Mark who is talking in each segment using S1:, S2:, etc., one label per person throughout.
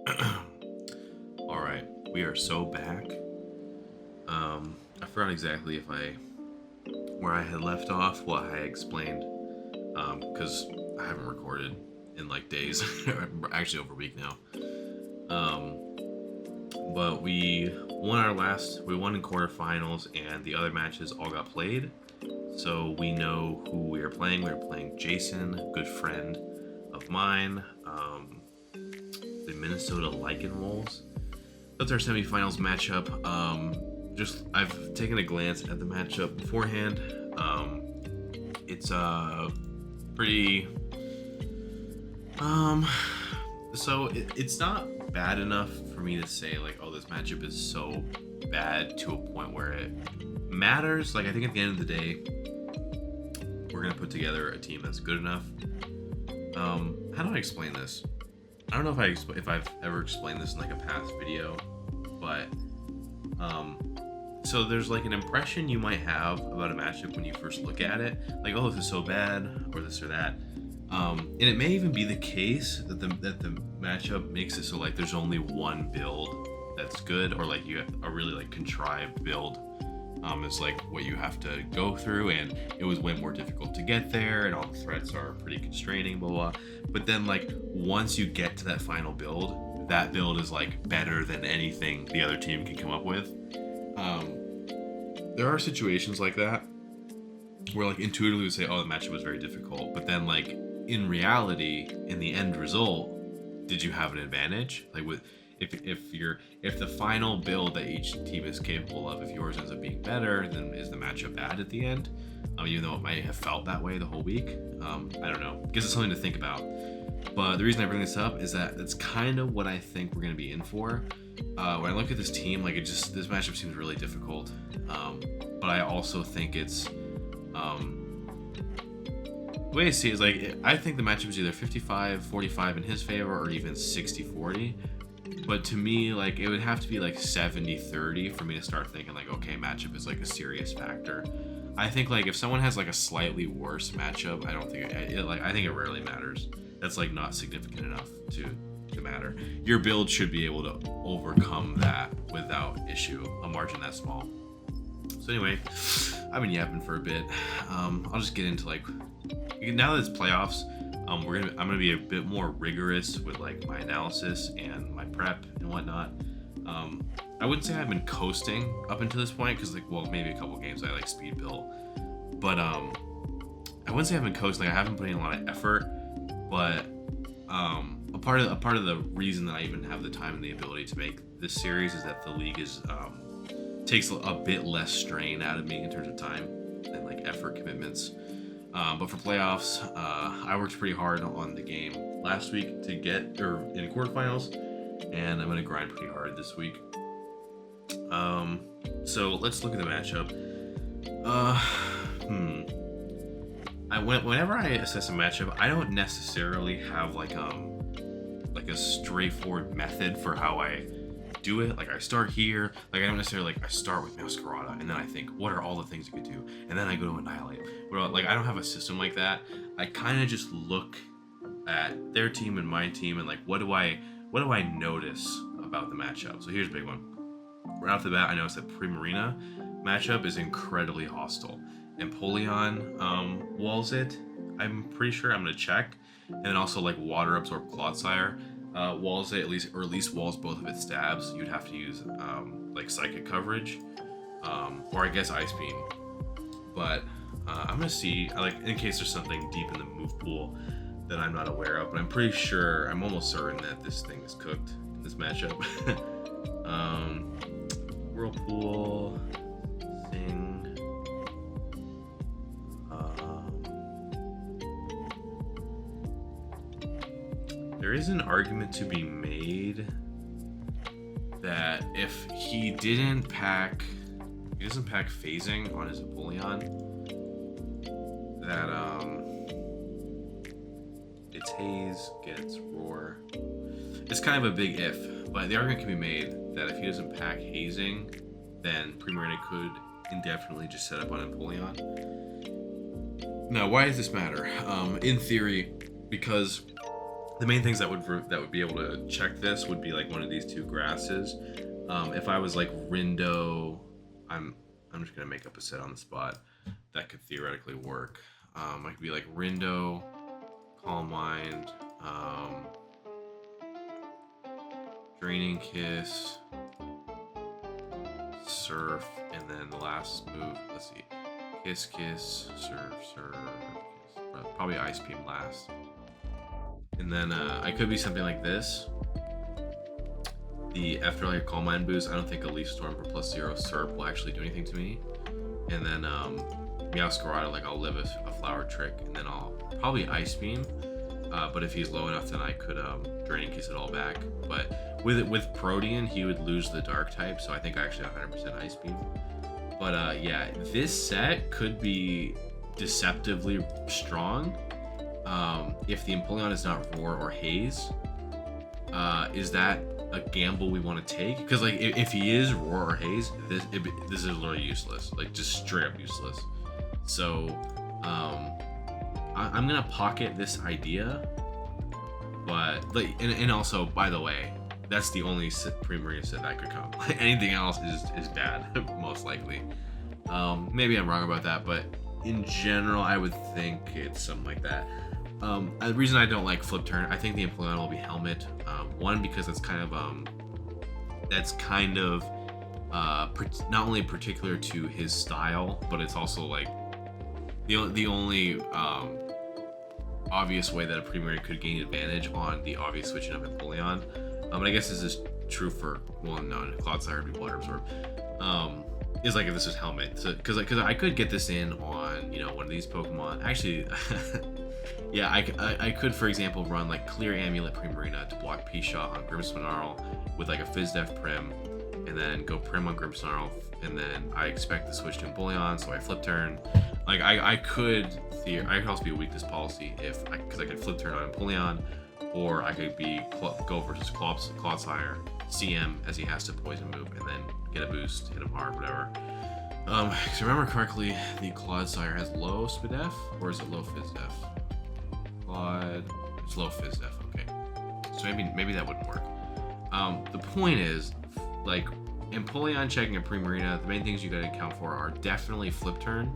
S1: All right, we are so back. I forgot exactly if I where I had left off, what I explained, because I haven't recorded in like days, actually over a week now. Um, but we won in quarterfinals, and the other matches all got played. So we know who we are playing. We are playing Jason, a good friend of mine, the Minnesota Lichen Wolves. That's our semifinals matchup. Just I've taken a glance at the matchup beforehand. It's pretty. Um, it's not bad enough for me to say like, oh, this matchup is so bad to a point where it matters. Like I think at the end of the day, we're gonna put together a team that's good enough. How do I explain this? I don't know if I've ever explained this in like a past video, but so there's like an impression you might have about a matchup when you first look at it, like, oh, this is so bad, or this or that. And it may even be the case that the matchup makes it so like there's only one build that's good, or like you have a really like contrived build. Is like what you have to go through, and it was way more difficult to get there, and all the threats are pretty constraining, blah blah. But then like once you get to that final build, that build is like better than anything the other team can come up with. There are situations like that where like intuitively we say, oh, the matchup was very difficult, but then like in reality, in the end result, did you have an advantage? Like with if the final build that each team is capable of, if yours ends up being better, then is the matchup bad at the end? Even though it might have felt that way the whole week. I don't know. It gives us something to think about. But the reason I bring this up is that that's kind of what I think we're going to be in for. When I look at this team, like this matchup seems really difficult. But I also think it's the way I see it is like I think the matchup is either 55-45 in his favor or even 60-40. But to me, like it would have to be like 70-30 for me to start thinking like, okay, matchup is like a serious factor. I think like if someone has like a slightly worse matchup, I don't think I think it rarely matters. That's like not significant enough to matter. Your build should be able to overcome that without issue, a margin that small. So anyway, I've been yapping for a bit. I'll just get into like now that it's playoffs. I'm gonna be a bit more rigorous with like my analysis and my prep and whatnot. I wouldn't say I've been coasting up until this point because like, well, maybe a couple games I like speed build, but I wouldn't say I've been coasting. Like, I haven't put in a lot of effort, but a part of the reason that I even have the time and the ability to make this series is that the league is takes a bit less strain out of me in terms of time and like effort commitments. But for playoffs, I worked pretty hard on the game last week to get in quarterfinals, and I'm gonna grind pretty hard this week. So let's look at the matchup. Whenever I assess a matchup, I don't necessarily have like a straightforward method for how I do it. Like I start here, like I don't necessarily like I start with Masquerada and then I think what are all the things you could do, and then I go to Annihilape. Like I don't have a system like that. I kind of just look at their team and my team and like what do I notice about the matchup. So here's a big one. Right off the bat, I noticed that Primarina matchup is incredibly hostile. Empoleon walls it. I'm pretty sure I'm gonna check, and then also like Water Absorb Clodsire walls it, at least walls both of its stabs. You'd have to use like Psychic coverage, or I guess Ice Beam. But I'm gonna see, like in case there's something deep in the move pool that I'm not aware of. But I'm pretty sure, I'm almost certain that this thing is cooked in this matchup. Whirlpool, Sing. There is an argument to be made that if he doesn't pack phasing on his Empoleon, that its haze gets roar. It's kind of a big if, but the argument can be made that if he doesn't pack hazing, then Primarina could indefinitely just set up on Empoleon. Now, why does this matter? In theory, because The main things that would be able to check this would be like one of these two grasses. If I was like Rindo, I'm just gonna make up a set on the spot that could theoretically work. I could be like Rindo, Calm Mind, Draining Kiss, Surf, and then the last move, let's see, Kiss, Kiss, Surf, Surf, Kiss. Probably Ice Beam last. And then I could be something like this. The Afterlife Calm Mind boost, I don't think a Leaf Storm for +0 Surf will actually do anything to me. And then Meowscarada, like I'll live a Flower Trick, and then I'll probably Ice Beam. But if he's low enough, then I could Draining Kiss it all back. But with Protean, he would lose the Dark type, so I think I actually 100% Ice Beam. But yeah, this set could be deceptively strong. If the Empoleon is not Roar or Haze, is that a gamble we want to take? Because like if he is Roar or Haze, this is literally useless, like just straight up useless. So I'm gonna pocket this idea, but like, and also, by the way, that's the only Primarina set that could come. Anything else is bad, most likely. Maybe I'm wrong about that, but in general, I would think it's something like that. The reason I don't like Flip Turn, I think the Empoleon will be Helmet. One, because it's kind of not only particular to his style, but it's also like the only obvious way that a Primarina could gain advantage on the obvious switching of Empoleon. And I guess this is true for, well, no, Clodsire would be Water Absorb. Is like if this was Helmet, so because I could get this in on, you know, one of these Pokemon. Actually, yeah, I could, for example, run like Clear Amulet Primarina to block P-Shot on Grimmsnarl with like a Fizz-Def Prim, and then go Prim on Grimmsnarl, and then I expect to switch to Empoleon, so I Flip Turn. Like I could also be a weakness policy because I could Flip Turn on Empoleon, or I could go versus Clodsire, CM as he has to Poison move, and then get a boost, hit him hard, whatever. If I remember correctly, the Clodsire has low Spidef, or is it low Fizz-Def? It's low Fizz-Def, okay. So maybe that wouldn't work. The point is, like, Empoleon checking a Primarina, the main things you gotta account for are definitely Flip Turn,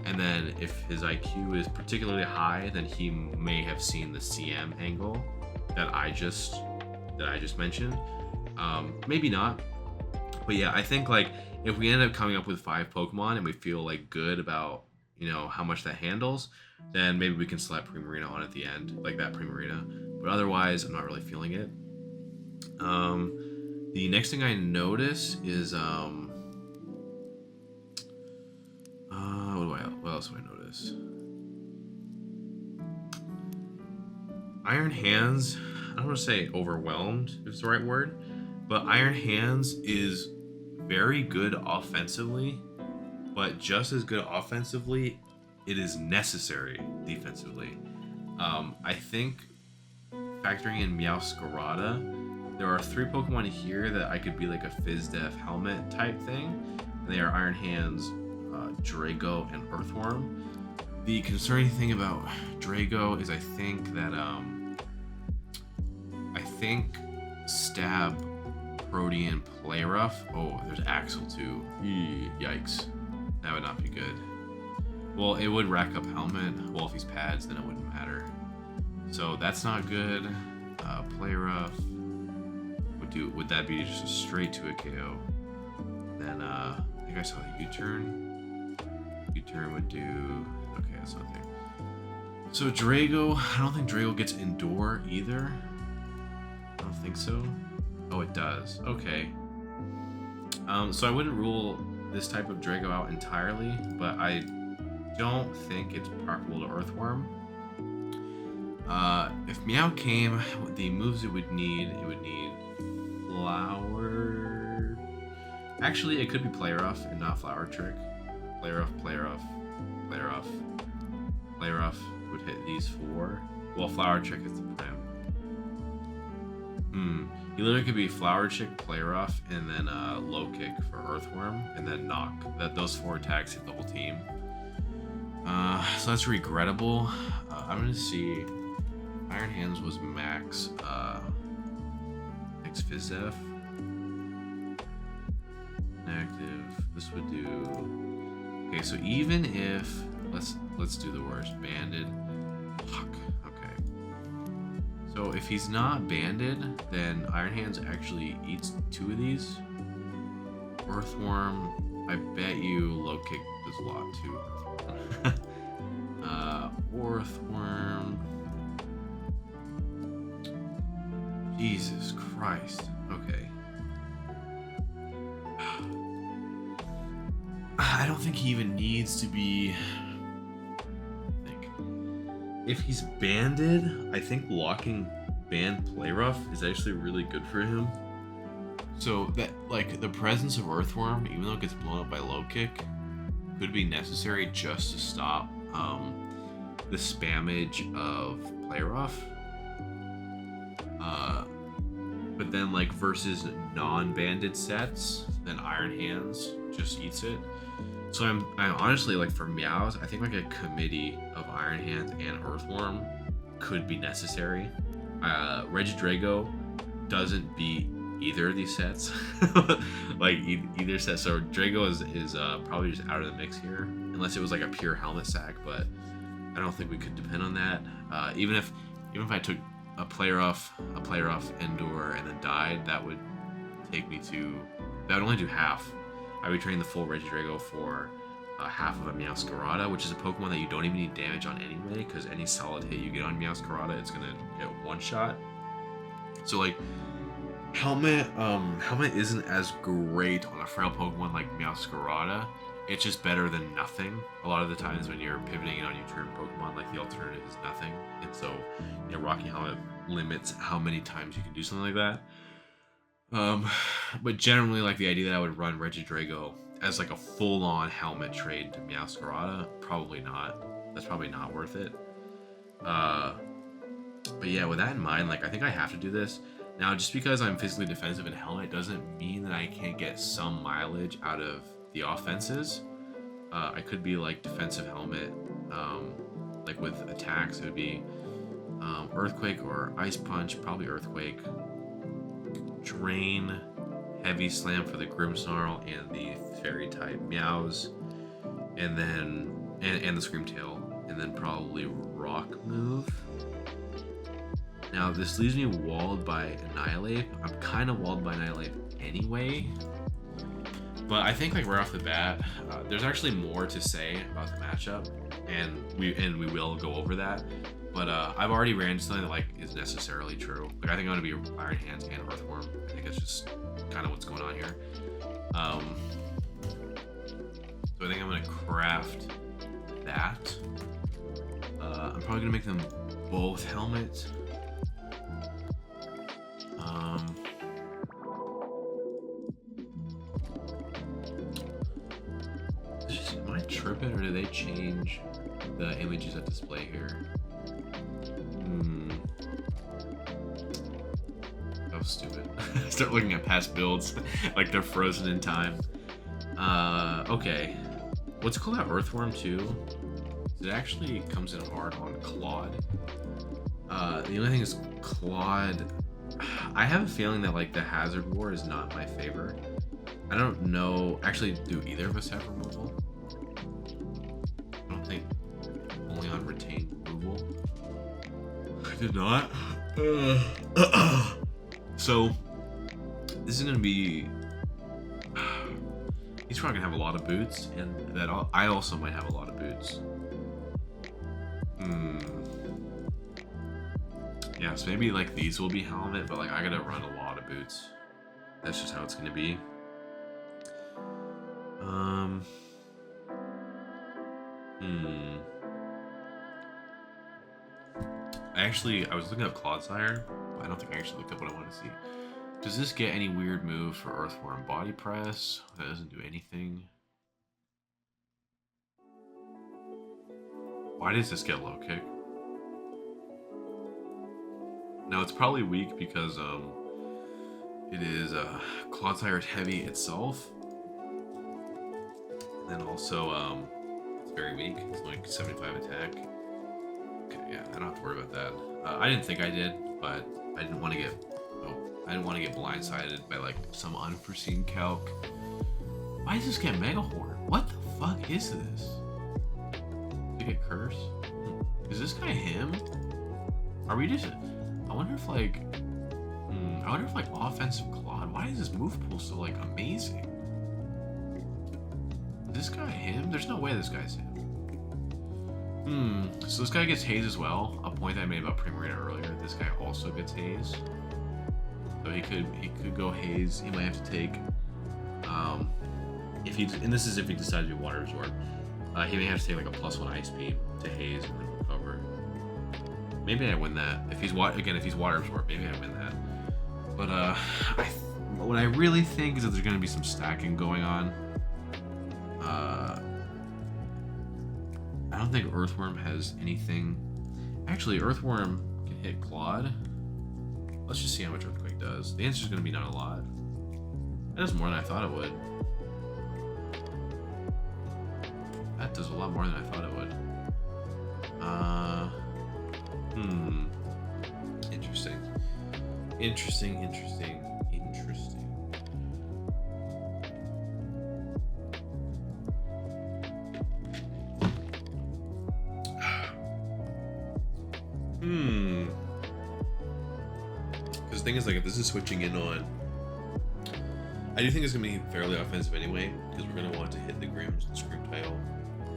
S1: and then if his IQ is particularly high, then he may have seen the CM angle that I just mentioned. Maybe not. But yeah, I think like if we end up coming up with 5 Pokemon and we feel like good about, you know, how much that handles, then maybe we can slap Primarina on at the end, like that Primarina. But otherwise, I'm not really feeling it. The next thing I notice is what else do I notice? Iron Hands, I don't want to say overwhelmed if it's the right word, but Iron Hands is very good offensively, but just as good offensively, it is necessary defensively. I think factoring in Meowscarada, there are 3 Pokemon here that I could be like a Fizz-Def Helmet type thing. And they are Iron Hands, Drago, and Earthworm. The concerning thing about Drago is I think that Stab, Protean, Play Rough. Oh, there's Axel too. Yikes. That would not be good. Well, it would rack up Helmet. Well, if he's pads, then it wouldn't matter. So that's not good. Play Rough. Would that be just a straight to a KO? Then I think I saw a U-turn. U-turn would do. Okay, that's not there. So Drago, I don't think Drago gets Endure either. I don't think so. Oh, it does. Okay. So I wouldn't rule this type of Drago out entirely, but I don't think it's preferable to Earthworm. If Meow came, the moves it would need Flower. Actually, it could be Play Rough and not Flower Trick. Play Rough, Play Rough, Play Rough. Play Rough would hit these 4. Well, Flower Trick is the Prim. He literally could be Flower Trick, Play Rough, and then Low Kick for Earthworm, and then Knock. Those 4 attacks hit the whole team. So that's regrettable. I'm gonna see Iron Hands was max X Fizdef. Active. This would do. Okay, so even if let's do the worst. Banded. Fuck. Okay. So if he's not banded, then Iron Hands actually eats 2 of these. Earthworm. I bet you low kick does a lot too. Earthworm. Jesus Christ. Okay. I don't think he even needs to be. I think if he's banded, I think locking band play rough is actually really good for him. So that like the presence of Earthworm, even though it gets blown up by low kick, could be necessary just to stop the spammage of play rough. But then like versus non-banded sets, then Iron Hands just eats it. So I'm honestly like for Meows, I think like a committee of Iron Hands and Earthworm could be necessary. Regidrago doesn't beat either of these sets. Like either set. So Drago is probably just out of the mix here, unless it was like a pure helmet sack. But I don't think we could depend on that. Even if I took a play rough, Endure, and then died, that would take me to. That would only do half. I would train the full Regidrago for half of a Meowscarada, which is a Pokemon that you don't even need damage on anyway, because any solid hit you get on Meowscarada, it's gonna get one shot. So like, Helmet isn't as great on a frail Pokemon like Meowscarada. It's just better than nothing. A lot of the times when you're pivoting it on your turn Pokemon, like the alternative is nothing, and so Rocky Helmet limits how many times you can do something like that. But generally, like the idea that I would run Regidrago as like a full-on helmet trade to Meowscarada, probably not. That's probably not worth it. But yeah, with that in mind, like I think I have to do this. Now, just because I'm physically defensive in helmet doesn't mean that I can't get some mileage out of the offenses. I could be like defensive helmet, like with attacks, it would be Earthquake or Ice Punch, probably Earthquake. Drain, Heavy Slam for the Grimmsnarl and the Fairy type Meows, and then and the Scream Tail, and then probably Rock move. Now this leaves me walled by Annihilape. I'm kind of walled by Annihilape anyway, but I think like right off the bat, there's actually more to say about the matchup, and we will go over that. But I've already ran something that like is necessarily true. Like I think I'm gonna be Iron Hands and Earthworm. I think it's just kind of what's going on here. So I think I'm gonna craft that. I'm probably gonna make them both helmets. Am I tripping, or do they change the images at display here? That was stupid. Start looking at past builds like they're frozen in time. Okay. What's cool about Earthworm too? It actually comes in hard on Claude. The only thing is Claude. I have a feeling that like the Hazard War is not my favorite. I don't know. Actually, do either of us have removal? I don't think. Only on retained removal. I did not. So this is gonna be. He's probably gonna have a lot of boots, and that I also might have a lot of boots. Yeah, so maybe like these will be helmet, but like I gotta run a lot of boots. That's just how it's gonna be. I was looking up Clodsire, but I don't think I actually looked up what I wanted to see. Does this get any weird move for Earthworm? Body Press? That doesn't do anything. Why does this get low kick? Now it's probably weak because it is Clodsire is heavy itself. And then also it's very weak. It's like 75 attack. Okay, yeah, I don't have to worry about that. I didn't think I did, but I didn't want to get I didn't want to get blindsided by like some unforeseen calc. Why does this get Mega Horn? What the fuck is this? Did it get cursed? Is this guy him? Are we just? I wonder if like offensive Claude. Why is this move pool so like amazing? Is this guy him? There's no way this guy's him. So this guy gets haze as well. A point that I made about Primarina earlier. This guy also gets haze. So he could go haze. He might have to take if he, and this is if he decides to do water absorb. He may have to take like a +1 ice beam to haze and then recover. Maybe I win that. If he's water absorb, maybe I win that. But what I really think is that there's going to be some stacking going on. I don't think Earthworm has anything. Actually, Earthworm can hit Claude. Let's just see how much Earthquake does. The answer is going to be not a lot. That does more than I thought it would. That does a lot more than I thought it would. Interesting. Interesting. Because the thing is, like, if this is switching in on, I do think it's gonna be fairly offensive anyway, because we're gonna want to hit the Grims, the Scream Title,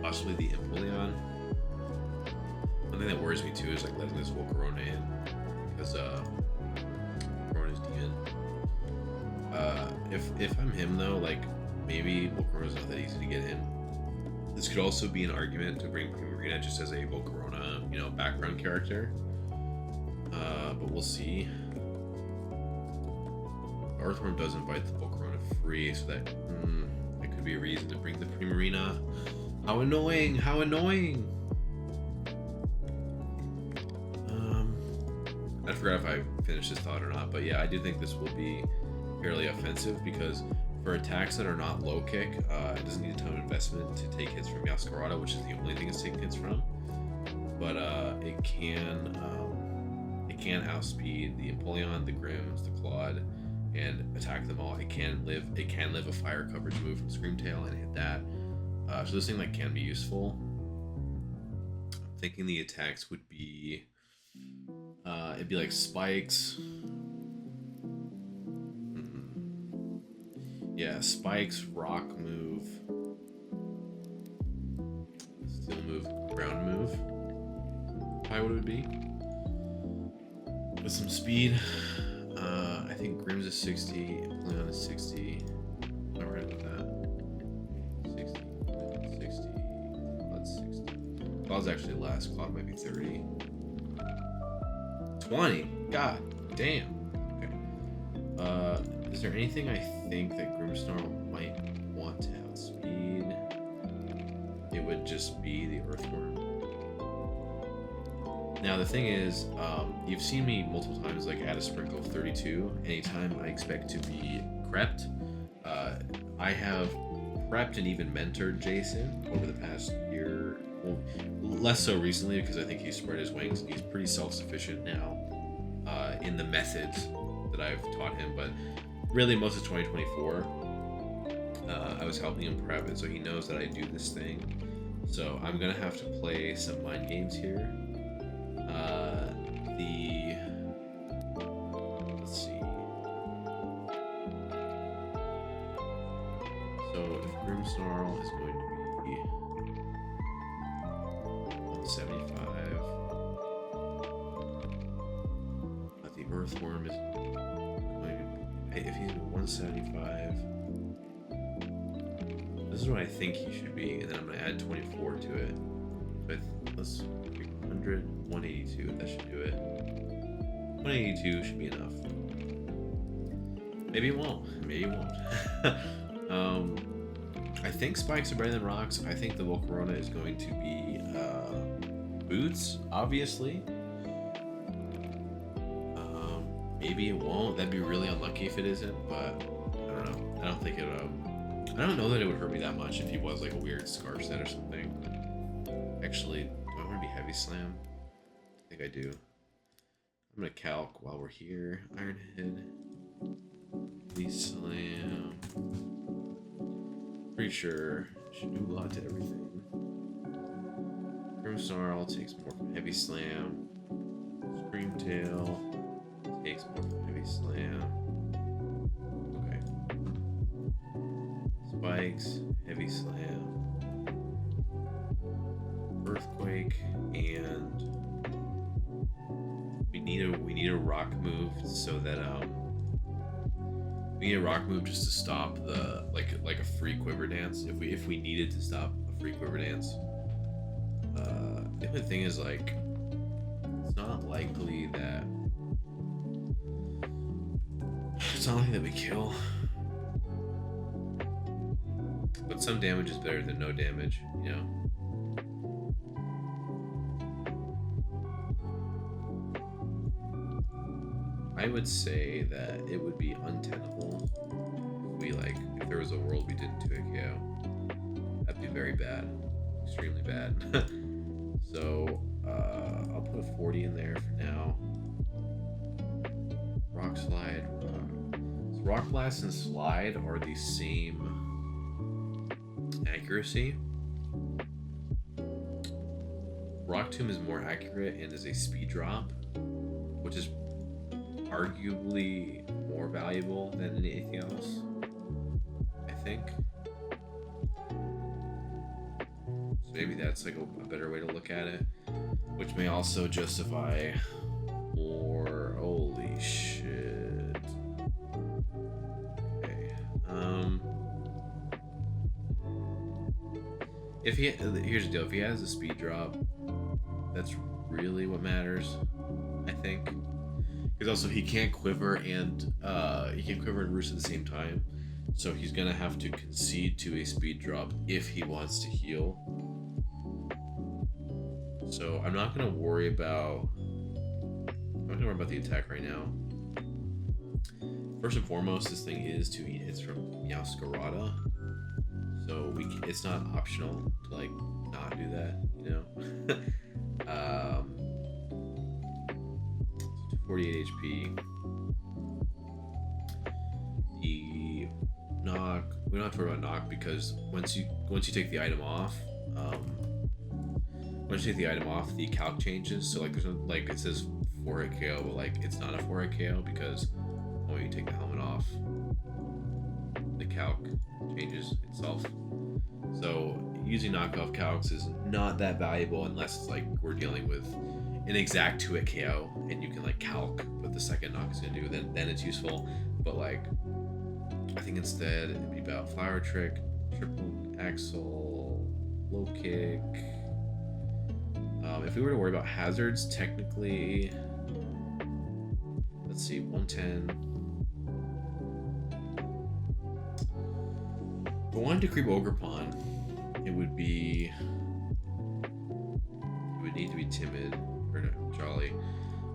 S1: possibly the Empoleon. One thing that worries me too is like letting this Volcarona in, because Volcarona's demon. If I'm him though, like maybe Volcarona's not that easy to get in. This could also be an argument to bring Primarina just as a Volcarona, you know, background character. But we'll see. Earthworm does invite the Volcarona free, so that could be a reason to bring the Primarina. How annoying! How annoying! I forgot if I finished this thought or not, but yeah, I do think this will be fairly offensive because for attacks that are not low kick, it doesn't need a ton of investment to take hits from Yaskarada, which is the only thing it's taking hits from. But it can outspeed the Empoleon, the Grims, the Claude, and attack them all. It can live a fire coverage move from Screamtail and hit that. So this thing like can be useful. I'm thinking the attacks would be it'd be like spikes. Yeah, spikes, rock move, steel move, ground move. Probably what it would be. With some speed. I think Grimm's is 60, Leon is 60. I'm right with that. 60, Claude's 60. Claude's actually less. Claude might be 30. 20. God damn. Okay. Is there anything I think that Grimmsnarl might want to outspeed? It would just be the Earthworm. Now the thing is, you've seen me multiple times like add a sprinkle of 32 anytime I expect to be prepped. I have prepped and even mentored Jason over the past year. Well, less so recently because I think he's spread his wings and he's pretty self-sufficient now in the methods that I've taught him. But really, most of 2024, I was helping him prep it, so he knows that I do this thing. So I'm gonna have to play some mind games here. Let's see. So if Grimmsnarl is going to be 175, the Earthworm is going to be, if he's 175, this is what I think he should be, and then I'm going to add 24 to it. But let's 100, 182, that should do it. 182 should be enough. Maybe it won't. Maybe it won't. I think spikes are better than rocks. I think the Volcarona is going to be boots, obviously. Maybe it won't. That'd be really unlucky if it isn't, but I don't know. I don't think it I don't know that it would hurt me that much if he was like a weird scarf set or something. Actually, do I want to be heavy slam? I think I do. I'm gonna calc while we're here. Iron Head. Heavy Slam. Pretty sure should do a lot to everything. Grim Snarl takes more from Heavy Slam. Screamtail takes more from Heavy Slam. Okay. Spikes, Heavy Slam, Earthquake, and we need a rock move so that we need a rock move just to stop the like a free quiver dance if we needed to stop a free quiver dance. The only thing is like it's not likely that we kill, but some damage is better than no damage, you know. I would say that it would be untenable if there was a world we didn't do a KO. That'd be very bad, extremely bad. So I'll put a 40 in there for now. Rock Slide, so Rock Blast and Slide are the same accuracy. Rock Tomb is more accurate and is a speed drop, which is arguably more valuable than anything else, I think. So maybe that's like a better way to look at it, which may also justify more. Holy shit. Okay. Here's the deal. If he has a speed drop, that's really what matters, I think. Because also he can't quiver and roost at the same time, so he's gonna have to concede to a speed drop if he wants to heal. So I'm not gonna worry about the attack right now. First and foremost, this thing is to eat hits from Meowscarada, so it's not optional to like not do that, you know. 48 HP. The knock, we don't have to worry about knock because once you take the item off, the calc changes. So like there's no, like it says 4-hit KO, but like it's not a 4-hit KO because when you take the helmet off, the calc changes itself. So using knockoff calcs is not that valuable unless it's like we're dealing with an exact 2-hit KO and you can like calc what the second knock is gonna do, then it's useful. But like I think instead it'd be about Flower Trick, Triple Axle, Low Kick. If we were to worry about hazards, technically, let's see, 110. If I wanted to creep Ogerpon, it would need to be timid or no, jolly.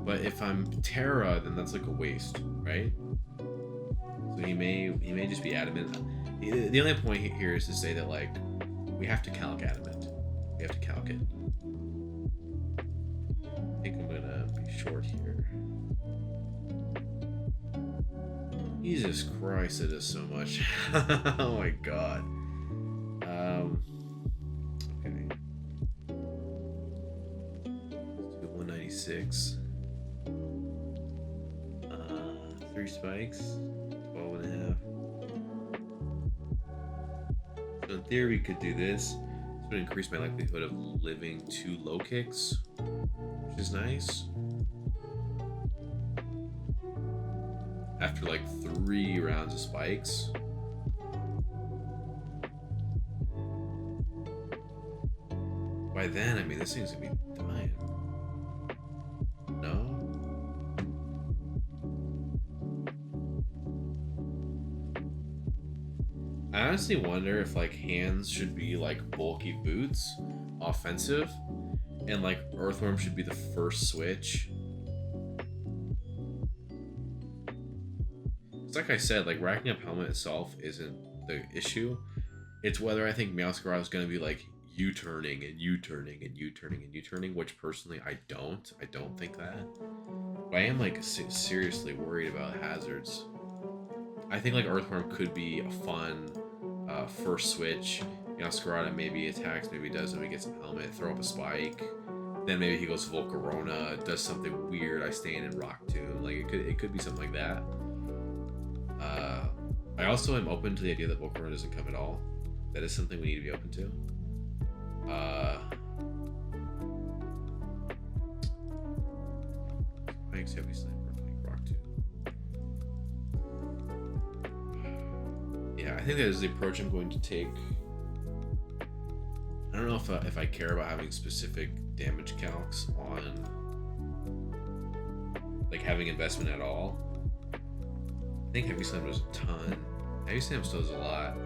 S1: But if I'm Terra, then that's like a waste, right? So he may just be adamant. The only point here is to say that like we have to calc adamant. We have to calc it. I think I'm gonna be short here. Jesus Christ, it is so much. Oh my god. Okay. Let's do 196. 3 spikes. 12 and a half. So in theory we could do this. This would increase my likelihood of living 2 low kicks, which is nice. After like 3 rounds of spikes. By then, I mean, this thing's gonna be dying. No? I honestly wonder if like hands should be like bulky boots, offensive, and like Earthworm should be the first switch. It's like I said, like racking up helmet itself isn't the issue. It's whether I think Meowscarada is going to be like U-turning and U-turning and U-turning and U-turning, which personally I don't think that. But I am like seriously worried about hazards. I think like Earthworm could be a fun first switch. You know, Scarada maybe attacks, maybe doesn't. We get some helmet, throw up a spike. Then maybe he goes Volcarona, does something weird. I stay in Rock Tomb. Like it could be something like that. I also am open to the idea that Volcarona doesn't come at all. That is something we need to be open to. Thanks, Heavy Sniper, Rock Tomb. Yeah, I think that is the approach I'm going to take. I don't know if I care about having specific damage calcs on, like, having investment at all. I think Heavy Slam does a ton. Heavy Slam still does a lot.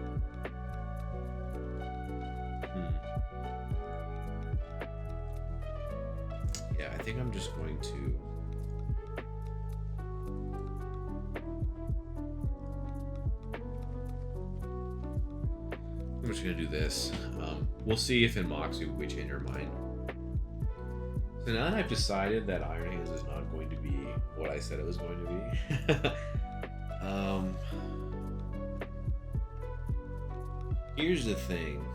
S1: Yeah, I think I'm just going to... I'm just gonna do this. We'll see if in mocks we change our mind. So now that I've decided that Iron Hands is not going to be what I said it was going to be, here's the thing.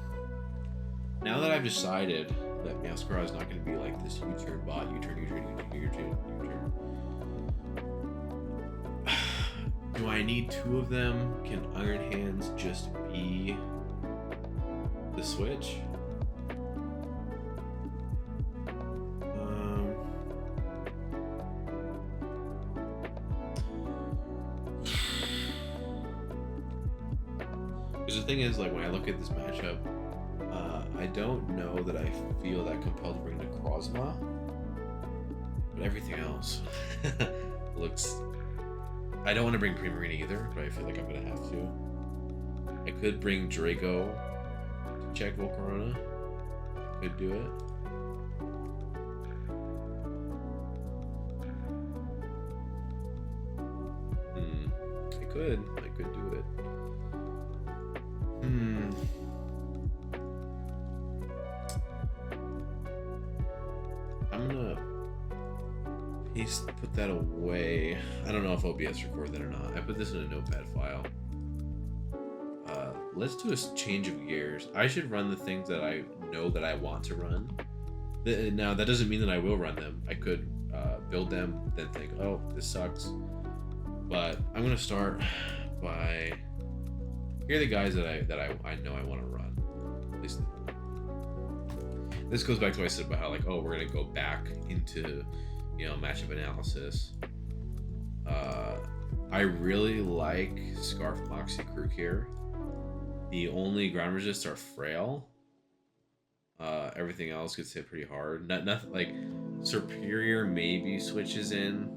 S1: Now that I've decided that Meowscarada is not going to be like this U-turn bot, U-turn. Do I need two of them? Can Iron Hands just be the switch? Because the thing is, like, when I look at this matchup, I don't know that I feel that compelled to bring Necrozma, but everything else looks... I don't want to bring Primarina either, but I feel like I'm gonna have to. I could bring Draco to check Volcarona. Could do it. I could do it. I'm gonna put that away. I don't know if OBS recorded that or not. I put this in a notepad file. Let's do a change of gears. I should run the things that I know that I want to run. Now, that doesn't mean that I will run them. I could build them, then think, oh, this sucks. But I'm gonna start by... Here are the guys that I know I want to run. At least this goes back to what I said about how, like, oh, we're gonna go back into, you know, matchup analysis. I really like Scarf Moxie Crew here. The only ground resists are Frail. Everything else gets hit pretty hard. Nothing like Superior maybe switches in.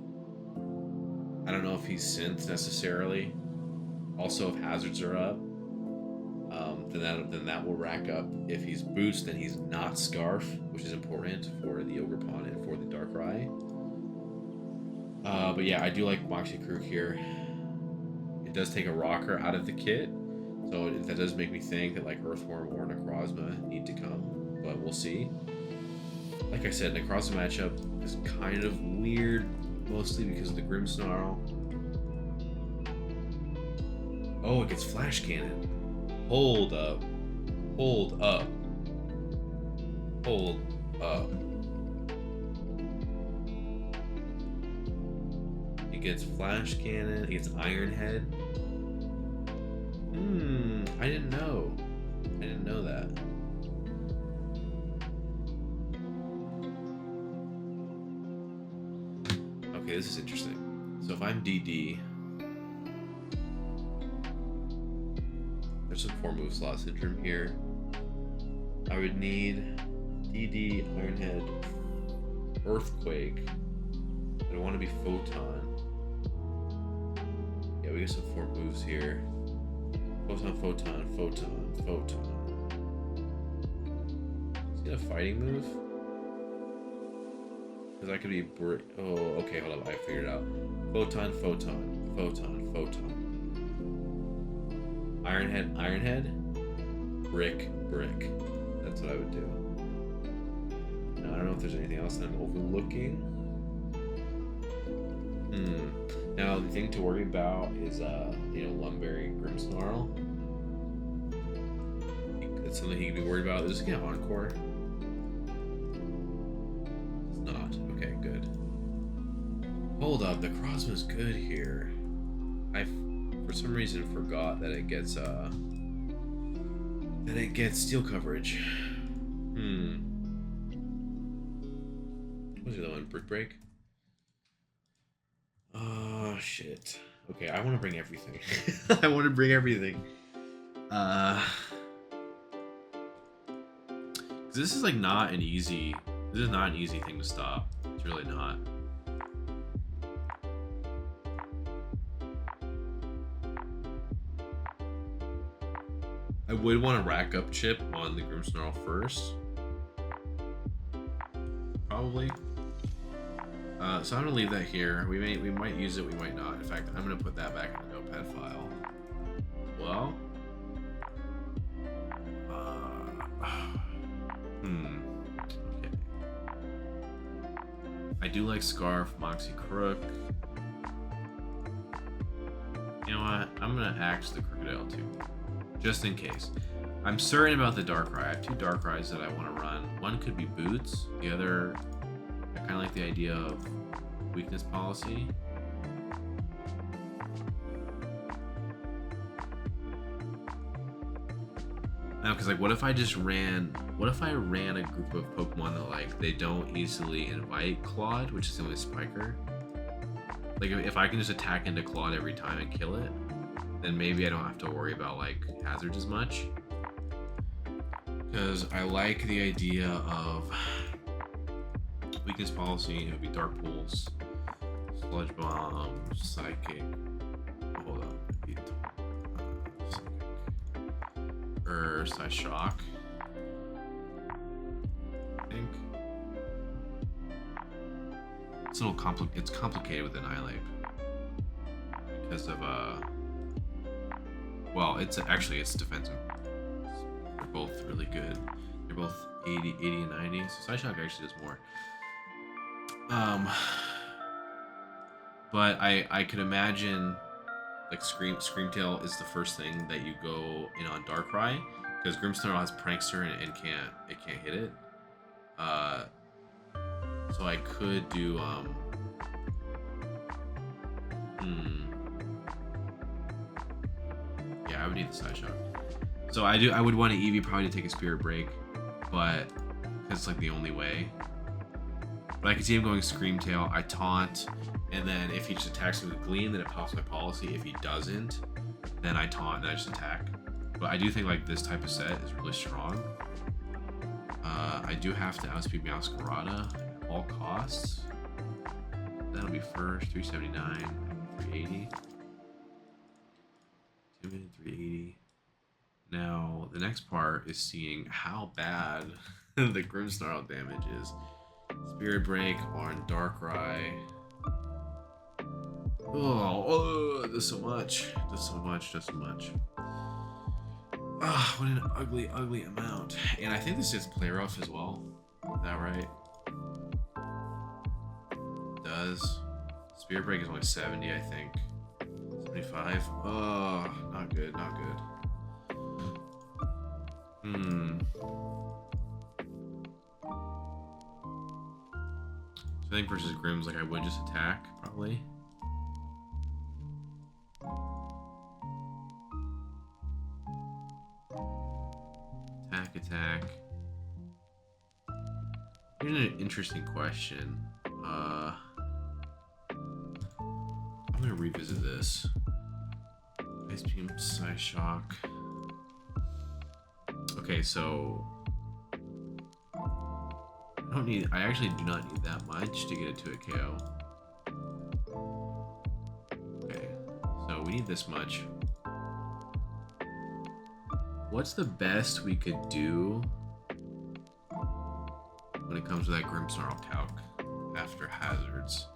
S1: I don't know if he's synth necessarily. Also, if hazards are up, then that will rack up. If he's boost, then he's not Scarf, which is important for the Ogerpon and for the Darkrai. But yeah, I do like Moxie Crew here. It does take a rocker out of the kit, so that does make me think that like Earthworm or Necrozma need to come, but we'll see. Like I said, Necrozma matchup is kind of weird, mostly because of the Grimmsnarl. Oh, it gets Flash Cannon. Hold up. Hold up. Hold up. It gets Flash Cannon. It gets Iron Head. I didn't know. I didn't know that. Okay, this is interesting. So if I'm DD, there's some 4-move slot syndrome here. I would need DD, Iron Head, Earthquake. I want to be Photon. Yeah, we get some 4 moves here. Photon, Photon, Photon, Photon. Is he a fighting move? Because I could be oh, okay, hold up, I figured it out. Photon, Photon, Photon, Photon. Iron Head, Brick. That's what I would do. Now, I don't know if there's anything else that I'm overlooking. Hmm. Now the thing to worry about is Lumberry Grimmsnarl. That's something he could be worried about. Is it gonna Encore? It's not. Okay, good. Hold up, the Crossbow's good here. I for some reason forgot that it gets steel coverage. What's the other one? Brick Break? Oh shit. Okay, I want to bring everything. I want to bring everything. This is like not an easy. This is not an easy thing to stop. It's really not. I would want to rack up chip on the Grimmsnarl first. Probably. So I'm gonna leave that here. We might use it, we might not. In fact, I'm gonna put that back in the notepad file. Well. Okay. I do like Scarf, Moxie Crook. You know what? I'm gonna axe the Crocodile too. Just in case. I'm certain about the Darkrai. I have 2 Darkrai's that I want to run. One could be Boots. The other, I kind of like the idea of weakness policy. Now, because like, what if I ran a group of Pokemon that like they don't easily invite Claude, which is the only Spiker. Like if I can just attack into Claude every time and kill it, then maybe I don't have to worry about like hazards as much. Because I like the idea of weakness policy. It would be Dark Pulse, Sludge Bomb, Psychic. Hold on. Psychic. Or Psy Shock. I think. It's a little it's complicated with Annihilape. Because of well, it's defensive. They're both really good. They're both 80 and 90. So Psyshock actually does more. But I could imagine like Screamtail is the first thing that you go in on Darkrai, because Grimmsnarl has Prankster and it can't hit it. So I could do yeah, I would need the Psyshock. So I would want to Eevee probably to take a Spirit Break, but because it's like the only way. But I can see him going Screamtail. I taunt, and then if he just attacks me with Gleam, then it pops my policy. If he doesn't, then I taunt and I just attack. But I do think like this type of set is really strong. I do have to outspeed Meowscarada at all costs. That'll be first, 379, 380. 2 minute 380. Now, the next part is seeing how bad the Grimmsnarl damage is. Spirit Break on Darkrai. Oh, does so much. Does so much. Ah, what an ugly, ugly amount. And I think this is Play Rough as well. Is that right? It does. Spirit Break is only 70, I think. 75. Oh, not good, not good. So I think versus Grimm's, like I would just attack, probably. Attack. Here's an interesting question. I'm gonna revisit this. Ice Beam, Psy Shock. Okay, so I actually do not need that much to get it to a KO. Okay, so we need this much. What's the best we could do when it comes to that Grimmsnarl calc after hazards?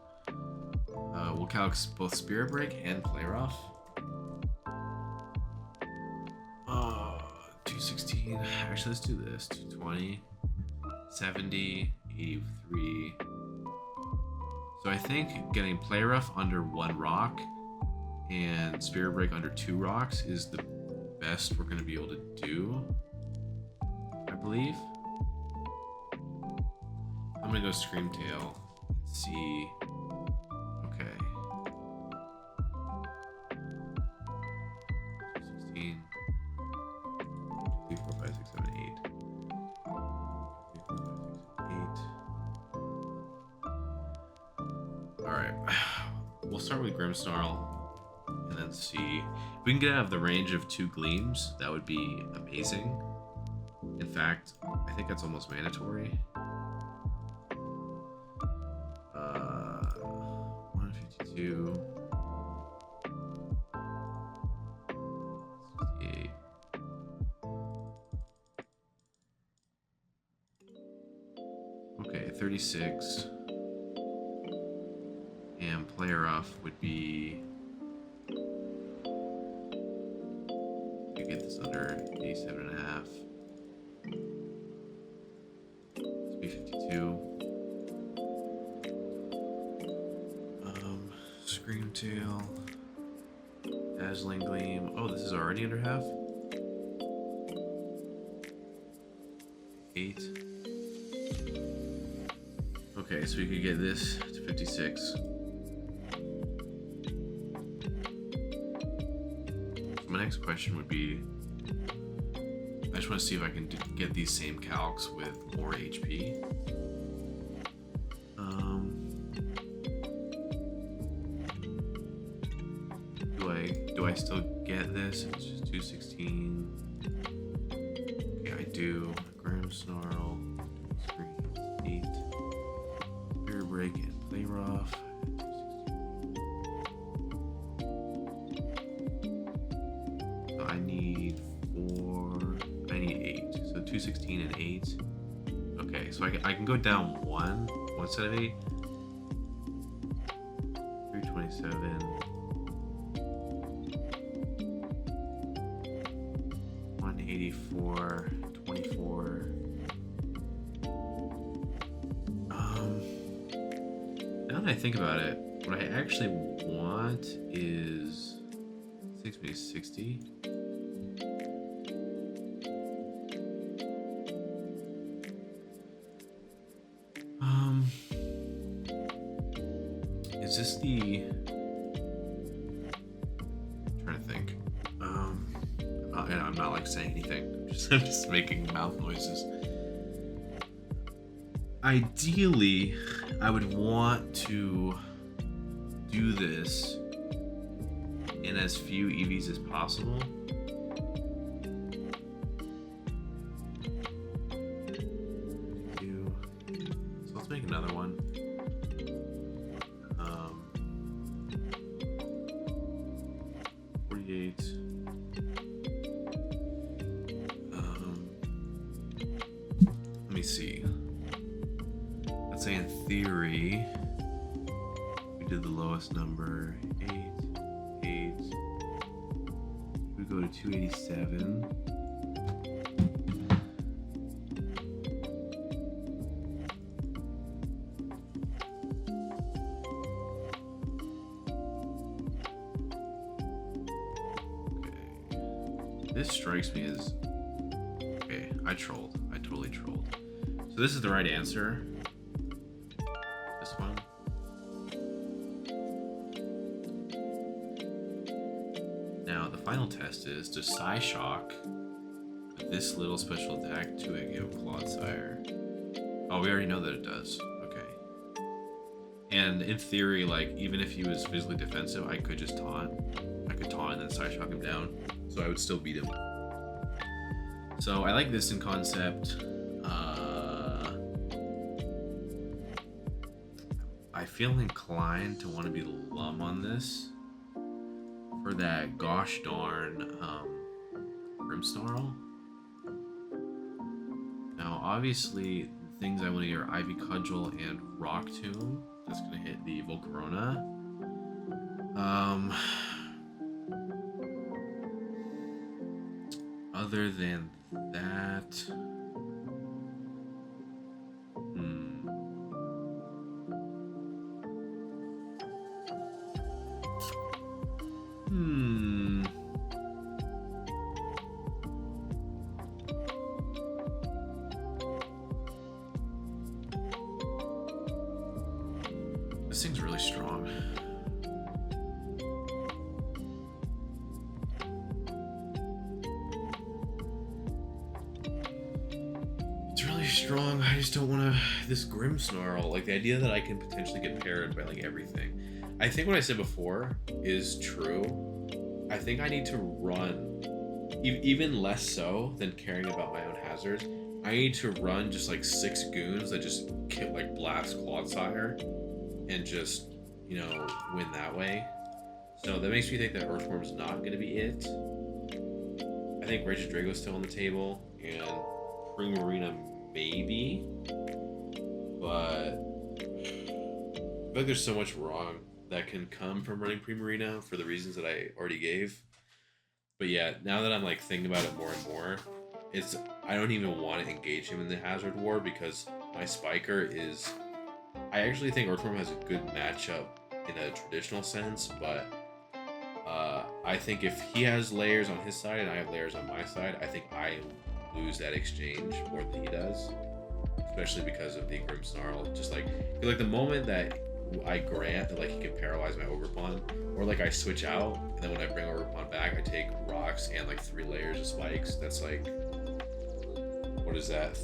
S1: We'll calc both Spirit Break and Play Rough. 216. Actually, let's do this. 220, 70, 83. So I think getting Play Rough under 1 rock and Spirit Break under 2 rocks is the best we're going to be able to do, I believe. I'm going to go Screamtail and see. Okay. 16. 3, 4, 5, 6, 7, 8. 3, 4, 5, 6, 8. Alright. We'll start with Grimmsnarl and then see. If we can get out of the range of 2 Gleams, that would be amazing. In fact, I think that's almost mandatory. 152. 68. Okay, 36. And Play Rough would be. You get this under 87.5. It's be 52. Screamtail. Dazzling Gleam. Oh, this is already under half. 8. Okay, so we could get this to 56. So my next question would be, I just want to see if I can get these same calcs with more HP. Do I still get this? It's just 216. Okay, I do. Grimmsnarl, Scream, 8. Spirit Break and Play Rough. So I need 8. So 216 and 8. Okay, so I can go down one set of 8. 327. 184, 24. Now that I think about it, what I actually want is 60. Is this the? I'm trying to think. And I'm not like saying anything. I'm just making mouth noises. Ideally, I would want to do this in as few EVs as possible. So let's make another one. 48. Let me see. Let's say in theory, we did the lowest number, 8. We go to 287. This strikes me as... Okay, I trolled. I totally trolled. So this is the right answer. This one. Now, the final test is, does Psyshock, with this little special attack, 2-hit give Clodsire? Oh, we already know that it does. Okay. And in theory, like, even if he was physically defensive, I could just taunt. I could taunt and then Psyshock him down. So I would still beat him. So I like this in concept. I feel inclined to want to be Lum on this for that gosh darn Grimmsnarl. Now obviously things I want to hear: Ivy Cudgel and Rock Tomb. That's gonna hit the Volcarona. Other than that, This thing's really strong. It's really strong. I just don't want to. This Grimmsnarl, like the idea that I can potentially get paired by like everything. I think what I said before is true. I think I need to run, even less so than caring about my own hazards. I need to run just like 6 goons that just like blast Clodsire and just, you know, win that way. So that makes me think that Earthworm's not going to be it. I think Regidrago's still on the table, and Primarina maybe, but I feel like there's so much wrong that can come from running Primarina for the reasons that I already gave. But yeah, now that I'm like thinking about it more and more, I don't even want to engage him in the Hazard War because my Spiker is... I actually think Earthworm has a good matchup in a traditional sense, but I think if he has layers on his side and I have layers on my side, I think I lose that exchange more than he does, especially because of the Grimmsnarl. Just like the moment that I grant that like he can paralyze my Ogerpon, or like I switch out and then when I bring Ogerpon back I take rocks and like 3 layers of spikes. That's like, what is that,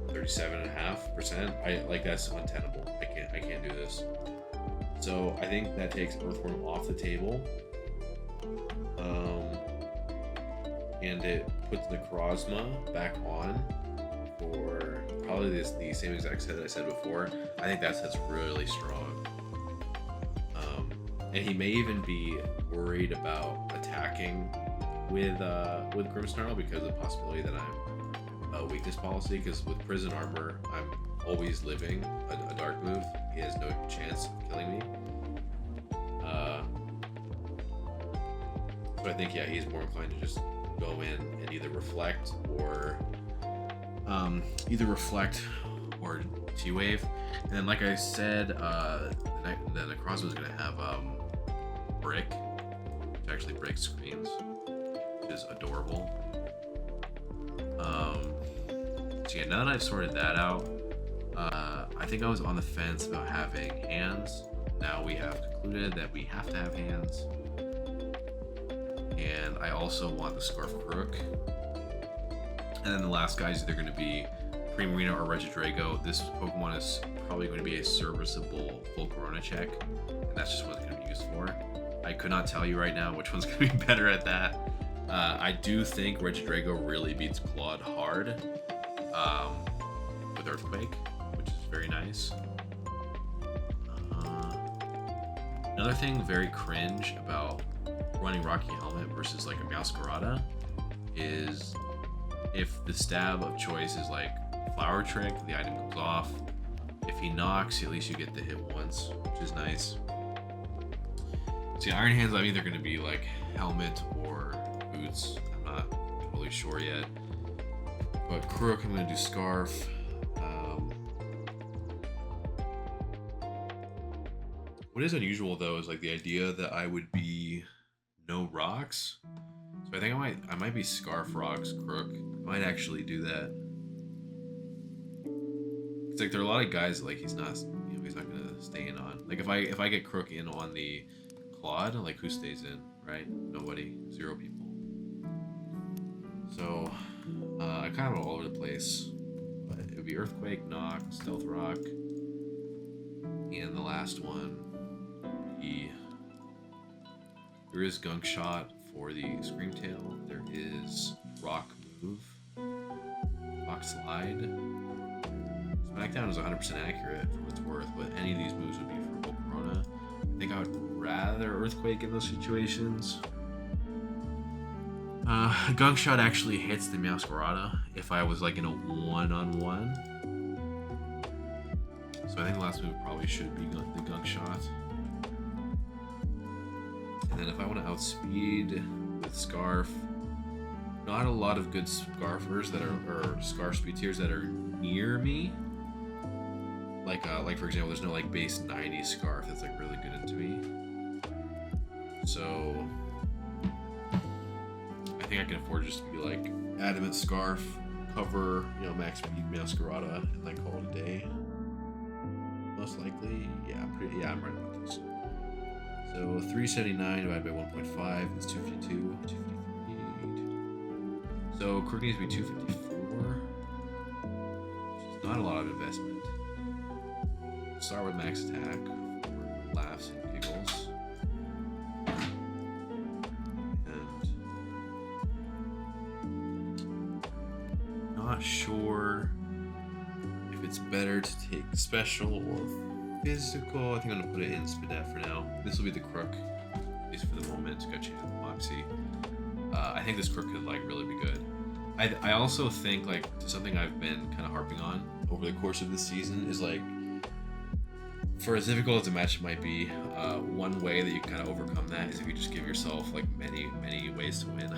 S1: 37.5%? I like, that's untenable. I can't do this. So I think that takes Earthworm off the table, and it puts the Necrozma back on for probably the same exact set that I said before. I think that set's really strong. And he may even be worried about attacking with Grimmsnarl because of the possibility that I'm a weakness policy, because with Prison Armor, I'm always living a dark move. He has no chance of killing me. So I think, yeah, he's more inclined to just go in and either reflect or T-Wave. And then, like I said, the Necrozma is going to have Brick, which actually breaks screens, which is adorable. So yeah, now that I've sorted that out, I think I was on the fence about having hands. Now we have concluded that we have to have hands. And I also want the Scarf Crook. And then the last guy is either going to be Primarina or Regidrago. This Pokemon is probably going to be a serviceable full Corona check, and that's just what it's going to be used for. I could not tell you right now which one's going to be better at that. I do think Regidrago really beats Claude hard with Earthquake, which is very nice. Another thing very cringe about running Rocky Helmet versus like a Meowscarada is if the stab of choice is like Flower Trick, the item comes off. If he knocks, at least you get the hit once, which is nice. See, Iron Hands, I'm either going to be like Helmet or Boots. I'm not totally sure yet. But Crook, I'm going to do Scarf. What is unusual though is like the idea that I would be no rocks. So I think I might be Scarf Rocks Crook. I might actually do that. It's like there are a lot of guys that, like, he's not gonna stay in on. Like if I get Crook in on the Claude, like who stays in, right? Nobody. 0 people. So I kind of all over the place. But it would be Earthquake, Knock, Stealth Rock, and the last one. There is Gunk Shot for the Screamtail. There is Rock Move, Rock Slide. Smackdown is 100% accurate for what it's worth, but any of these moves would be for Volcarona. I think I would rather Earthquake in those situations. Gunk Shot actually hits the Meowscarada if I was like in a one-on-one. So I think the last move probably should be the Gunk Shot. And then if I want to outspeed with Scarf, not a lot of good Scarfers that or Scarf speed tiers that are near me. Like for example, there's no like base 90 Scarf that's like really good into me. So I think I can afford just to be like Adamant Scarf, cover, max speed Meowscarada, and then call it a day. most likely. Yeah, I'm right about this. So 379 divided by 1.5 is 252. 258. So Crook needs to be 254. Which is not a lot of investment. Start with max attack for laughs and giggles. And not sure if it's better to take special or physical. I think I'm gonna put it in Spadef for now. This will be the Crook, at least for the moment. Got change the Moxie. I think this Crook could like really be good. I also think like something I've been kind of harping on over the course of this season is like, for as difficult as the match might be, one way that you kind of overcome that is if you just give yourself like many ways to win.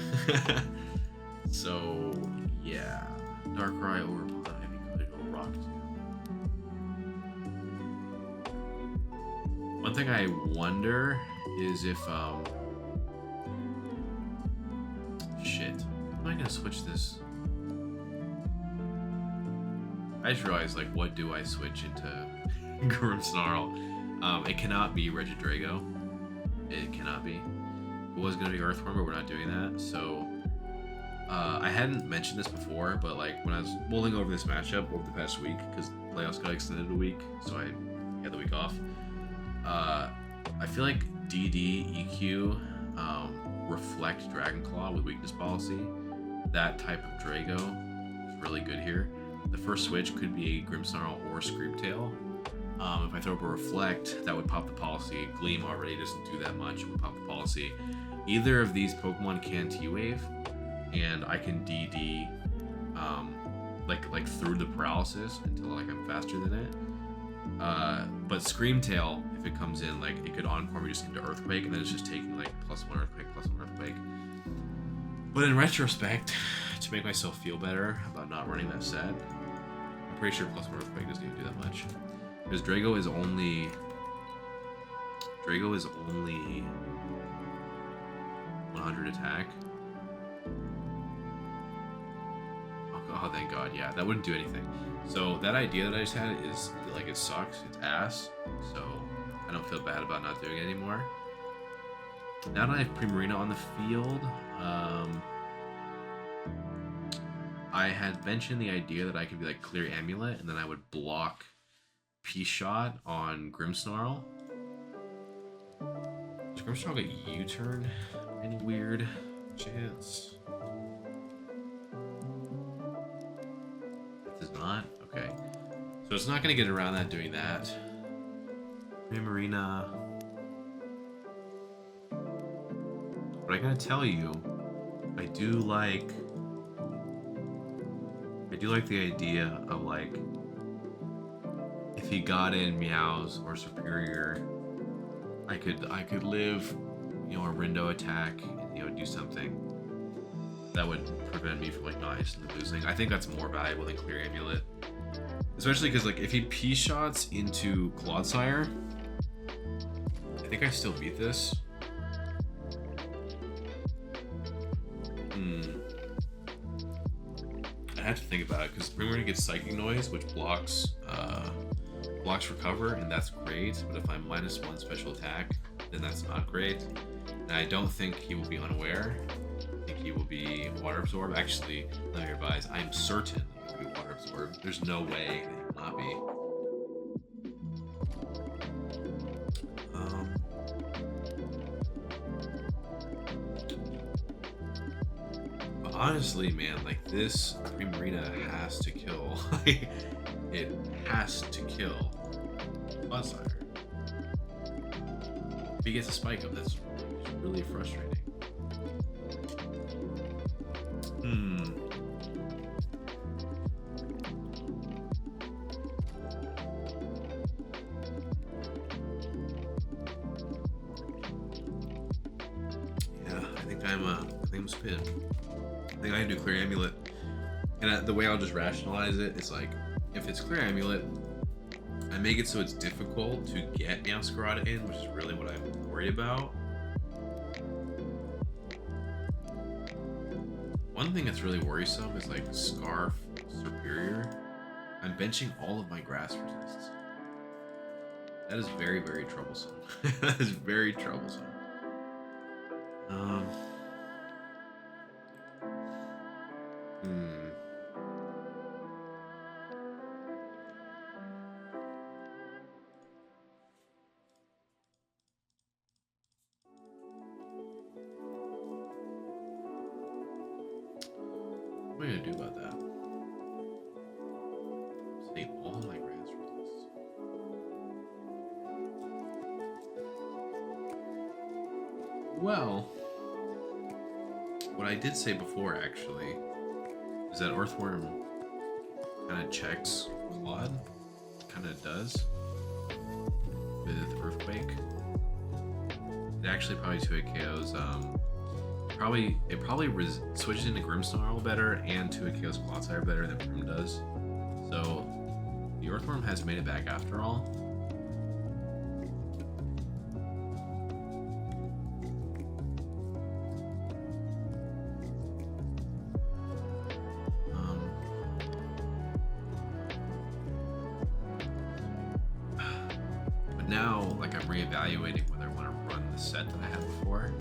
S1: So yeah, Darkrai over Pond Ivy could go Rock too. One thing I wonder is if shit, how am I gonna switch this? I just realized like, what do I switch into Grimmsnarl? It cannot be Regidrago. It cannot be. It was gonna be Earthworm, but we're not doing that. So I hadn't mentioned this before, but like when I was mulling over this matchup over the past week, because playoffs got extended a week, so I had the week off. I feel like DD, EQ, Reflect Dragon Claw with weakness policy, that type of Drago is really good here. The first switch could be a Grimmsnarl or Screamtail. If I throw up a Reflect, that would pop the policy. Gleam already doesn't do that much, it would pop the policy. Either of these Pokemon can T-Wave, and I can DD like through the paralysis until like I'm faster than it. But Screamtail, if it comes in, like it could Encore me just into Earthquake, and then it's just taking like +1 Earthquake, +1 Earthquake. But in retrospect, to make myself feel better about not running that set, I'm pretty sure +1 Earthquake doesn't even do that much. Because Drago is only 100 attack. Oh, thank God, yeah, that wouldn't do anything. So that idea that I just had is like, it sucks, it's ass. So I don't feel bad about not doing it anymore. Now that I have Primarina on the field, I had mentioned the idea that I could be like Clear Amulet, and then I would block P-Shot on Grimmsnarl. Does Grimmsnarl get U-turn? Any weird chance? It does not? Okay. So it's not going to get around that doing that. Primarina. But I gotta tell you, I do like the idea of like, if he got in Meows or Superior, I could live, you know, a Rindo attack and, you know, do something that would prevent me from like not instantly losing. I think that's more valuable than Clear Amulet, especially because like if he P-shots into Clodsire, I think I still beat this. I have to think about it, because Primarina gets Psychic Noise, which blocks Recover, and that's great. But if I'm -1 special attack, then that's not great. And I don't think he will be Unaware. I think he will be Water Absorb. Actually, let me revise. I'm certain he will be Water Absorb. There's no way that he will not be. Honestly, man, like this Primarina has to kill. It has to kill Clodsire. If he gets a spike up, that's really frustrating. Yeah, I think I'm spin. I think I can do Clear Amulet, and the way I'll just rationalize it is like, if it's Clear Amulet, I make it so it's difficult to get Meowscarada in, which is really what I'm worried about. One thing that's really worrisome is like Scarf Superior. I'm benching all of my grass resists. That is very, very troublesome. That is very troublesome. Um. Hmm. What am I gonna do about that? Save all my grass roots. Well, what I did say before actually is that Earthworm kind of checks Claude, kind of does with Earthquake. It actually probably 2-hit KOs. It probably switches into Grimmsnarl better and 2-hit KOs Clodsire better than Prim does. So the Earthworm has made it back after all. But now, like, I'm reevaluating whether I want to run the set that I had before.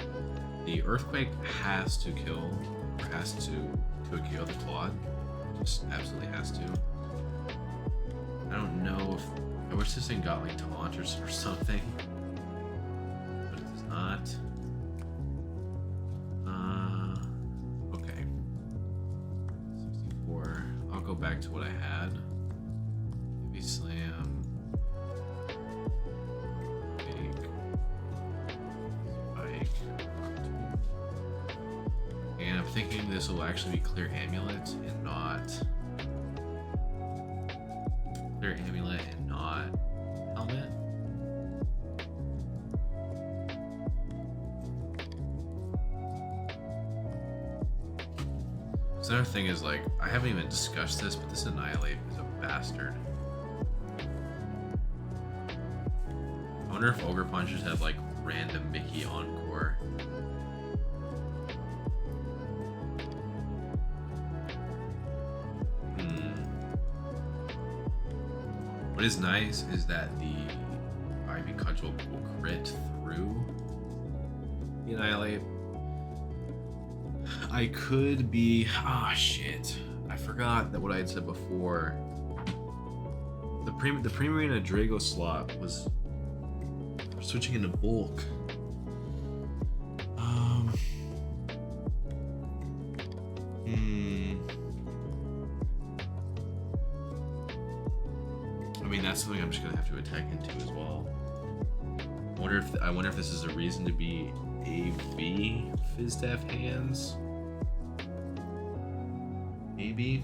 S1: The Earthquake has to kill, or has to KO the Claude. Just absolutely has to. I don't know if... I wish this thing got, like, taunt or something. But it does not. Okay. 64. I'll go back to what I had. Heavy Slam. And I'm thinking this will actually be Clear Amulet and not Helmet. So another thing is, like, I haven't even discussed this, but this Annihilape is a bastard. I wonder if Ogre Punchers have, like, random Mickey Encore. What is nice is that the Ivy Cudgel will crit through the Annihilape. I could be... Ah, shit. I forgot that what I had said before. The Primarina Drago slot was switching into bulk. I mean, that's something I'm just gonna have to attack into as well. I wonder if this is a reason to be AV Fizdef hands. Maybe.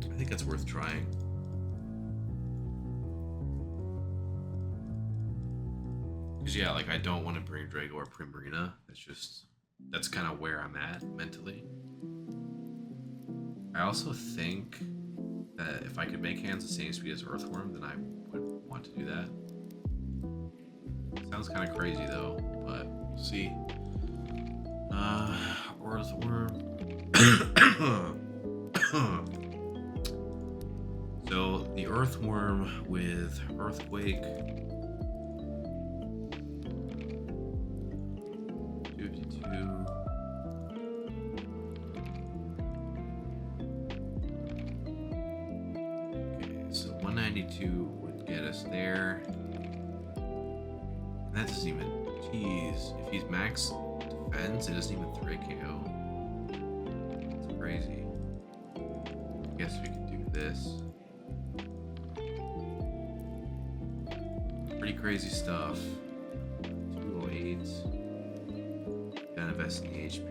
S1: I think that's worth trying. Because yeah, like, I don't want to bring Drago or Primarina. That's kind of where I'm at mentally. I also think that if I could make hands the same speed as Earthworm, then I would want to do that. Sounds kind of crazy though, but we'll see. Earthworm. So the Earthworm with Earthquake. 252. Okay, so 192 would get us there. And that doesn't even. Jeez, if he's max defense, it doesn't even 3-KO. That's crazy. I guess we can do this. Pretty crazy stuff. 208. Gotta invest in the HP.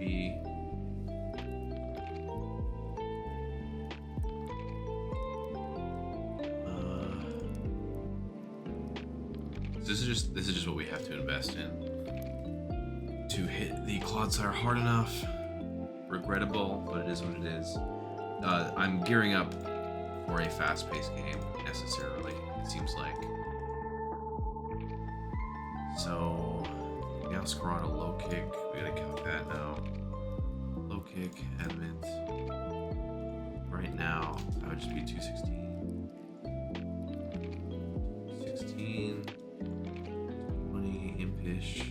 S1: This is just what we have to invest in to hit the Clodsire hard enough. Regrettable, but it is what it is. I'm gearing up for a fast-paced game necessarily. It seems like. So now Scarada low kick. We gotta count that now. Low kick, Edmund. Right now, that would just be 216. ish.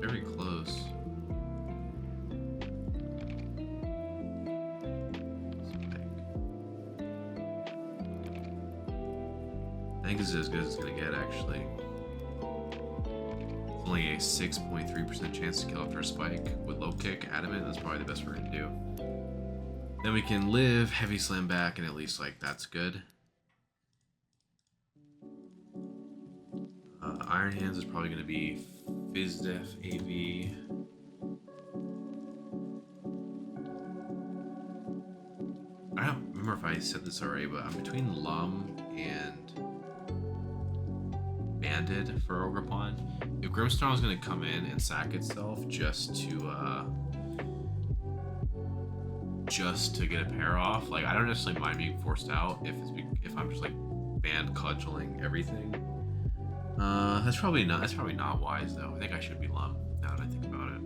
S1: Very close. I think this is as good as it's gonna get, actually. It's only a 6.3% chance to kill after a spike. With low kick, adamant, that's probably the best we're gonna do. Then we can live, heavy slam back, and at least, like, that's good. Iron Hands is probably gonna be FizzDef AV. I don't remember if I said this already, but I'm between Lum and Banded for Ogrepon. If Grimstone was going to come in and sack itself just to get a pair off, like I don't necessarily mind being forced out if I'm just like band cudgeling everything. That's probably not wise though. I think I should be Lum now that I think about it.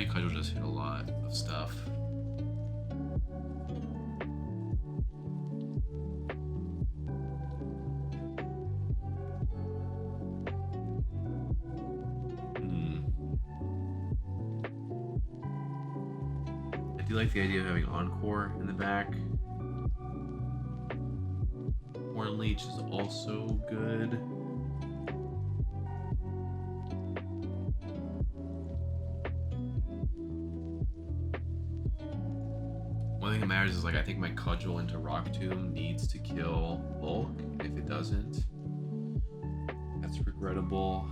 S1: IV Cudgel just hit a lot of stuff. I do like the idea of having Encore in the back. Horn Leech is also good. One thing that matters is, like, I think my Cudgel into Rock Tomb needs to kill Bulk. If it doesn't, that's regrettable.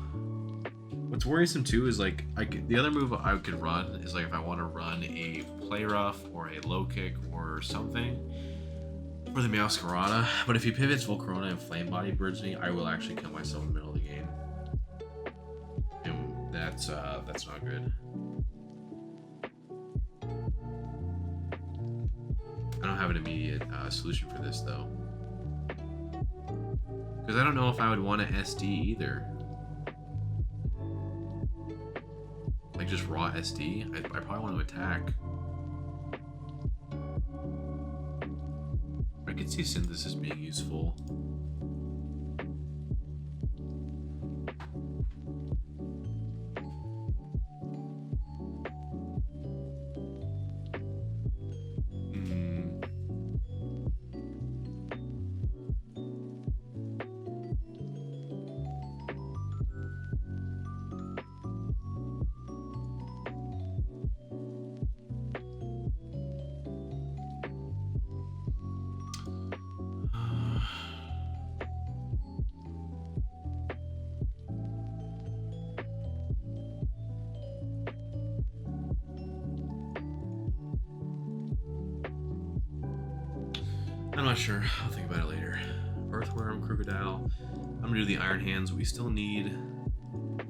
S1: What's worrisome too is, like, the other move I could run is, like, if I want to run a Play Rough or a Low Kick or something for the Meowscarada. But if he pivots Volcarona and Flame Body Birds me, I will actually kill myself in the middle of the game. And that's not good. I don't have an immediate solution for this though, because I don't know if I would want to SD either. Like just raw SD, I probably want to attack. I could see Synthesis being useful. I'm not sure. I'll think about it later. Earthworm, Crocodile. I'm gonna do the Iron Hands. We still need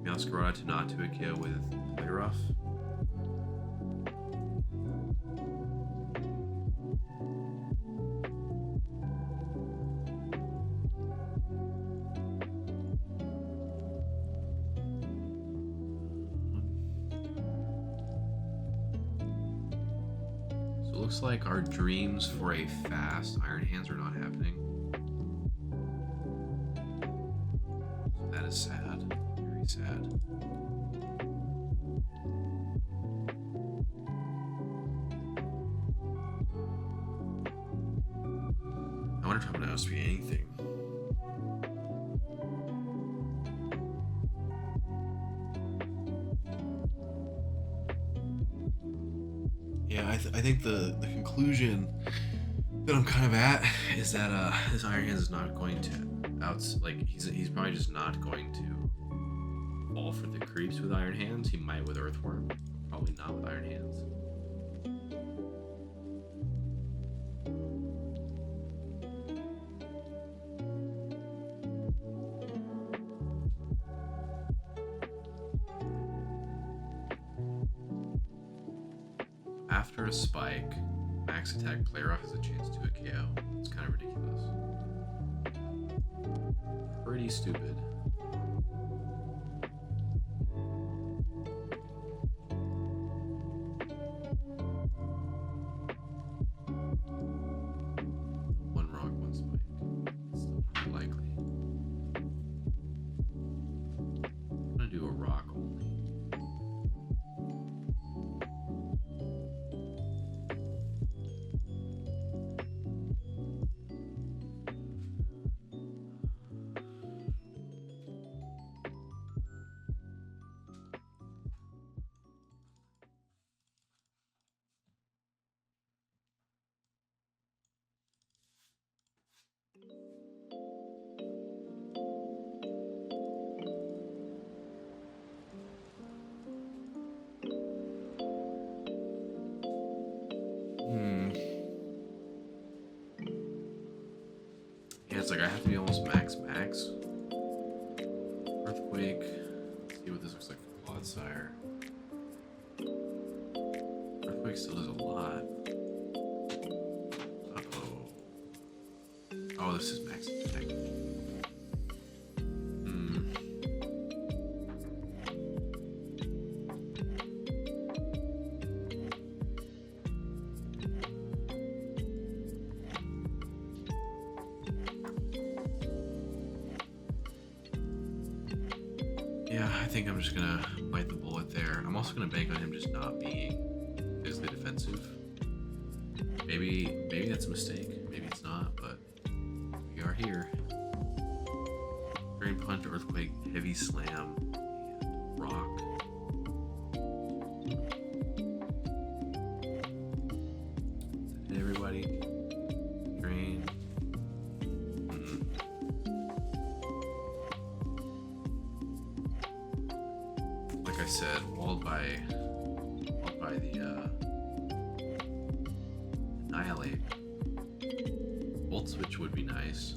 S1: Meowscarada to not do a KO with Play Rough. Looks like our dreams for a fast Iron Hands are not happening. That is sad. Very sad. I wonder if I'm gonna outspeed anything. Yeah, I think the conclusion that I'm kind of at is that this Iron Hands is not going to he's probably just not going to fall for the creeps with Iron Hands. He might with Earthworm, probably not with Iron Hands. After a spike, max attack Play Rough has a chance to a KO. It's kind of ridiculous. Pretty stupid. it's like I have to be almost max. Earthquake. Let's see what this looks like for Clodsire. Earthquake still does a lot. Uh-oh. Oh, this is max attack. Yeah, I think I'm just gonna bite the bullet there. I'm also gonna bank on him just not being physically defensive. Maybe that's a mistake. Maybe it's not, but we are here. Drain Punch, Earthquake, Heavy Slam, and Rock. Hit everybody. Drain. Like I said, walled by the Annihilate. Volt Switch would be nice.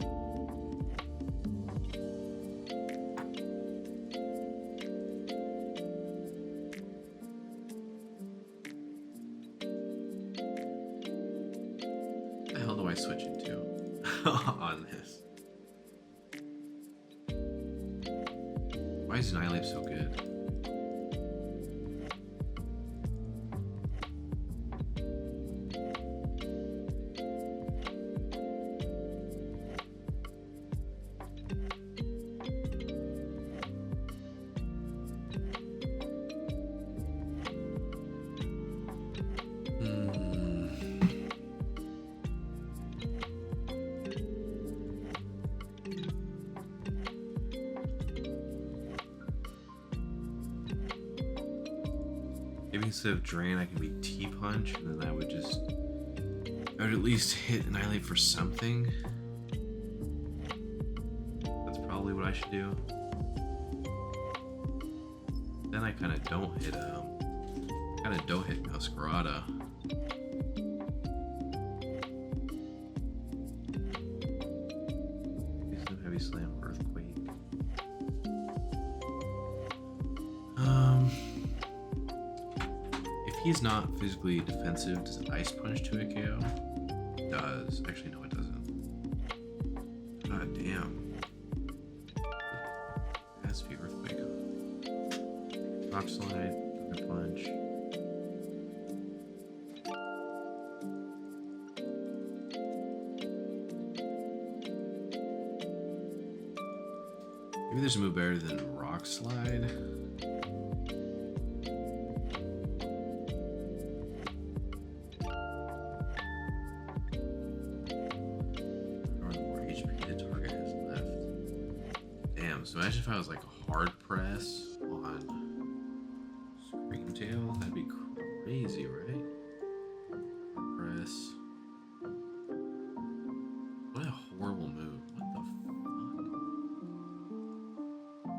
S1: What the hell do I switch into on this? Why is Annihilape so good? Maybe instead of Drain, I can be T-Punch, and then I would at least hit Annihilate for something. That's probably what I should do. Then I kind of don't hit Masquerada. Use some Heavy Slam, Earthquake. If he's not physically defensive, does Ice Punch to a KO? It does. Actually, no, it doesn't. God damn. It has to be Earthquake. Rock Slide, Thunder Punch. Maybe there's a move better than Rock Slide. So imagine if I was like a hard press on Screamtail. That'd be crazy, right? Hard press. What a horrible move. What the fuck?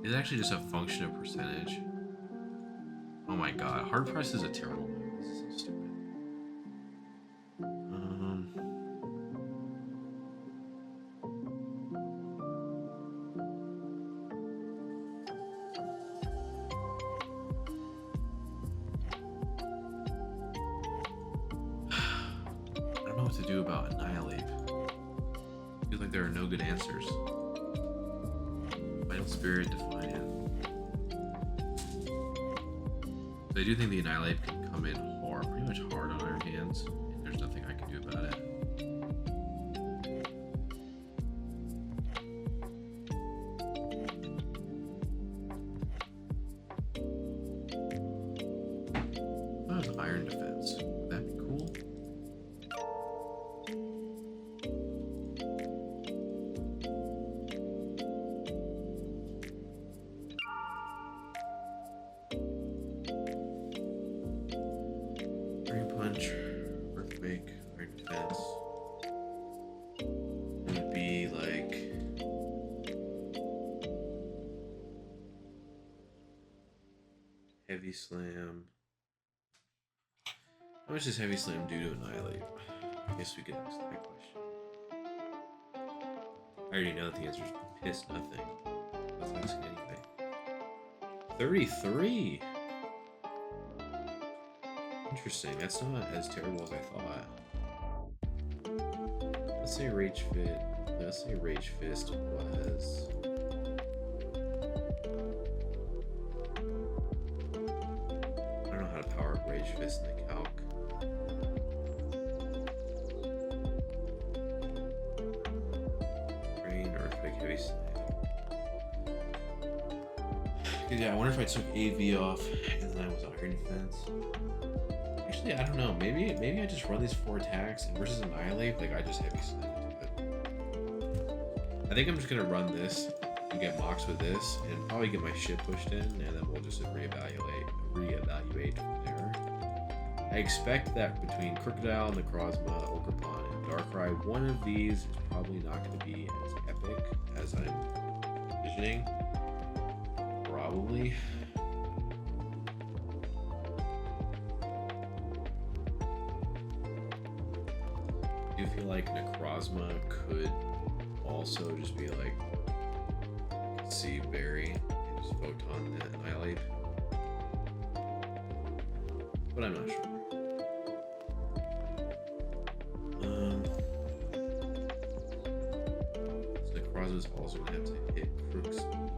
S1: It's actually just a function of percentage. Oh my god. Hard press is a terrible move. This is so stupid. What to do about Annihilape. Feels like there are no good answers. Vital Spirit, Defiant. So I do think the Annihilape can come in hard, pretty much hard on our hands, and there's nothing I can do about it. What about Iron Defense? Would that be cool? Punch, Earthquake, Iron Defense. It would be like Heavy Slam. How much does Heavy Slam do to Annihilate? I guess we could ask that question. I already know that the answer is piss nothing. Let's ask anyway. 33. Interesting. That's not as terrible as I thought. Let's say Rage Fit. Let's say Rage Fist was. I don't know how to power up Rage Fist in the calc. Rain, Earthquake, Heavy Slam. Yeah, I wonder if I took AV off and then I was Iron Defense. Actually, I don't know. Maybe I just run these 4 attacks and versus Annihilape, like I just Heavy Slam into it. I think I'm just gonna run this and get mocks with this and probably get my shit pushed in, and then we'll just reevaluate from there. I expect that between Crocodile, Necrozma, Ogerpon, and Darkrai, one of these is probably not going to be as epic as I'm envisioning. Probably. I do feel like Necrozma could also just be like see Berry and just Photon and Annihilape. But I'm not sure. So Necrozma's also gonna have to hit Crook Speed.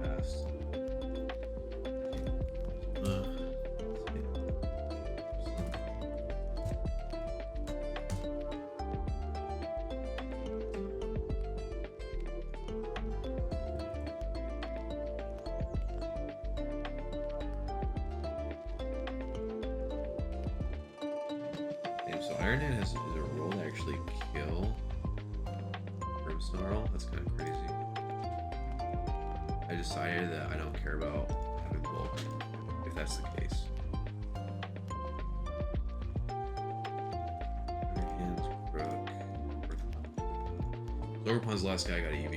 S1: Fast. So Iron Hand is a roll to actually kill Grimmsnarl. That's kind of crazy. I decided that I don't care about having bulk, if that's the case. Iron Hand's Crook. Ogerpon's the last guy I got EV.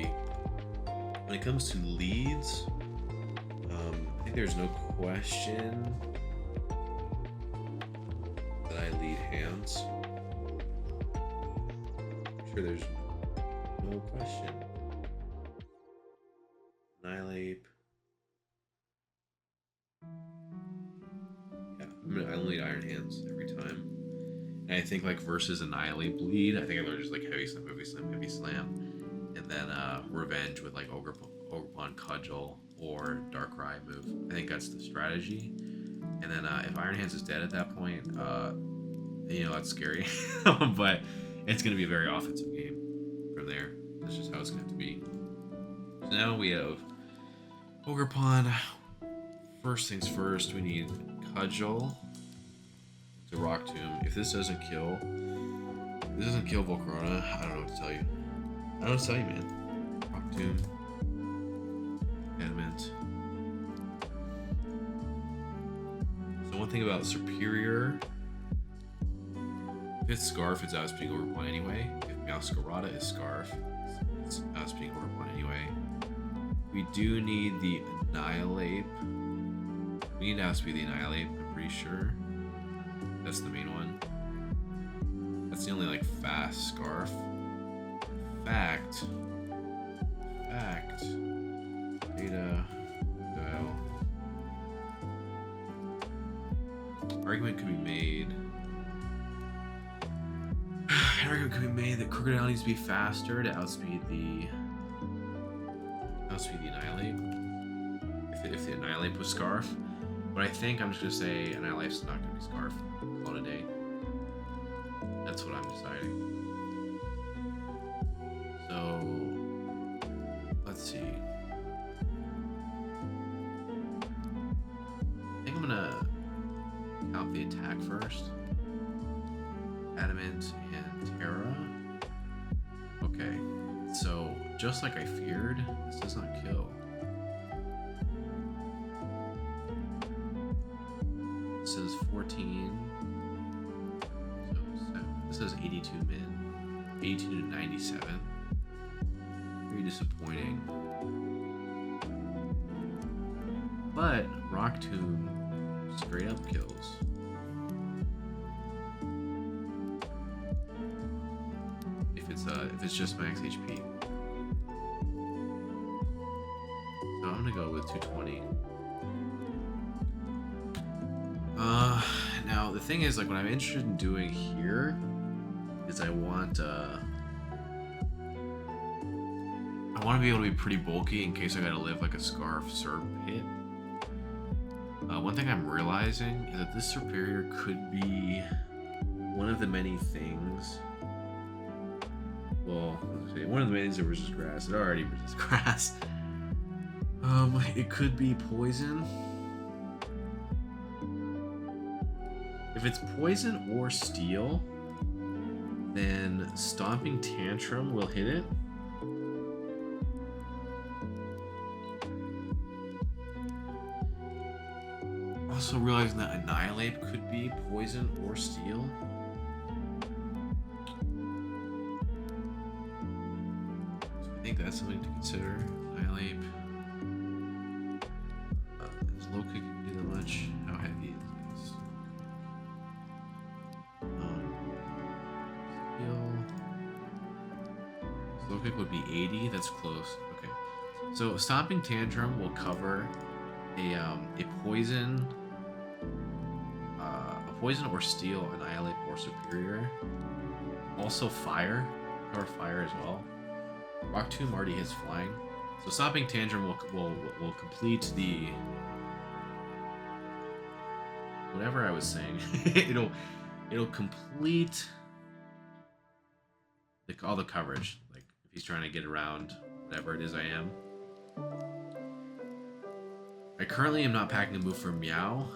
S1: When it comes to leads, I think there's no question that I lead hands. I'm sure there's no question. Annihilape. Yeah, I lead Iron Hands every time. And I think like versus Annihilape lead, I think I learned just like Heavy Slam, Heavy Slam, Heavy Slam. And then Revenge with like Ogerpon, Cudgel, or Darkrai move. I think that's the strategy. And then if Iron Hands is dead at that point, you know, that's scary. But it's going to be a very offensive game from there. That's just how it's going to have to be. So now we have Ogerpon. First things first, we need Cudgel to Rock Tomb. If this doesn't kill Volcarona, I don't know what to tell you. I don't know what to tell you, man. Rock Tomb. Adamant. So one thing about Superior, if it's Scarf, it's outspeeding Ogerpon anyway. If Meowscarada is Scarf, it's outspeeding Ogerpon anyway. We do need the Annihilape. We need to outspeed the Annihilape, I'm pretty sure. That's the main one. That's the only like fast Scarf. Fact. Data. Dial. Argument could be made. An argument could be made that Crocodile needs to be faster to outspeed the Annihilape. If the Annihilape was Scarf. But I think I'm just gonna say Annihilape's not gonna be Scarf. Call it a day. That's what I'm deciding. So let's see. I think I'm gonna count the attack first. Adamant and Terra. Okay, so just like I feared, this does not kill. This is 14. So this is 82 min. 82 to 97. Very disappointing. But Rock Tomb straight up kills. if it's just max HP. So I'm gonna go with 220. Now the thing is, like, what I'm interested in doing here is I want to be able to be pretty bulky in case I gotta live like a Scarf Serp hit. One thing I'm realizing is that this Superior could be one of the many things. Well, one of the many things that resists grass. It already resists grass. It could be poison. If it's poison or steel, then Stomping Tantrum will hit it. Also realizing that Annihilape could be poison or steel. So I think that's something to consider. Annihilape. Low kick can do that much. How heavy is this? Low kick would be 80. That's close. Okay. So Stomping Tantrum will cover a poison or steel, Annihilape or Superior. Also fire, cover fire as well. Rock Tomb already hits flying, so Stomping Tantrum will complete the whatever I was saying. it'll complete all the coverage. Like if he's trying to get around whatever it is I am. I currently am not packing a move for Meow.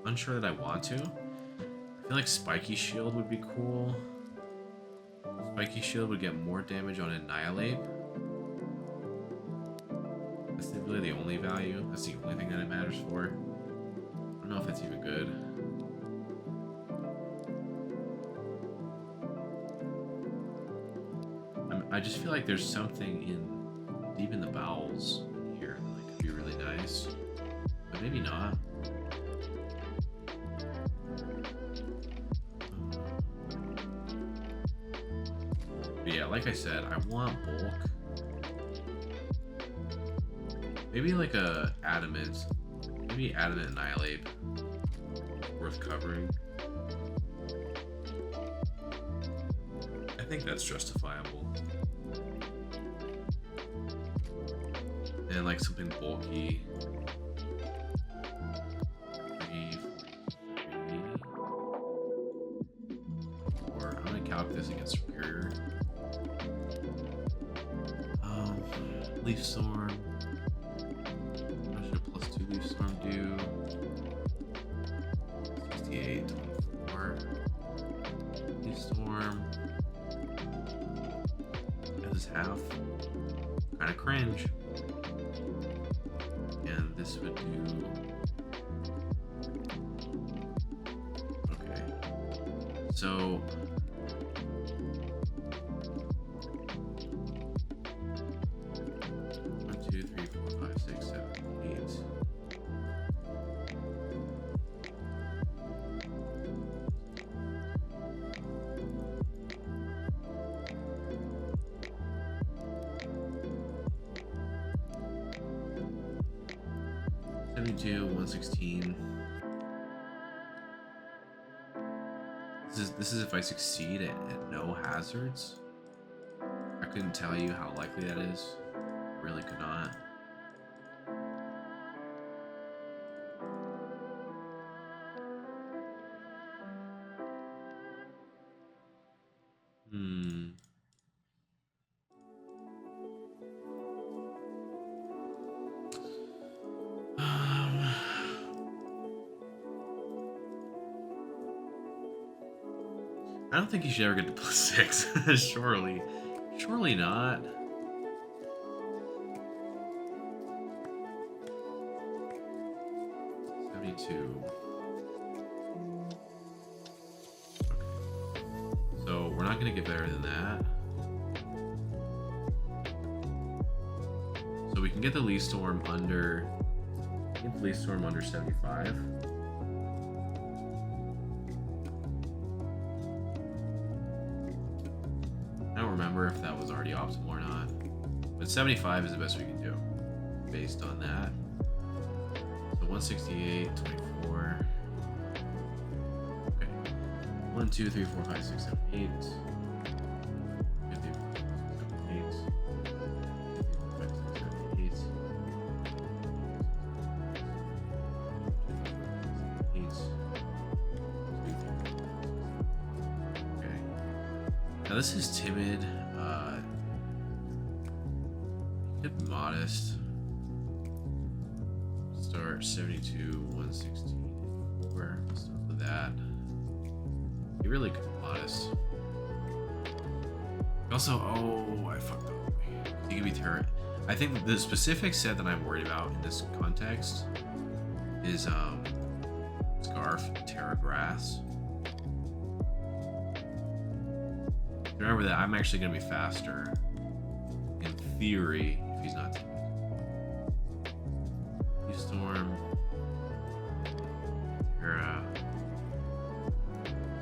S1: Unsure that I want to. I feel like Spiky Shield would be cool. Spiky Shield would get more damage on Annihilape. That's really the only value. That's the only thing that it matters for. I don't know if that's even good. I just feel like there's something deep in the bowels here that could be really nice, but maybe not. But yeah, like I said, I want bulk. Maybe like a adamant. Maybe adamant Annihilape. Worth covering. I think that's justifiable. And like something bulky. 3, 3. Or I'm gonna calc this against Superior. Leaf Storm. What should a +2 Leaf Storm do? 68, 24. Leaf Storm. This is half. Kinda cringe. And this would do. Okay. So. $72, 116. This is if I succeed at no hazards. I couldn't tell you how likely that is. I really could not. I don't think you should ever get to +6. Surely not. $72. Okay. So we're not gonna get better than that. So we can get the Leaf Storm under. Get the Leaf Storm under 75. But 75 is the best we can do based on that. So 168, 24. Okay. 1, 2, 3, 4, 5, 6, 7, 8. 50, 8. 8. Okay. Now this is timid. Could be modest. Start 72, 116, 4. Start with that. He really could be modest. Also, oh, I fucked up. He could be terror. I think the specific set that I'm worried about in this context is Scarf, Terra Grass. Remember that I'm actually gonna be faster in theory if he's not timid. Storm, Terra,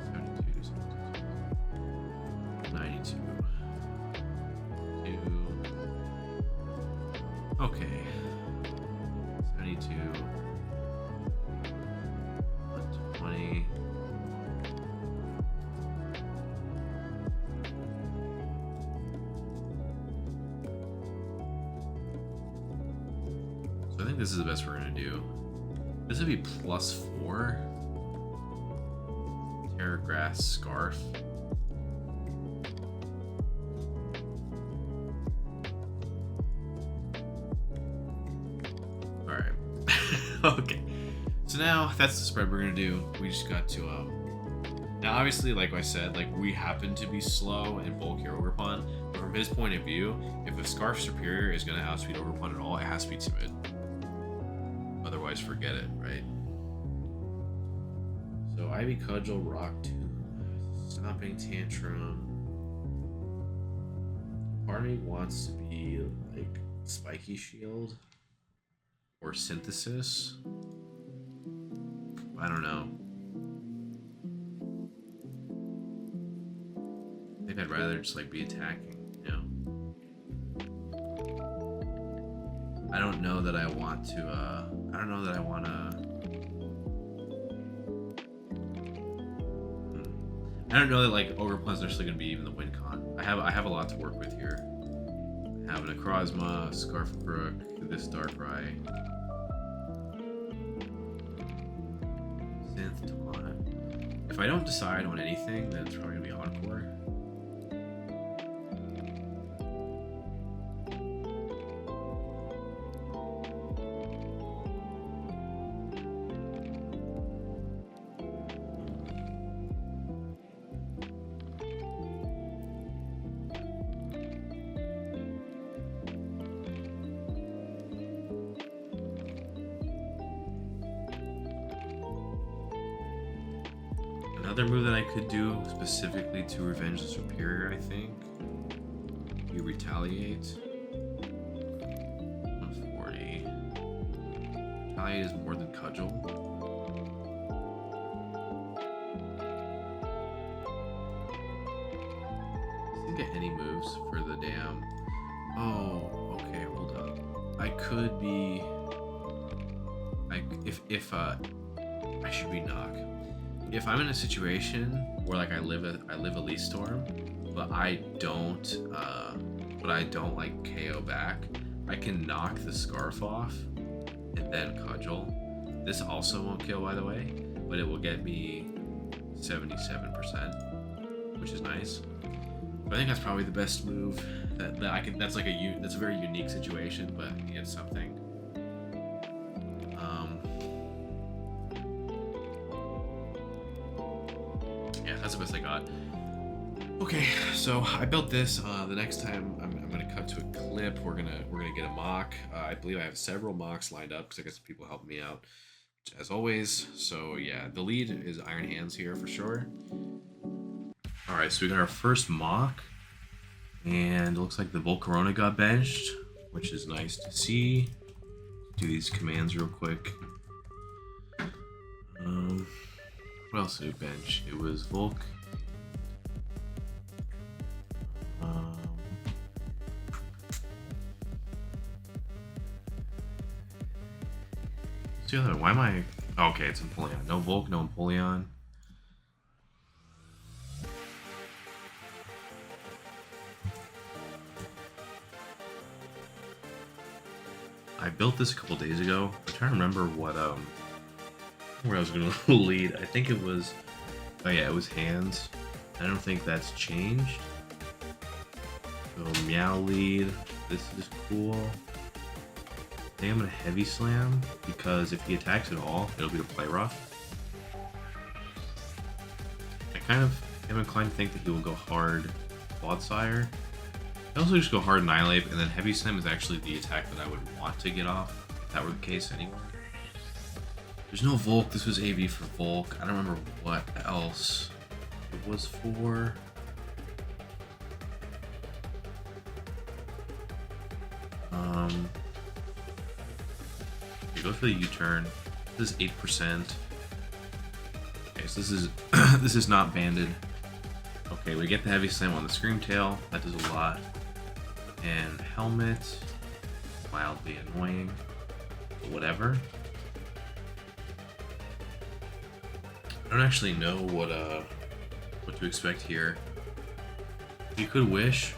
S1: 72, 92, 2. Okay, 72, 120. So I think this is the best we're gonna do. This would be +4. Terra Grass Scarf. Alright. Okay. So now that's the spread we're gonna do. We just got to now obviously, like I said, like we happen to be slow and bulkier Overpawn, but from his point of view, if a Scarf Superior is gonna outspeed Overpawn at all, it has to be timid. Otherwise, forget it, right? So Ivy Cudgel, Rock Tomb, Stomping Tantrum. Part of me wants to be like Spiky Shield or Synthesis. I don't know. I think I'd rather just like be attacking, you know? I don't know that I want to, I don't know that I want to... I don't know that like Overpawn's necessarily going to be even the win con. I have a lot to work with here. Having a Necrozma, Scarf Brook, this Darkrai. Synth Taunt. If I don't decide on anything, then it's probably going to be Encore. Another move that I could do specifically to revenge the Superior, I think. You retaliate. 140. Retaliate is more than Cudgel. I didn't get any moves for the damn. Oh, okay, hold up. I could be. If I should be Knock. If I'm in a situation where like I live a Leaf Storm, but I don't like KO back, I can knock the Scarf off and then Cudgel. This also won't kill, by the way, but it will get me 77%, which is nice. But I think that's probably the best move that I can. That's like that's a very unique situation, but it's something. Yeah, that's the best I got. Okay, so I built this. The next time I'm gonna cut to a clip. We're gonna get a mock. I believe I have several mocks lined up because I got some people helping me out, as always. So yeah, the lead is Iron Hands here for sure. All right, so we got our first mock, and it looks like the Volcarona got benched, which is nice to see. Do these commands real quick. What else did it bench? It was Volk. What's the other one? Why am I... Oh, okay, it's Empoleon. No Volk, no Empoleon. I built this a couple days ago. I'm trying to remember what where I was gonna lead. I think it was, oh yeah, it was hands. I don't think that's changed. So Meow lead. This is cool. I think I'm gonna heavy slam because if he attacks at all, it'll be to play rough. I kind of am inclined to think that he will go hard Clodsire. I also just go hard Annihilape, and then Heavy Slam is actually the attack that I would want to get off, if that were the case anyway. There's no Volk, this was AV for Volk. I don't remember what else it was for. Okay, go for the U-turn. This is 8%. Okay, so this is this is not banded. Okay, we get the Heavy Slam on the Scream Tail. That does a lot. And Helmet, mildly annoying, but whatever. I don't actually know what to expect here. You could wish,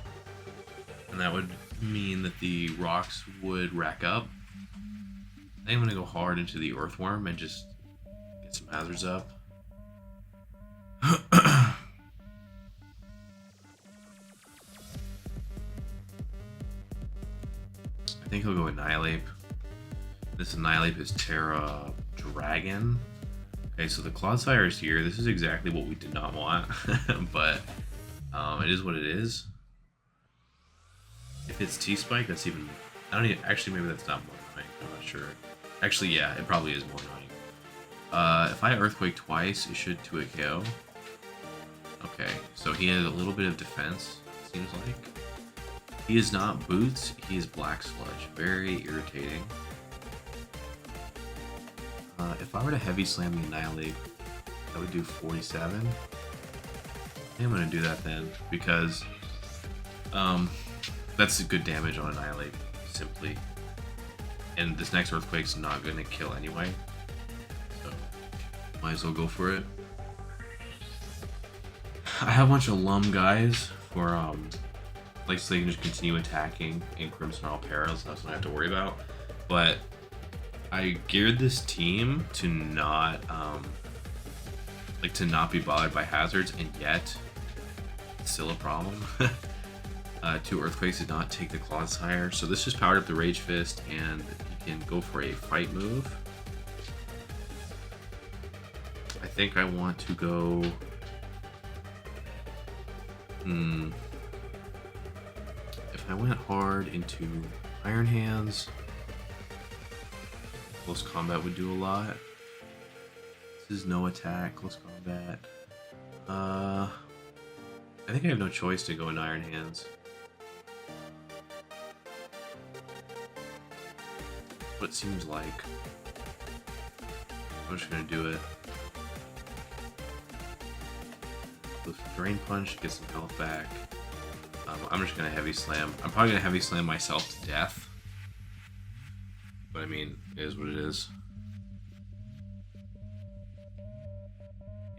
S1: and that would mean that the rocks would rack up. I think I'm gonna go hard into the Earthworm and just get some hazards up. I think he'll go Annihilape. This Annihilape is Terra Dragon. Okay, so the Clodsire is here. This is exactly what we did not want, but it is what it is. If it's T-Spike, that's even... I don't even... Actually, maybe that's not more annoying. I'm not sure. Actually, yeah, it probably is more annoying. If I Earthquake twice, it should 2-hit KO. Okay, so he has a little bit of defense, it seems like. He is not Boots, he is Black Sludge. Very irritating. If I were to Heavy Slam the Annihilape, that would do 47. I think I'm going to do that then, because that's good damage on Annihilape, simply. And this next Earthquake's not going to kill anyway, so might as well go for it. I have a bunch of Lum guys for like, so they can just continue attacking in Grimmsnarl Perils, so that's what I have to worry about. But I geared this team to not be bothered by hazards, and yet it's still a problem. 2 Earthquakes did not take the Clodsire, so this just powered up the Rage Fist, and you can go for a fight move. I think I want to go. If I went hard into Iron Hands, close combat would do a lot. This is no attack, close combat. I think I have no choice to go in Iron Hands. What it seems like. I'm just gonna do it. With Drain Punch, get some health back. I'm just gonna Heavy Slam. I'm probably gonna Heavy Slam myself to death. But I mean, it is what it is.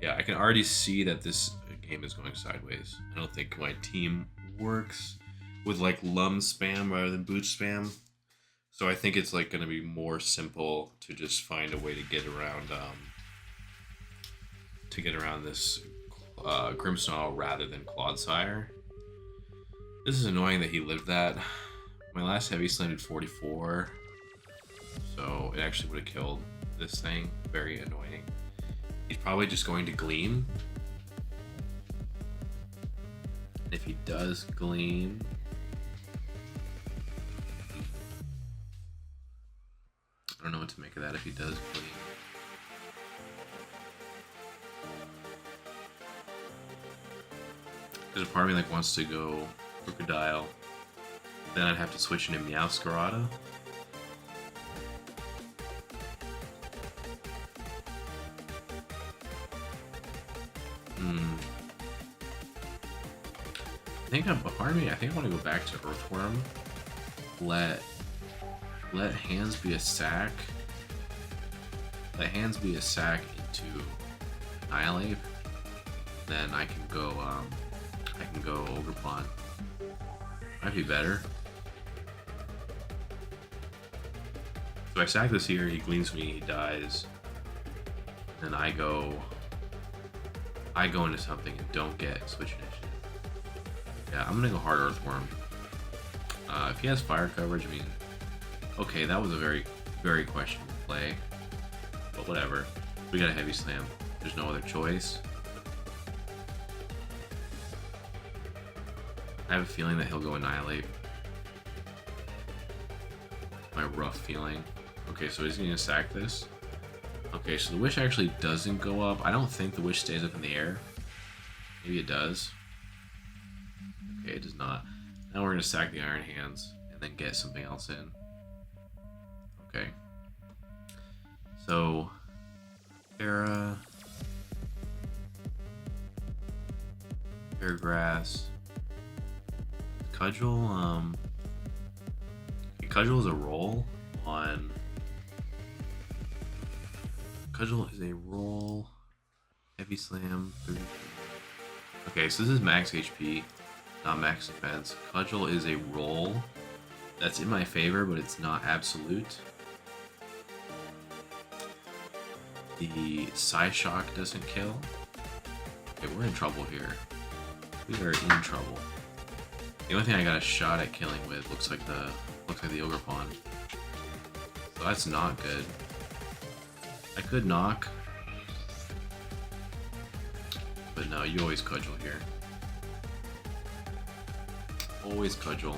S1: Yeah, I can already see that this game is going sideways. I don't think my team works with like Lum spam rather than Boot spam. So I think it's like gonna be more simple to just find a way to get around this Grimmsnarl rather than Clodsire. This is annoying that he lived that. My last Heavy Slam did 44, so it actually would have killed this thing. Very annoying. He's probably just going to Gleam. If he does Gleam, I don't know what to make of that if he does Gleam. There's a part of me like wants to go Crocodile. Then I'd have to switch into Meowscarada. I think a part of me, I think I want to go back to Earthworm. Let hands be a sack. Let hands be a sack into Annihilape. Then I can go Ogre Pawn. Might be better. So I sack this here, he gleans me, he dies. Then I go into something and don't get switch initiative. Yeah, I'm gonna go hard Earthworm. If he has fire coverage, I mean, okay, that was a very, very questionable play. But whatever. We got a heavy slam. There's no other choice. I have a feeling that he'll go Annihilape. My rough feeling. Okay, so he's gonna sack this. Okay, so the wish actually doesn't go up. I don't think the wish stays up in the air. Maybe it does. Okay, it does not. Now we're gonna sack the Iron Hands and then get something else in. Okay. So, Grass. Cudgel, Cudgel is a roll on... Cudgel is a roll. Heavy Slam, 30. Okay, so this is max HP, not max defense. Cudgel is a roll. That's in my favor, but it's not absolute. The Psyshock doesn't kill. Okay, we're in trouble here. We are in trouble. The only thing I got a shot at killing with looks like the Ogre Pawn. So that's not good. I could knock, but no, you always cudgel here. Always cudgel.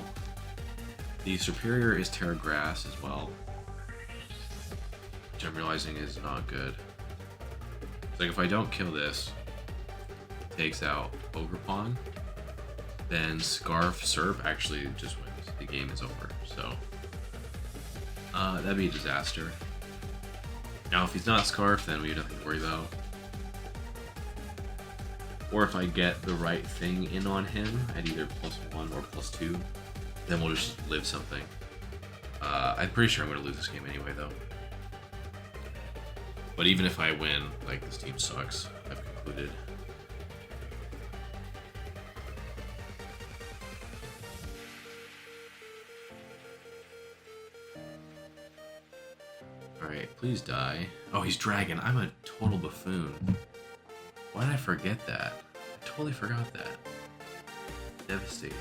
S1: The superior is Terra Grass as well, which I'm realizing is not good. It's like if I don't kill this, it takes out Ogre Pawn. Then Scarf Serp actually just wins. The game is over. So that'd be a disaster. Now if he's not Scarf, then we have nothing to worry about. Or if I get the right thing in on him at either +1 or +2, then we'll just live something. I'm pretty sure I'm going to lose this game anyway though. But even if I win, like, this team sucks. I've concluded. Alright, please die. Oh, he's Dragon. I'm a total buffoon. Why did I forget that? I totally forgot that. Devastating.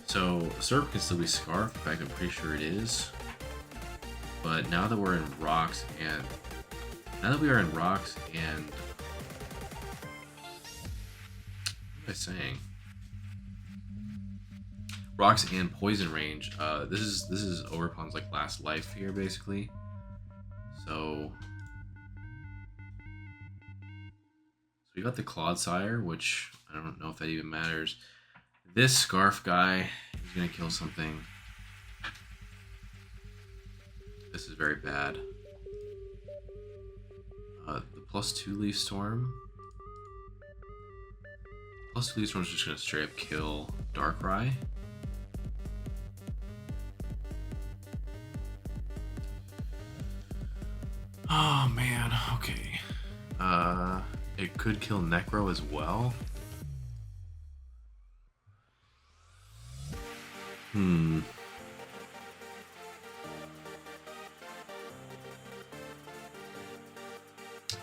S1: So, Serp can still be Scarf. In fact, I'm pretty sure it is. But now that we're in rocks and... Now that we are in rocks and... What am I saying? Rocks and poison range. This is Ogre Pawn's like last life here, basically. So we got the Clodsire, which I don't know if that even matters. This Scarf guy is gonna kill something. This is very bad. The +2 Leaf Storm. +2 Leaf Storm is just gonna straight up kill Darkrai. Oh man, okay. It could kill Necro as well.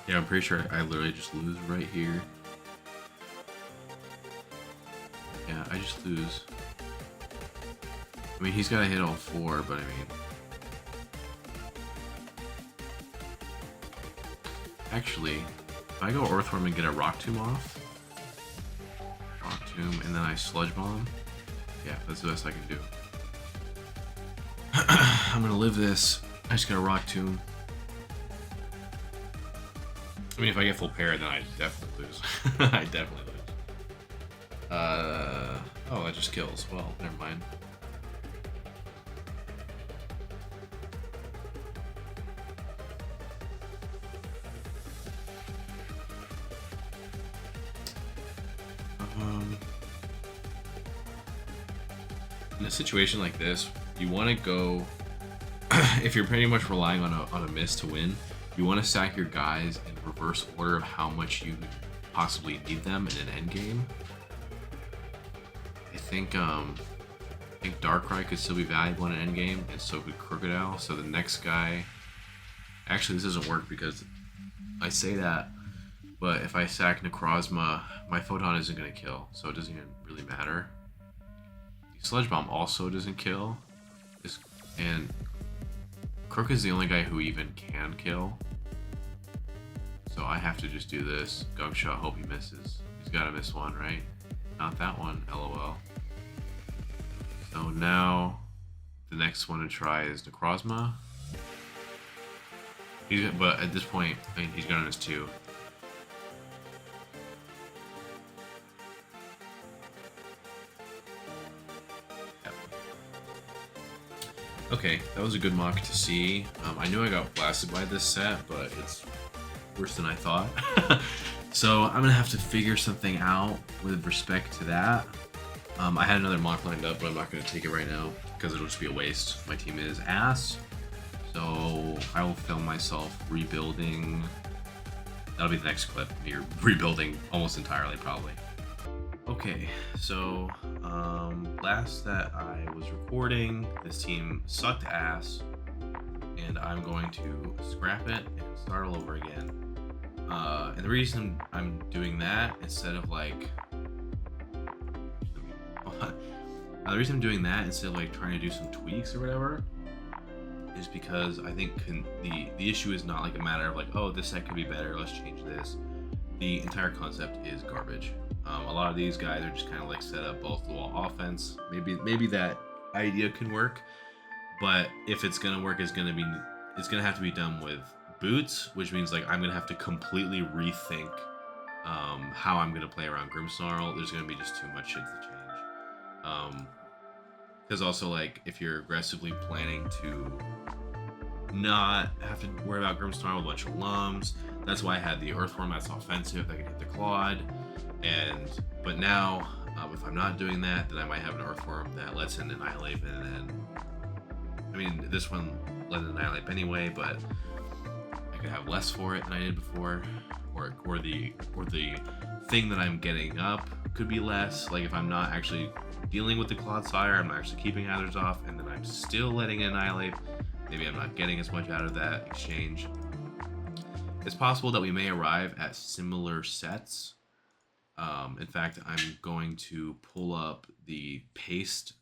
S1: Yeah, I'm pretty sure I literally just lose right here. Yeah, I just lose. I mean, he's gotta hit all 4, but I mean... Actually, if I go Earthworm and get a Rock Tomb off, Rock Tomb, and then I Sludge Bomb, yeah, that's the best I can do. I'm gonna live this. I just got a Rock Tomb. I mean, if I get full pair, then I definitely lose. I definitely lose. Oh, that just kills. Well, never mind. In a situation like this, you want to go, if you're pretty much relying on a miss to win, You want to stack your guys in reverse order of how much you possibly need them in an end game. I think Darkrai could still be valuable in an end game, and so could Crocodile. So the next guy, actually this doesn't work because I say that, but if I sack Necrozma, my Photon isn't going to kill, so it doesn't even really matter. The Sludge Bomb also doesn't kill, and Crook is the only guy who even can kill. So I have to just do this. Gunk Shot, hope he misses. He's got to miss one, right? Not that one, lol. So now the next one to try is Necrozma. But at this point, I mean, he's got on his 2. Yep. Okay, that was a good mock to see. I knew I got blasted by this set, but it's worse than I thought. So I'm gonna have to figure something out with respect to that. I had another mock lined up, but I'm not gonna take it right now because it'll just be a waste. My team is ass. So I will film myself rebuilding. That'll be the next clip. You're rebuilding almost entirely, probably. Okay, so last that I was recording, this team sucked ass, and I'm going to scrap it and start all over again. And the reason I'm doing that instead of like, the reason I'm doing that instead of like trying to do some tweaks or whatever, is because I think the issue is not like a matter of like, oh, this set could be better, let's change this. The entire concept is garbage. A lot of these guys are just kind of like set up balls to the wall offense. Maybe that idea can work, but if it's gonna work, it's gonna have to be done with boots, which means like I'm gonna have to completely rethink how I'm gonna play around Grimmsnarl. There's gonna be just too much shit to change. Because also like if you're aggressively planning to not have to worry about Grimmsnarl with a bunch of lums, that's why I had the Earthworm that's offensive that can hit the Clawed. But now if I'm not doing that, then I might have an Earthworm that lets in Annihilape, and then I mean this one let in Annihilape anyway, but I could have less for it than I did before, or the thing that I'm getting up could be less. Like if I'm not actually dealing with the Clodsire, I'm not actually keeping others off, and then I'm still letting it Annihilate, maybe I'm not getting as much out of that exchange. It's possible that we may arrive at similar sets. In fact, I'm going to pull up the paste.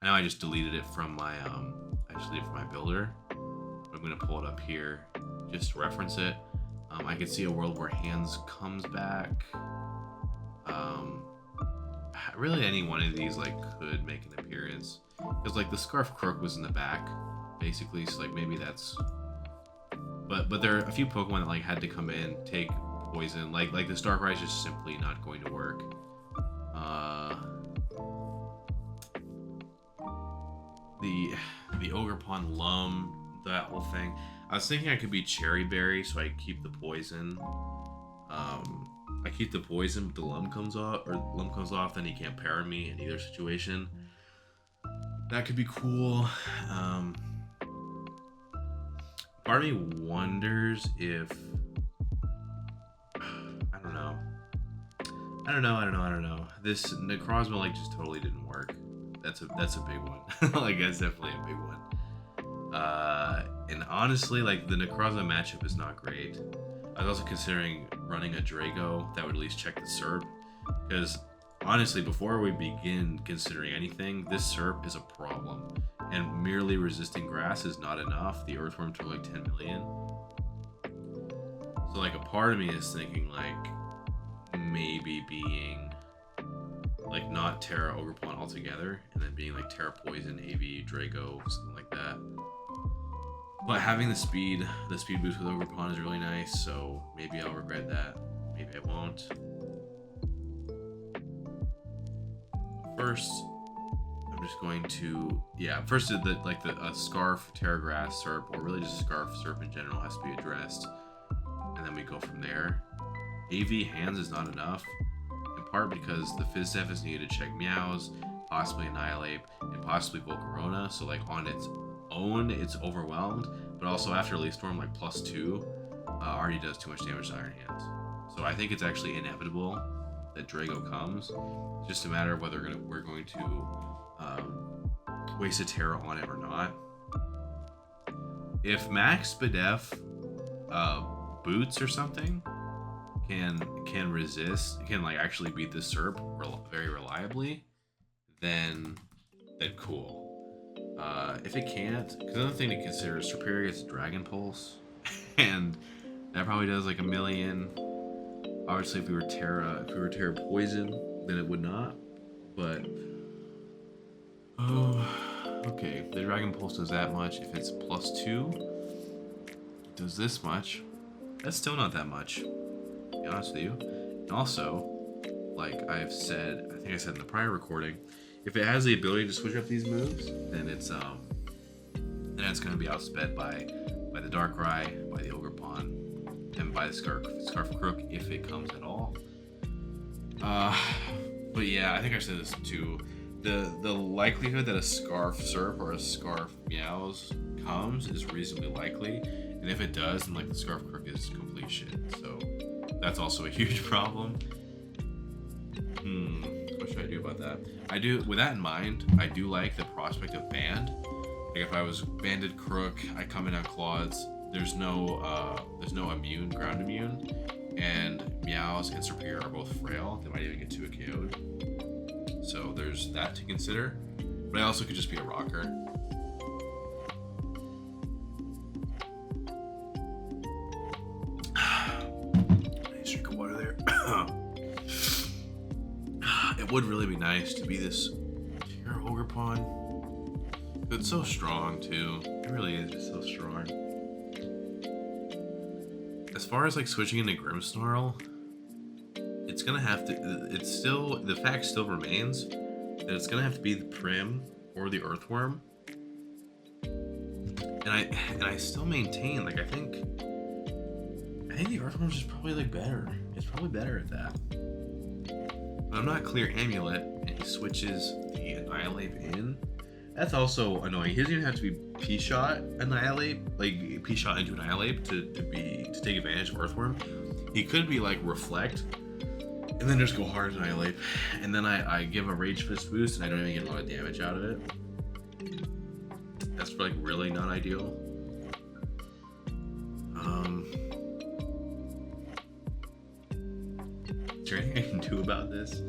S1: I know I just deleted it from my builder, but I'm going to pull it up here, just to reference it. I could see a world where Hands comes back. Really any one of these like could make an appearance, because like the Scarf Crook was in the back basically, so like maybe that's, but there are a few Pokemon that like had to come in, take poison, like the Darkrai is just simply not going to work. The Ogerpon Lum, that whole thing. I was thinking I could be Cherry Berry, so I keep the poison. I keep the poison, but the Lum comes off, then he can't parry me in either situation. That could be cool. Part of me wonders if I don't know. This Necrozma like just totally didn't work. That's a big one. Like that's definitely a big one. And honestly, like the Necrozma matchup is not great. I was also considering running a Drago that would at least check the SERP, because honestly, before we begin considering anything, this SERP is a problem, and merely resisting grass is not enough. The Earthworm took like 10 million. So like a part of me is thinking like maybe being like not Terra Ogerpon altogether, and then being like Terra Poison, AV, Drago, something like that. But having the speed boost with Ogerpon is really nice, so maybe I'll regret that. Maybe I won't. First, I'm just going to, first a Scarf, Terra Grass, SERP, or really just Scarf, SERP in general has to be addressed. And then we go from there. AV Hands is not enough, in part because the Fizz Def is needed to check Meows, possibly Annihilape, and possibly Volcarona, so like on its own, it's overwhelmed, but also after Leaf Storm, like +2, already does too much damage to Iron Hands. So I think it's actually inevitable that Drago comes. It's just a matter of whether we're going to waste a Terra on it or not. If Max Spadef boots or something can resist, can like actually beat this Serp very reliably, then cool. If it can't, because another thing to consider is Superior gets Dragon Pulse, and that probably does like 1,000,000. Obviously, if we were Terra Poison, then it would not. But okay, the Dragon Pulse does that much. If it's +2, it does this much. That's still not that much, to be honest with you. And also, like I've said, I think I said in the prior recording, if it has the ability to switch up these moves, then it's going to be outsped by the Darkrai, by the Ogre Pawn, and by the Scarf of Crook if it comes at all. But yeah, I think I said this too. The likelihood that a Scarf Serp or a Scarf Meows comes is reasonably likely, and if it does, then like the Scarf Crook is complete shit. So that's also a huge problem. What should I do about that? With that in mind, I do like the prospect of Band. Like if I was Banded Crook, I come in on Claws. There's no ground immune, and Meows and Superior are both frail. They might even get 2 KO'd. So there's that to consider. But I also could just be a rocker. Nice drink of water there. It would really be nice to be this Terra Ogre Pawn. It's so strong too. It really is just so strong. As far as like switching into Grimmsnarl, it's gonna have to. The fact still remains that it's gonna have to be the Prim or the Earthworm. And I still maintain, like I think the Earthworm's just probably like better. It's probably better at that. But I'm not clear Amulet, and he switches the Annihilape in. That's also annoying. He doesn't even have to be P-Shot Annihilape, like P-Shot into Annihilape to take advantage of Earthworm. He could be like Reflect, and then just go hard Annihilape, and then I give a Rage Fist boost, and I don't even get a lot of damage out of it. That's like really not ideal. Is there anything I can do about this?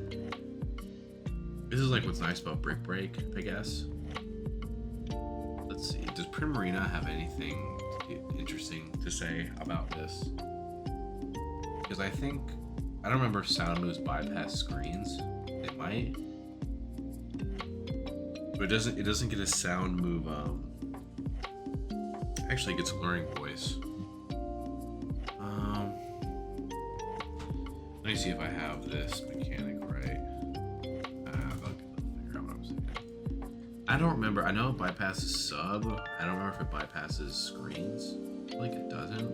S1: This is like what's nice about Brick Break, I guess. Let's see. Does Primarina have anything interesting to say about this? Because I don't remember if sound moves bypass screens. They might, but it doesn't get a sound move. Actually, it gets Luring Voice. Let me see if I have this mechanic right. I'll figure out what I'm saying. I don't remember. I know it bypasses sub. I don't remember if it bypasses screens. I feel like it doesn't.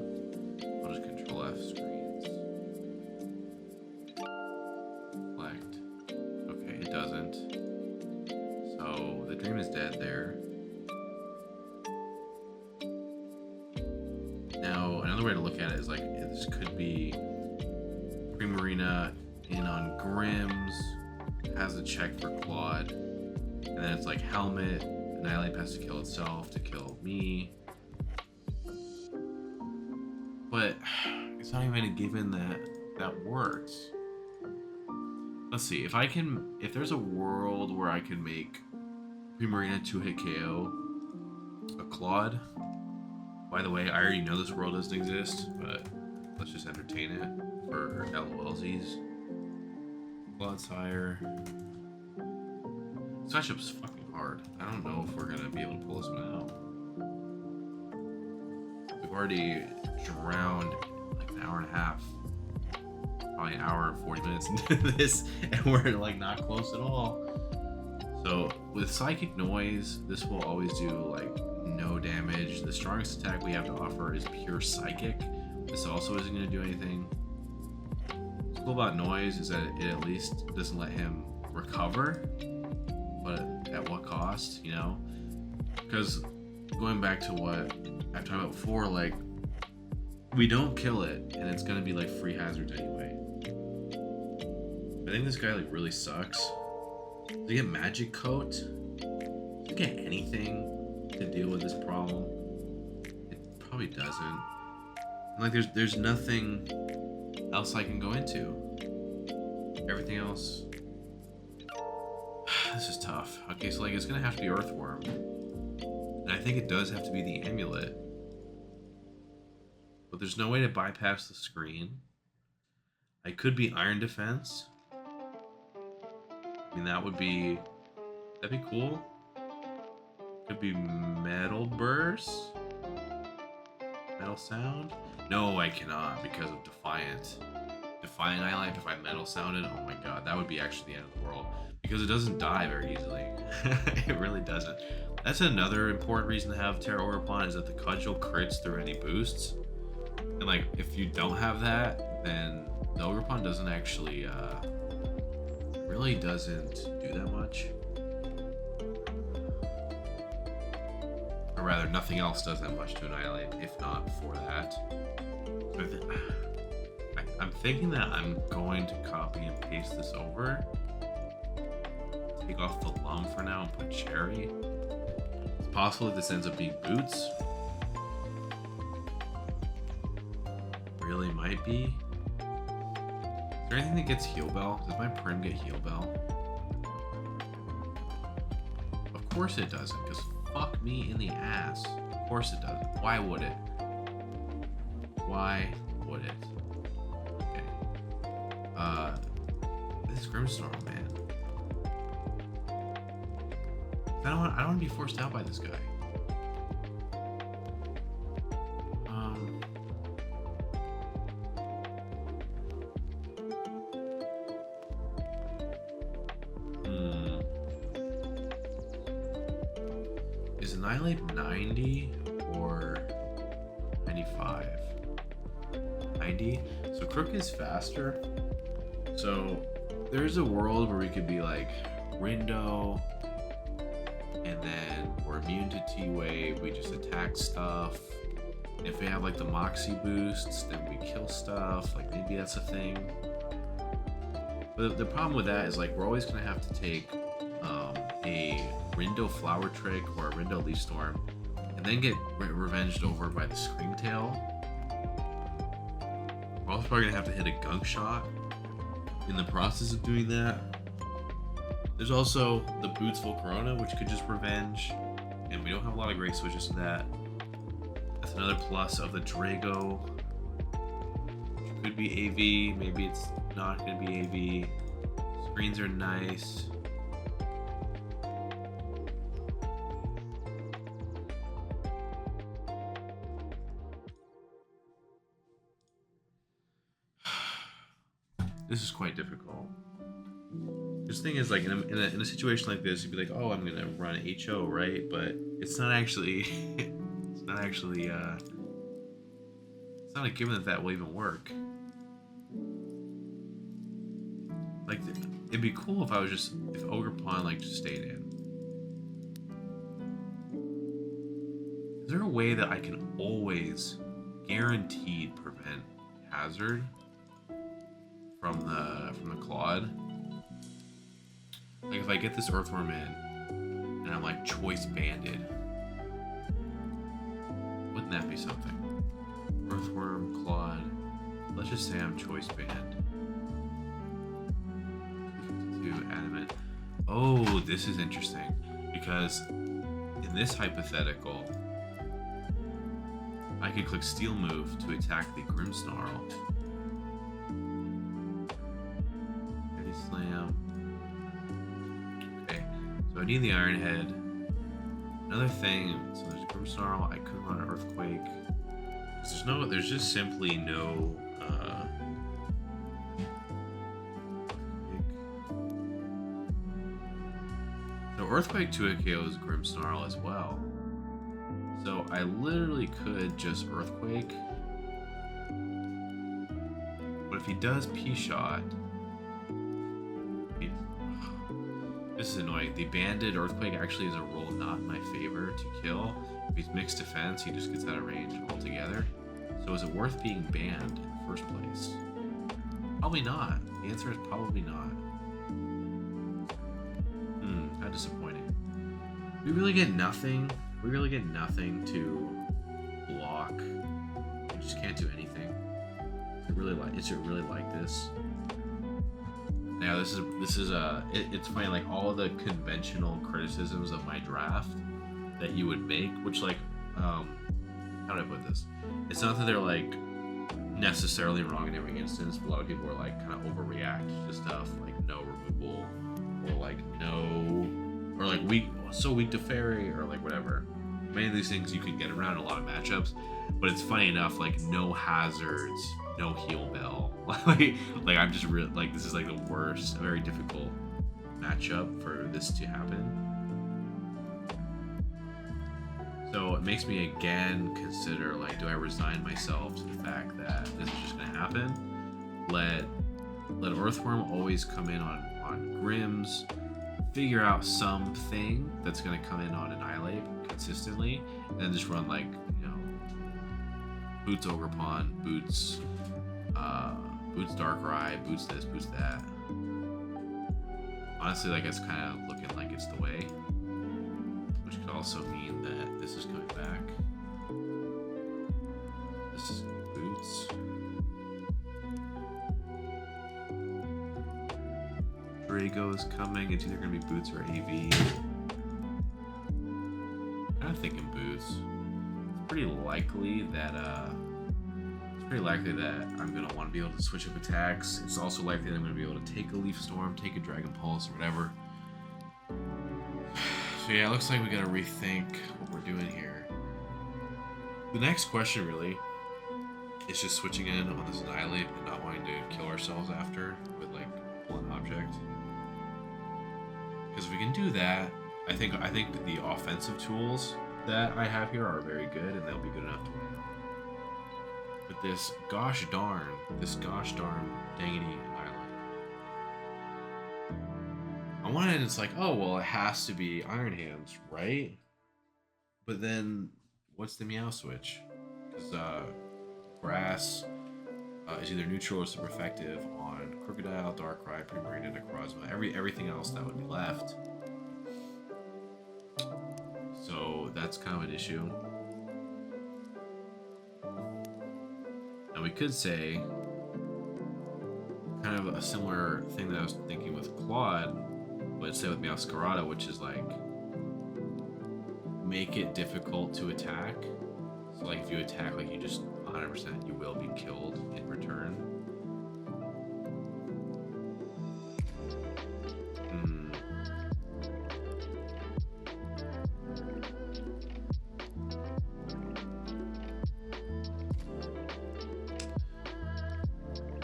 S1: I'll just Control F screens. Select. Okay, it doesn't. So the dream is dead there. Now, another way to look at it is like this could be Primarina in on Grims, has a check for Claude, and then it's like Helmet, Annihilape has to kill itself to kill me. But it's not even a given that works. Let's see, if there's a world where I can make Primarina 2-hit KO a Claude. By the way, I already know this world doesn't exist, but let's just entertain it for LOLZs. Clodsire. This matchup's fucking hard. I don't know if we're gonna be able to pull this one out. We've already drowned like an hour and a half. Probably an hour and 40 minutes into this, and we're like not close at all. So with Psychic Noise, this will always do like no damage. The strongest attack we have to offer is pure Psychic. This also isn't going to do anything. What's cool about Noise is that it at least doesn't let him recover, but at what cost, you know? Because going back to what I've talked about before, like, we don't kill it, and it's gonna be like free hazards anyway. I think this guy like really sucks. Does he get magic coat? Does he get anything to deal with this problem? It probably doesn't. And, like, there's nothing else I can go into. Everything else. This is tough. Okay, so like it's gonna have to be Earthworm. And I think it does have to be the amulet. But there's no way to bypass the screen. I could be Iron Defense. I mean, that'd be cool. Could be Metal Burst. Metal Sound. No, I cannot because of Defiant. Defiant Annihilape, if I Metal Sounded, oh my god, that would be actually the end of the world. Because it doesn't die very easily. It really doesn't. That's another important reason to have Terra Orpon, is that the Cudgel crits through any boosts. And like, if you don't have that, then the Orpon doesn't actually, really doesn't do that much. Or rather, nothing else does that much to Annihilate, if not for that. So I'm thinking that I'm going to copy and paste this over. Take off the Lum for now and put Cherry. It's possible that this ends up being Boots. Really might be. Is there anything that gets Heal Bell? Does my Prim get Heal Bell? Of course it doesn't, because fuck me in the ass. Of course it doesn't. Why would it? Why would it? Okay. This Grimmsnarl, man. I don't want to be forced out by this guy. Is Annihilape 90 or 95? 90? So Crook is faster. So there's a world where we could be like Rindo, and then we're immune to T-Wave, we just attack stuff. If we have like the Moxie boosts, then we kill stuff. Like, maybe that's a thing. But the problem with that is, like, we're always gonna have to take a Rindo Flower Trick or a Rindo Leaf Storm, and then get revenged over by the Screamtail. We're also probably gonna have to hit a Gunk Shot in the process of doing that. There's also the Boots Volcarona, which could just revenge, and we don't have a lot of great switches to that. That's another plus of the Drago, which could be AV, maybe it's not going to be AV. Screens are nice. This is quite difficult. This thing is like, in a situation like this, you'd be like, oh, I'm gonna run HO, right? But it's not actually, it's not a given that will even work. Like, it'd be cool if if Ogre Pawn like just stayed in. Is there a way that I can always guaranteed prevent hazard from the Claude? Like, if I get this Earthworm in and I'm like choice banded, wouldn't that be something? Earthworm, Claude. Let's just say I'm choice banned. 52 adamant. Oh, this is interesting, because in this hypothetical, I could click Steel Move to attack the Grimmsnarl. Heavy Slam. Okay, so I need the Iron Head. Another thing, so there's Grimmsnarl, I could run an Earthquake. There's just simply no, so Earthquake 2 KOs Grimmsnarl as well. So I literally could just Earthquake. But if he does P-Shot, this is annoying. The banded Earthquake actually is a roll not in my favor to kill, If he's mixed defense, he just gets out of range altogether. So is it worth being banned in the first place? Probably not. The answer is probably not. How disappointing. We really get nothing. We really get nothing to block. We just can't do anything. Is it really like this? Now this is it's funny, like all of the conventional criticisms of my draft that you would make, which like how do I put this? It's not that they're like necessarily wrong in every instance, but a lot of people are like kind of overreact to stuff like no removal or like no or like weak to fairy or like whatever. Many of these things you can get around in a lot of matchups, but it's funny enough, like no hazards, no heal bell. like I'm just really like this is like the worst, a very difficult matchup for this to happen. So it makes me again consider like, do I resign myself to the fact that this is just gonna happen? Let Earthworm always come in on Grims, figure out something that's gonna come in on Annihilate consistently, and then just run like, you know, boots Ogerpon, boots Darkrai, boots this, boots that. Honestly, like it's kind of looking like it's the way, which could also mean that this is coming back. This is boots. Drago is coming. It's either gonna be boots or AV. I'm thinking boots. It's pretty likely that I'm gonna want to be able to switch up attacks. It's also likely that I'm gonna be able to take a Leaf Storm, take a Dragon Pulse, or whatever. So yeah, it looks like we gotta rethink what we're doing here. The next question really is just switching in on this Annihilape and not wanting to kill ourselves after with like one object. Because if we can do that, I think the offensive tools that I have here are very good, and they'll be good enough to win. But this gosh darn dangity Annihilape. On one end, it's like, oh well, it has to be Iron Hands, right? But then, what's the Meow switch? Because Grass is either neutral or super effective on Crocodile, Darkrai, Primarina, Necrozma, everything else that would be left. So that's kind of an issue. Now we could say kind of a similar thing that I was thinking with Claude, but say with Meowscarada, which is like make it difficult to attack. So like if you attack, like you just 100% you will be killed in return.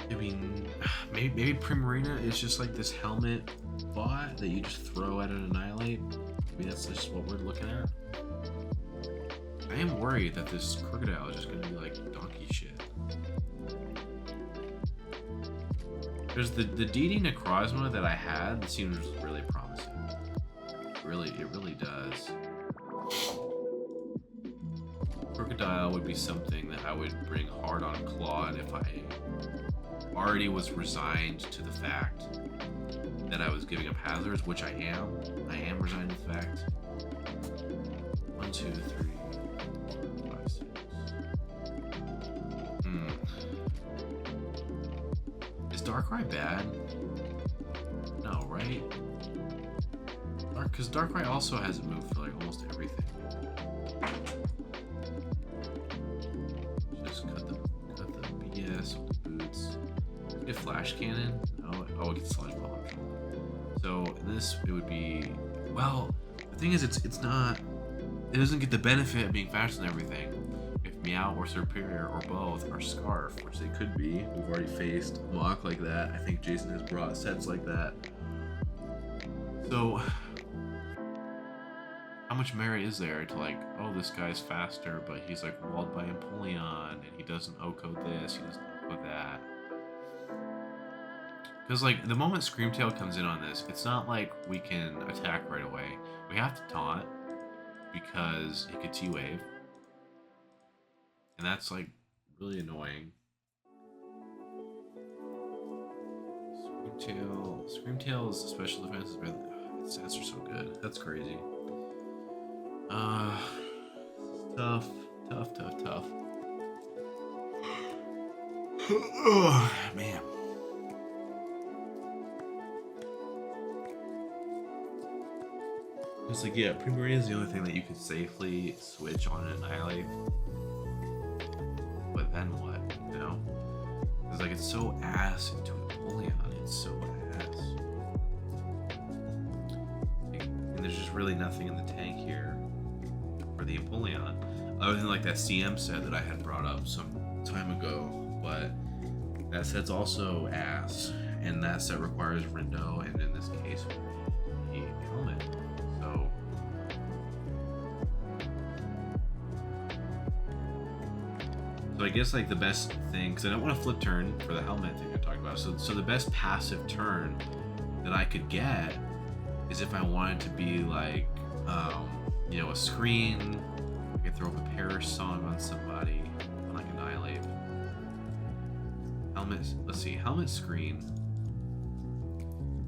S1: I mean, maybe Primarina is just like this helmet bot that you just throw at an Annihilape. Maybe that's just what we're looking at. I am worried that this Crocodile is just gonna be like donkey shit. There's the DD Necrozma that I had that seems really promising. It really does. Crocodile would be something that I would bring hard on Claude if I already was resigned to the fact that I was giving up hazards, which I am. I am resigned to the fact. 1, 2, 3, 4, 5, 6. Is Darkrai bad? No, right? Because Darkrai also has a move for like almost everything. Just cut the BS with the boots. Get Flash Cannon? Oh, it gets Sludge Bomb. So in this, it would be, well, the thing is, it doesn't get the benefit of being faster than everything. If Meow or Superior or both are Scarf, which they could be, we've already faced Mach like that. I think Jason has brought sets like that. So how much merit is there to like, oh, this guy's faster, but he's like walled by Empoleon, and he doesn't O-code this, he doesn't O-code that. Because like the moment Screamtail comes in on this, it's not like we can attack right away. We have to taunt, because it could T-Wave. And that's like really annoying. Screamtail's special defense is really... Its stats are so good. That's crazy. Tough. Oh, man. It's like, yeah, Primarina is the only thing that you can safely switch on an Annihilape. But then what, you know? Because, like, it's so ass into Empoleon. It's so ass. And there's just really nothing in the tank here for the Empoleon. Other than, like, that CM set that I had brought up some time ago. But that set's also ass. And that set requires Rindo, and in this case, the helmet. So I guess like the best thing, because I don't want to flip turn for the helmet thing I talked about. So the best passive turn that I could get is if I wanted to be like, you know, a screen. I could throw up a Perish Song on somebody, like Annihilape. Helmet. Let's see, helmet screen.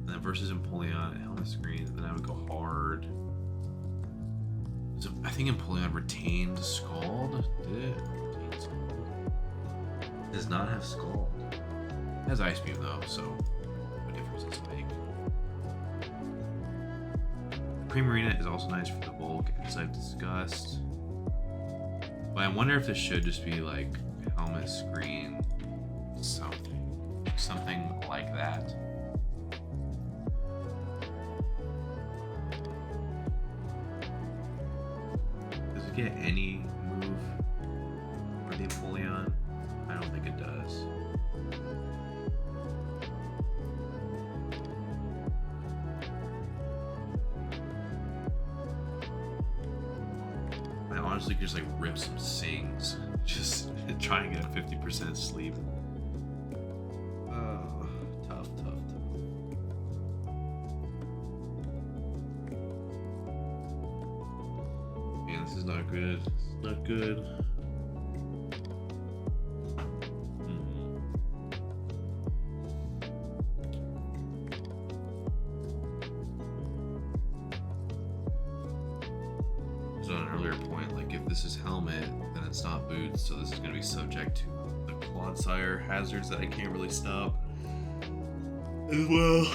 S1: And then versus Empoleon and helmet screen. And then I would go hard. So I think Empoleon retained Scald. Did it? Retained Scald. Does not have Scald. It has Ice Beam though, so what difference does it make? Primarina is also nice for the bulk, as I've discussed. But I wonder if this should just be like helmet screen, something like that. Does it get any move for the Empoleon? I don't think it does. I honestly could just like rip some sings. Just try and get a 50% sleep. Oh, tough. Man, this is not good. This is not good. This is helmet, then it's not boots, so this is going to be subject to the Clodsire hazards that I can't really stop as well.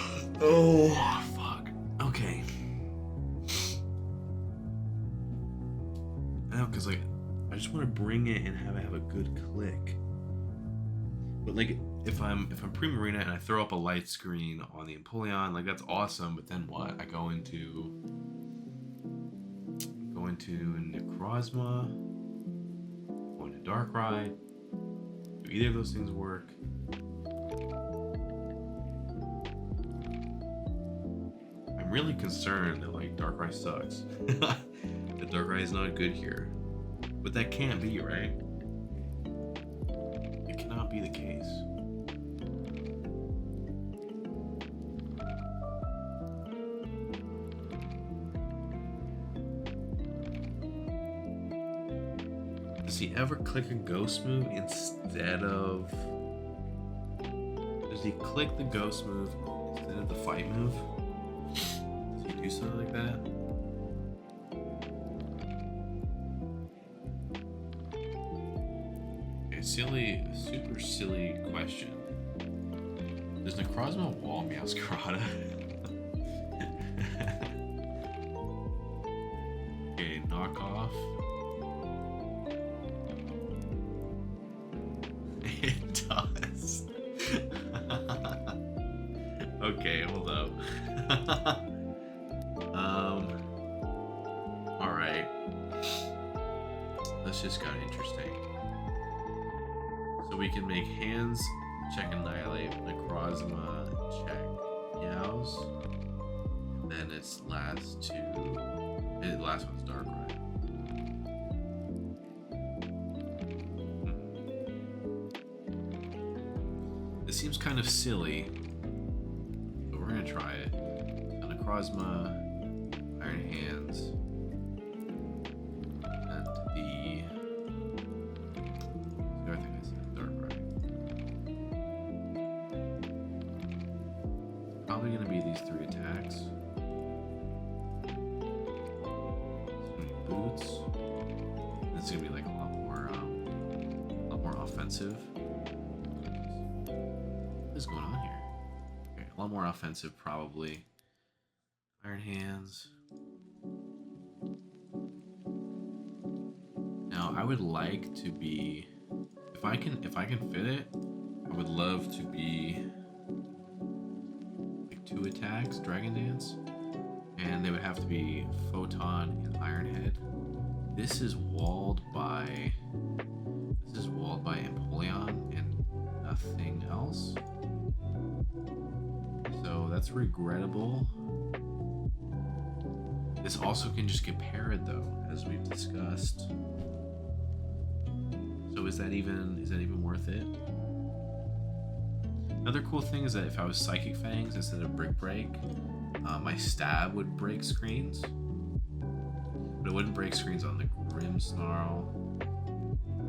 S1: Oh, fuck. Okay. I know, because like, I just want to bring it and have it have a good click. But like, if I'm Primarina and I throw up a light screen on the Empoleon, like that's awesome, but then what? I go into Necrozma, go into Darkrai. Do either of those things work? I'm really concerned that like Darkrai sucks. That Darkrai is not good here. But that can't be, right? It cannot be the case. Does he ever click a ghost move instead of... Does he click the ghost move instead of the fight move? Does he do something like that? Okay, super silly question. Does Necrozma wall Meowscarada? Okay, knock off. It does. Okay, hold up. Alright. This just got interesting. So we can make hands check Annihilape, Necrozma check Meows. Then its last one's Darkrai. This seems kind of silly, but we're gonna try it. So Necrozma, Iron Hands. probably gonna be these 3 attacks. Boots. This is gonna be like a lot more offensive. What is going on here? Okay, a lot more offensive probably. Iron Hands. Now I would like to be, if I can fit it, I would love to be like 2 attacks, Dragon Dance, and they would have to be Photon and Iron Head. This is walled by Empoleon and nothing else. So that's regrettable. This also can just get parried though, as we've discussed. So is that even worth it? Another cool thing is that if I was Psychic Fangs instead of Brick Break, my stab would break screens, but it wouldn't break screens on the Grim Snarl,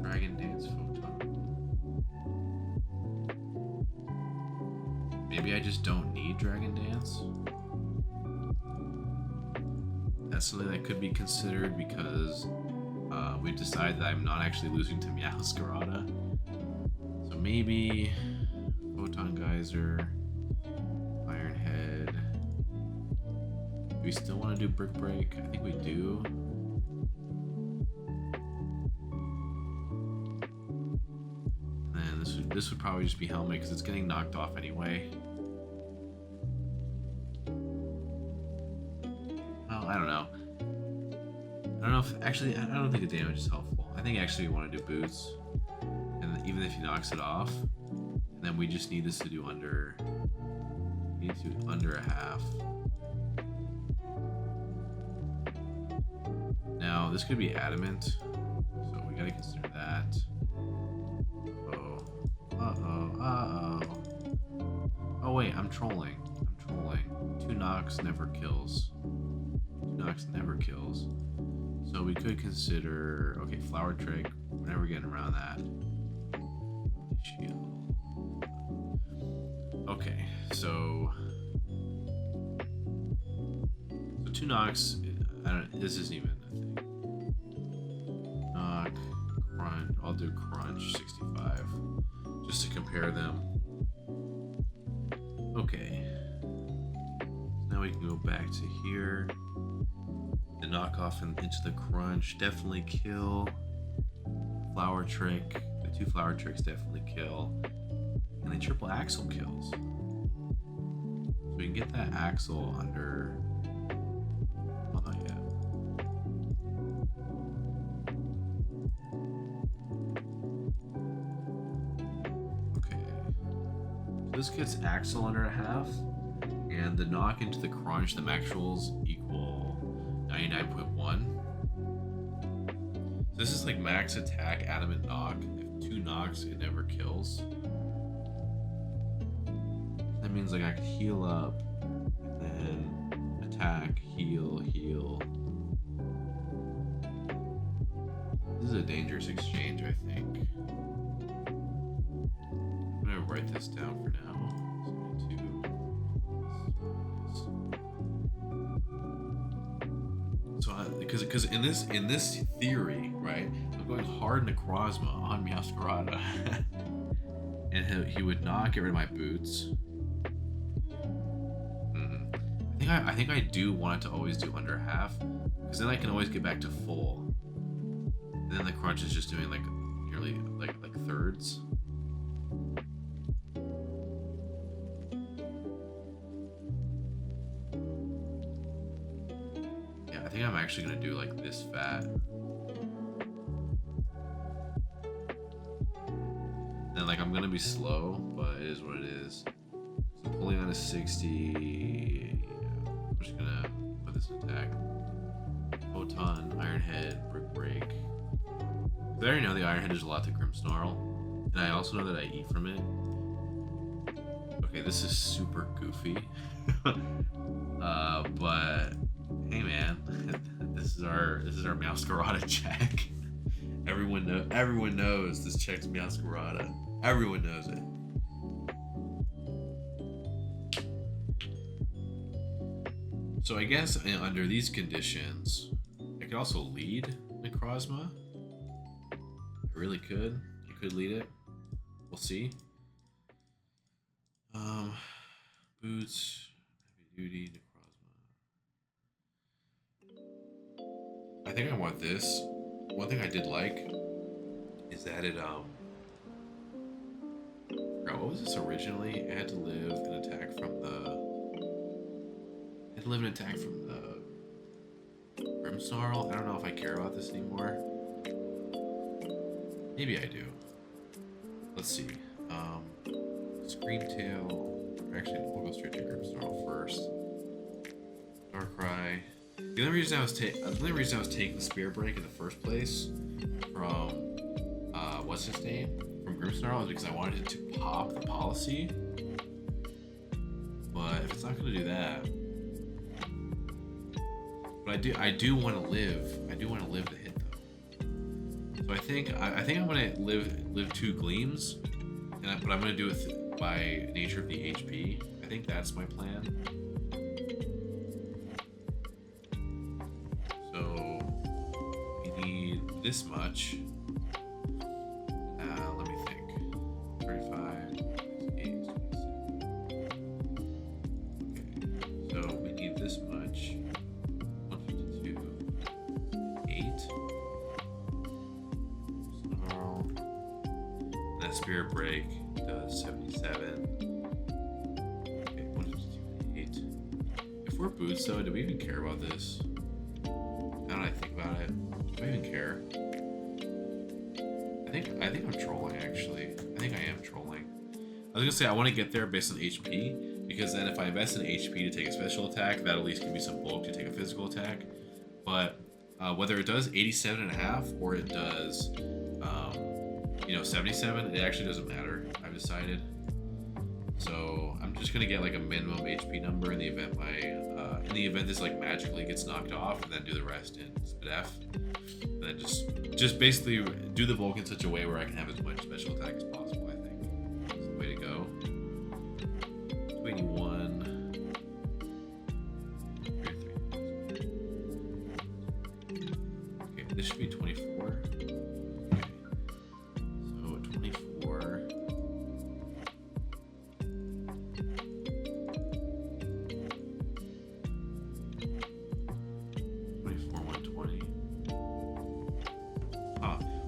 S1: Dragon Dance, Photon. Maybe I just don't need Dragon Dance. That's something that could be considered because we've decided that I'm not actually losing to Meowscarada. So maybe Photon Geyser, Iron Head. Do we still want to do Brick Break? I think we do. And this would probably just be Helmet because it's getting knocked off anyway. Well, I don't know. I don't know if actually I don't think the damage is helpful. I think actually we want to do Boots, and even if he knocks it off, and then we just need this to do under. We need to do under a half. Now this could be Adamant, so we gotta consider that. Oh wait, I'm trolling. 2 knocks never kills. 2 knocks never kills. So we could consider, okay, Flower Trick. We're never getting around that. Shield. Okay, so 2 knocks. This isn't even a thing. Knock, crunch. I'll do crunch 65, just to compare them. Okay. Now we can go back to here. The knockoff into the crunch definitely kill. Flower Trick. The 2 Flower Tricks definitely kill. And the triple Axle kills. So we can get that Axle under. Well, not yet. Okay. So this gets Axle under a half. And the knock into the crunch, the actuals equal 99.1. So this is like max attack, adamant knock. If 2 knocks, it never kills. That means like I could heal up, and then attack, heal, heal. This is a dangerous exchange, I think. I'm gonna write this down for now. Because in this theory, right, I'm going hard Necrozma on Meowscarada, and he would not get rid of my Boots. I think I do want it to always do under half, because then I can always get back to full. And then the crunch is just doing like nearly like thirds. I think I'm actually gonna do like this fat. And like I'm gonna be slow, but it is what it is. So pulling on a 60. I'm just gonna put this attack. Photon, Iron Head, Brick Break. I already know the Iron Head is a lot to Grim Snarl. And I also know that I eat from it. Okay, this is super goofy. But hey man, this is our Meowscarada check. Everyone knows this check's Meowscarada. Everyone knows it. So I guess under these conditions, I could also lead Necrozma. I really could. You could lead it. We'll see. Boots, heavy duty, Necrozma. I think I want this. One thing I did like is that it what was this originally? It had to live an attack from the. It had to live an attack from the Grimmsnarl. I don't know if I care about this anymore. Maybe I do. Let's see. Screamtail. Actually, we'll go straight to Grimmsnarl first. Darkrai. The only reason I was taking the Spirit Break in the first place from what's his name? From Grimmsnarl is because I wanted it to pop the policy. But if it's not gonna do that. But I do want to live. I do want to live the hit though. So I think I'm gonna live 2 Gleams, but I'm gonna do it by nature of the HP. I think that's my plan. So we need this much. Let me think. 35, 8, 27. Okay, so we need this much. 152, 8. Snarl. That Spirit Break does 77. Okay, 152, 8. If we're Boots though, do we even care about this? Now that I think about it, do I even care? I think I'm trolling actually. I think I am trolling. I was gonna say I want to get there based on HP, because then if I invest in HP to take a special attack, that at least give me some bulk to take a physical attack. But whether it does 87.5 or it does 77, it actually doesn't matter. I've decided. So I'm just gonna get like a minimum HP number in the event this like magically gets knocked off, and then do the rest in SpDef. And then just basically do the bulk in such a way where I can have as much special attack as possible. I think that's the way to go. 281. Okay, this should be 24. Okay. So 24. 120.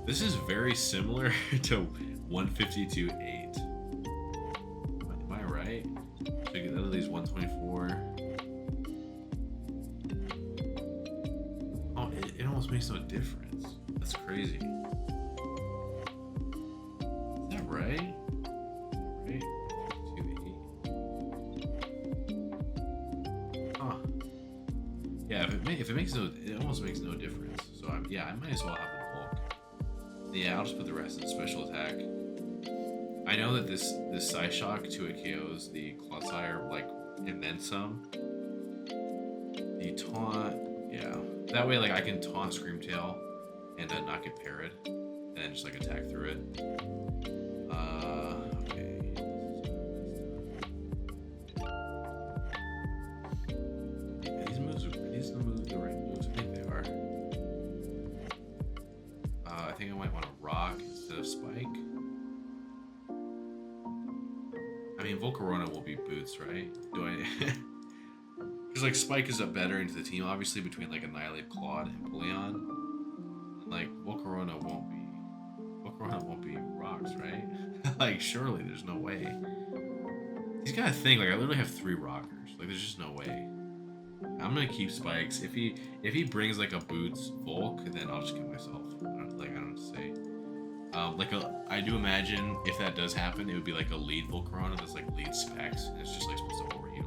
S1: This is very similar to 152.8. Am I right? So you get out of these 124. Oh, it almost makes no difference. That's crazy. Is that right? Right? 152.8. Huh. Yeah, if it makes no, it almost makes no difference. So I might as well have the bulk. Yeah, I'll just put the rest in special attack. I know that this Psyshock 2 KOs the Clodsire, like, and then some. The taunt, yeah. That way, like, I can taunt Screamtail and not get parried, and then just, like, attack through it. Okay. Are these the right moves? I think they are. I think I might want to Rock instead of Spike. I mean, Volcarona will be Boots, right? Do I? Because like Spike is a better into the team, obviously, between like Annihilape, Claude, and Bullion. And like Volcarona won't be Rocks, right? Like surely there's no way. He's got to think like I literally have 3 Rockers. Like there's just no way. I'm gonna keep Spikes. If he brings like a Boots Volk, then I'll just kill myself. I don't know what to say. I do imagine if that does happen, it would be like a lead Volcarona that's like lead specs, and it's just like supposed to overheat.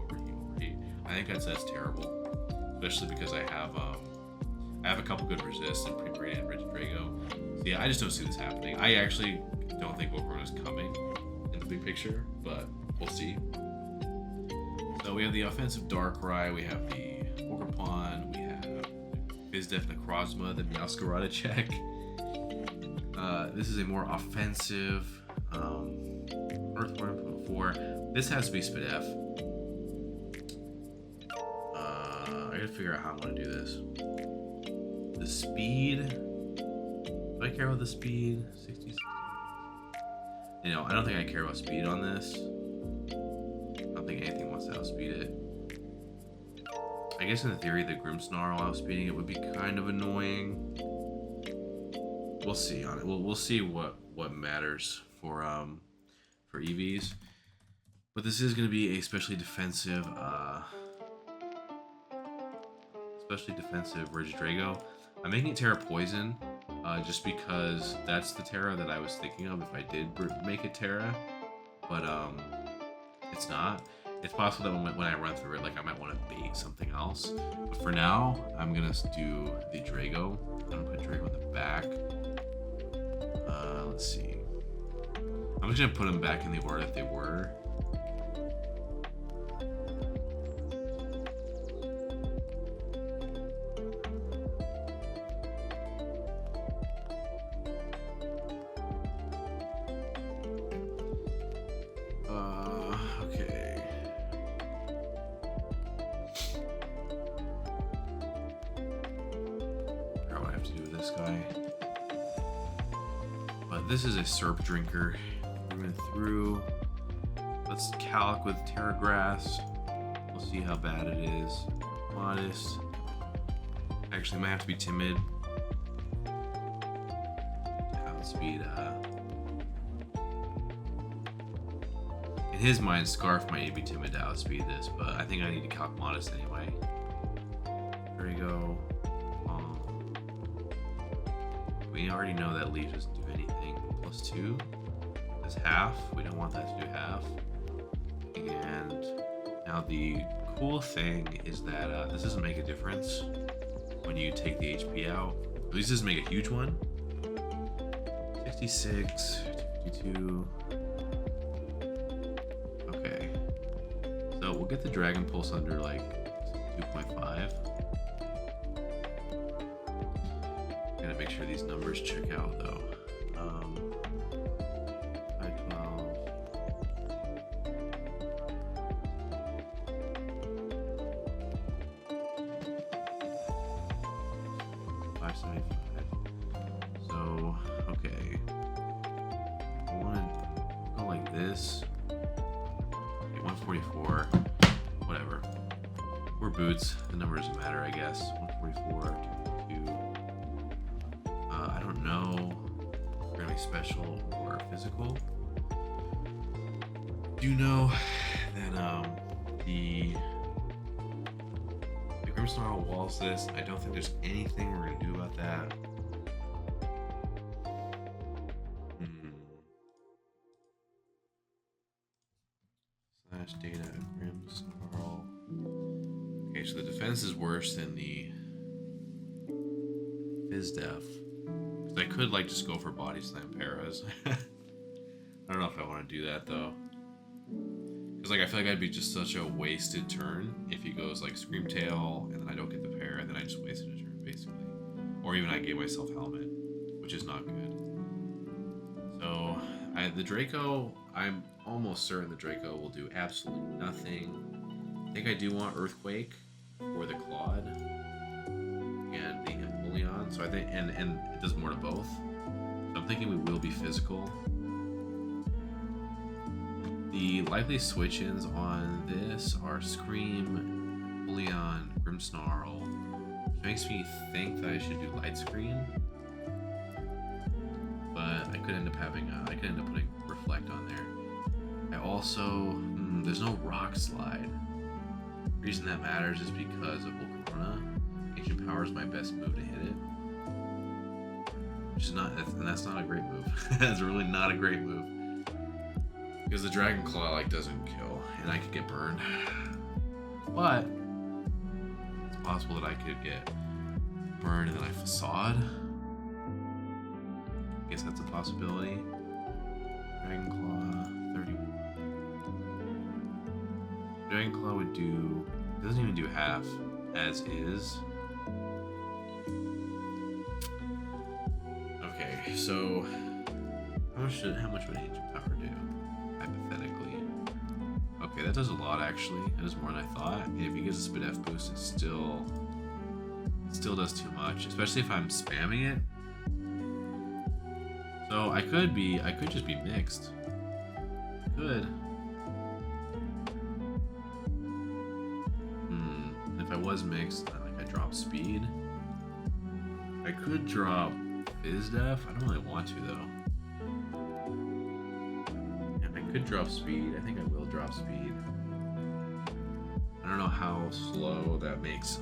S1: I think that's terrible, especially because I have a couple good resists and Pre-Breed and Regidrago. So yeah, I just don't see this happening. I actually don't think Volcarona's coming in the big picture, but we'll see. So we have the offensive Darkrai, we have the Volcarpon, we have Fizdef Necrozma, the Meowscarada check. This is a more offensive Earthworm 4. This has to be SpDef. I gotta figure out how I'm gonna do this. The speed. Do I care about the speed? 60. You know, I don't think I care about speed on this. I don't think anything wants to outspeed it. I guess in theory, the Grimmsnarl outspeeding it would be kind of annoying. We'll see on it. We'll see what matters for EVs. But this is going to be a especially defensive Regidrago. I'm making Terra Poison just because that's the Terra that I was thinking of if I did make it Terra. But it's not. It's possible that when I run through it, like I might want to bait something else. But for now, I'm gonna do the Drago. I'm gonna put Drago in the back. Let's see. I'm just gonna put them back in the order that they were. Okay. I don't know what I have to do with this guy. But this is a Serp Drinker. We went through. Let's Calic with Terra Grass. We'll see how bad it is. Modest. Actually, might have to be Timid. Outspeed. In his mind, Scarf might be Timid to outspeed this, but I think I need to Calc Modest anyway. There we go. We already know that Leaf doesn't do anything. +2 is half. We don't want that to do half. And now the cool thing is that this doesn't make a difference when you take the HP out. At least it doesn't make a huge one. 66, 52. Okay. So we'll get the Dragon Pulse under like 2.5. Gotta make sure these numbers check out though. 512. 575. So, okay. I want to go like this. Okay, 144. Whatever. We're boots. The number doesn't matter, I guess. 144, 252. I don't know if we're gonna be special or physical. Do know that the Grimmsnarl walls this. I don't think there's anything we're gonna do about that. Slash data Grimmsnarl. Okay, so the defense is worse than the Fizdef. I could like just go for Body Slam Paras. I don't know if I want to do that though. Because like I feel like I'd be just such a wasted turn if he goes like Screamtail and then I don't get the pair and then I just wasted a turn basically. Or even I gave myself Helmet, which is not good. So the Draco, I'm almost certain the Draco will do absolutely nothing. I think I do want Earthquake for the Claude and the Empoleon. So I think and it does more to both. So I'm thinking we will be physical. The likely switch-ins on this are Scream, Empoleon, Grimmsnarl, which makes me think that I should do Light Screen. But I could end up putting Reflect on there. I also there's no Rock Slide. The reason that matters is because of Volcarona. Ancient Power is my best move to hit it. Which is not, and that's not a great move. That's really not a great move. Because the Dragon Claw like doesn't kill, and I could get burned. But it's possible that I could get burned and then I Facade. I guess that's a possibility. Dragon Claw, 31. Dragon Claw would do, it doesn't even do half as is. Okay, so how much would Ancient Power do? Hypothetically. Okay, Okay, that does a lot actually. That is more than I thought. And if he gives a Spit F boost, it still does too much, especially if I'm spamming it. So I could just be mixed. Could. If I was mixed, then like I drop speed. I could drop Fizz Def. I don't really want to though. Yeah, I could drop speed. I think I will drop speed. I don't know how slow that makes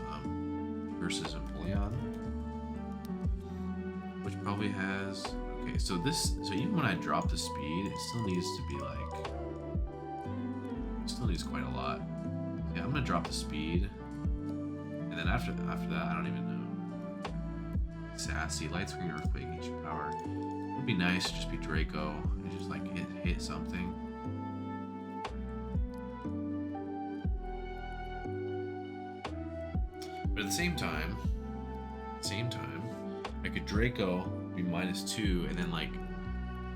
S1: versus Empoleon, which probably has. Okay, so even when I drop the speed, it still needs to be like. It still needs quite a lot. Yeah, I'm gonna drop the speed, and then after that, I don't even know. Sassy, Light Screen, Earthquake, Ancient Power. It would be nice to just be Draco and just like hit something. But at the same time, I could Draco be -2 and then like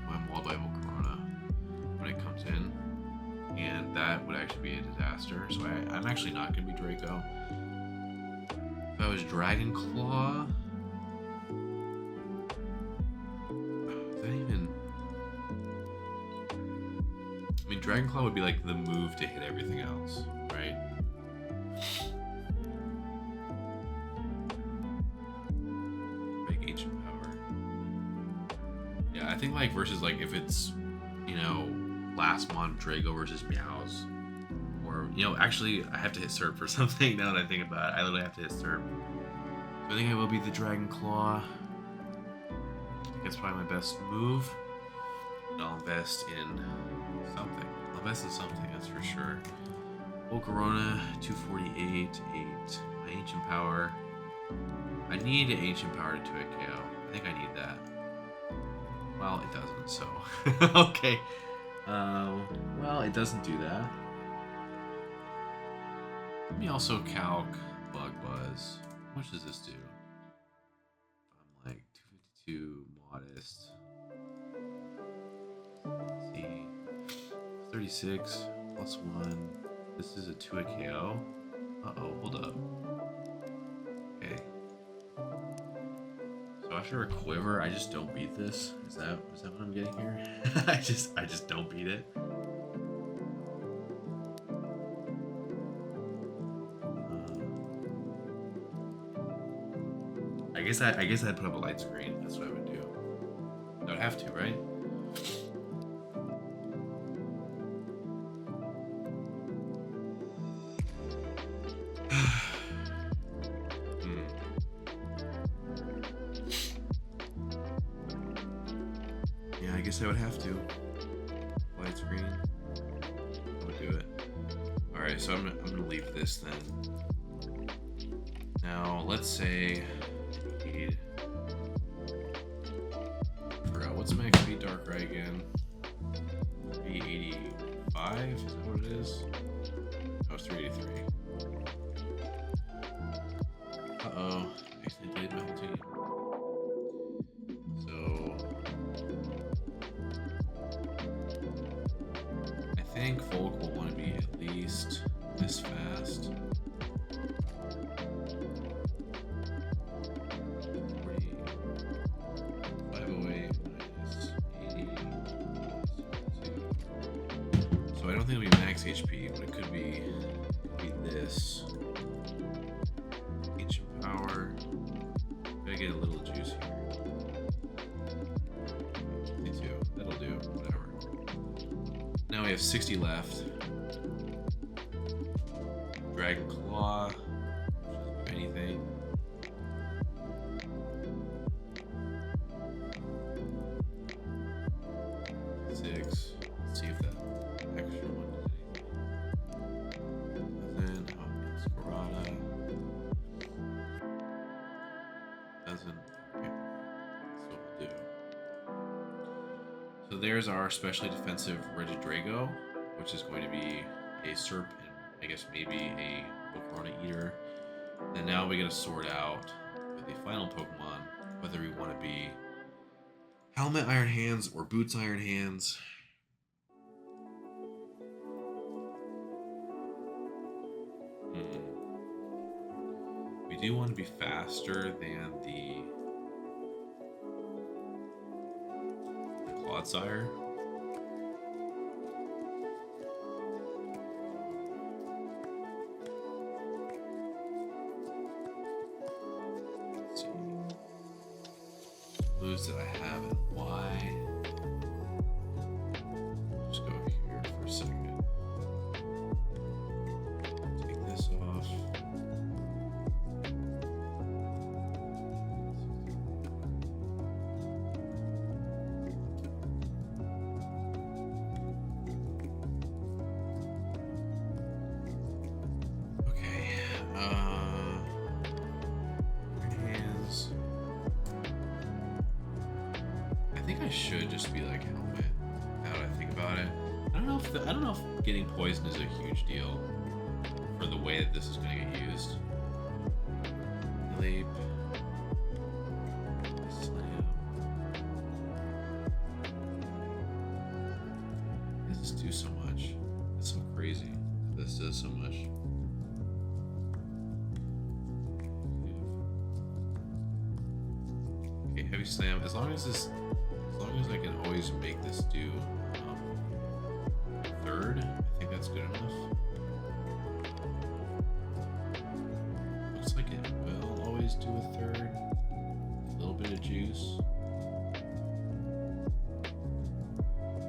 S1: I'm Wall Bible Corona when it comes in, and that would actually be a disaster. So I'm actually not gonna be Draco. If I was Dragon Claw. I mean, Dragon Claw would be like the move to hit everything else, right? Big Ancient Power. Yeah, I think like versus like if it's, you know, last mon Drago versus Meows, or you know, actually I have to hit Serp for something now that I think about it. I literally have to hit Serp. So I think I will be the Dragon Claw. I think that's probably my best move. And I'll invest in something. I'll invest in something, that's for sure. Volcarona, 248, 8. My Ancient Power. I need an Ancient Power to 2-hit KO. I think I need that. Well, it doesn't, so. Okay. Well, it doesn't do that. Let me also calc Bug Buzz. How much does this do? I'm like 252 modest. Let's see. 36 plus 1. This is a 2-hit KO. Uh-oh, hold up. Okay. So after a quiver, I just don't beat this. Is that what I'm getting here? I just don't beat it. I guess I'd put up a light screen. That's what I would do. I would have to, right? Yeah, I guess I would have to. Light screen. I would do it. Alright, so I'm gonna leave this then. Now, let's say what's my XP Darkrai again? Be 85? Is that what it is? Oh, it's 383. Uh-oh. I accidentally played my whole team. So I think Volk will want to be at least this fast. 508 minus 80. So I don't think it'll be max HP, but it could be this. Ancient Power. Gotta get a little juice here. 52. That'll do. Whatever. Now we have 60 left. Dragon Claw. Anything. Let's see if that extra one does anything. Then it's Scarada. Doesn't. Okay. So we'll do. So there's our specially defensive Regidrago, which is going to be a Serp and I guess maybe a Volcarona Eater. And now we gotta sort out with the final Pokemon whether we want to be Helmet Iron Hands or Boots Iron Hands. do want to be faster than the Clodsire. Let's see. Moves that I have and why. Just go here for a second. Take this off. I should just be like helmet. Now that I think about it, I don't know if getting poison is a huge deal for the way that this is going to get used. Annihilape. Slam. This does do so much. It's so crazy. This does so much. Okay, heavy slam. As long as I can always make this do third, I think that's good enough. Looks like it will always do a third. A little bit of juice.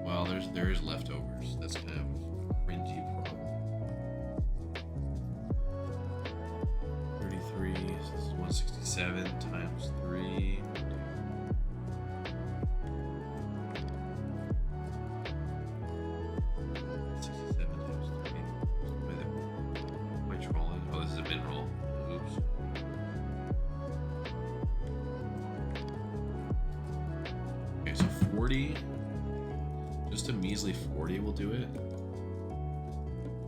S1: Well, there is leftovers. That's kind of a cringy problem. 33. So this is 167 times 3. Okay, so 40, just a measly 40 will do it.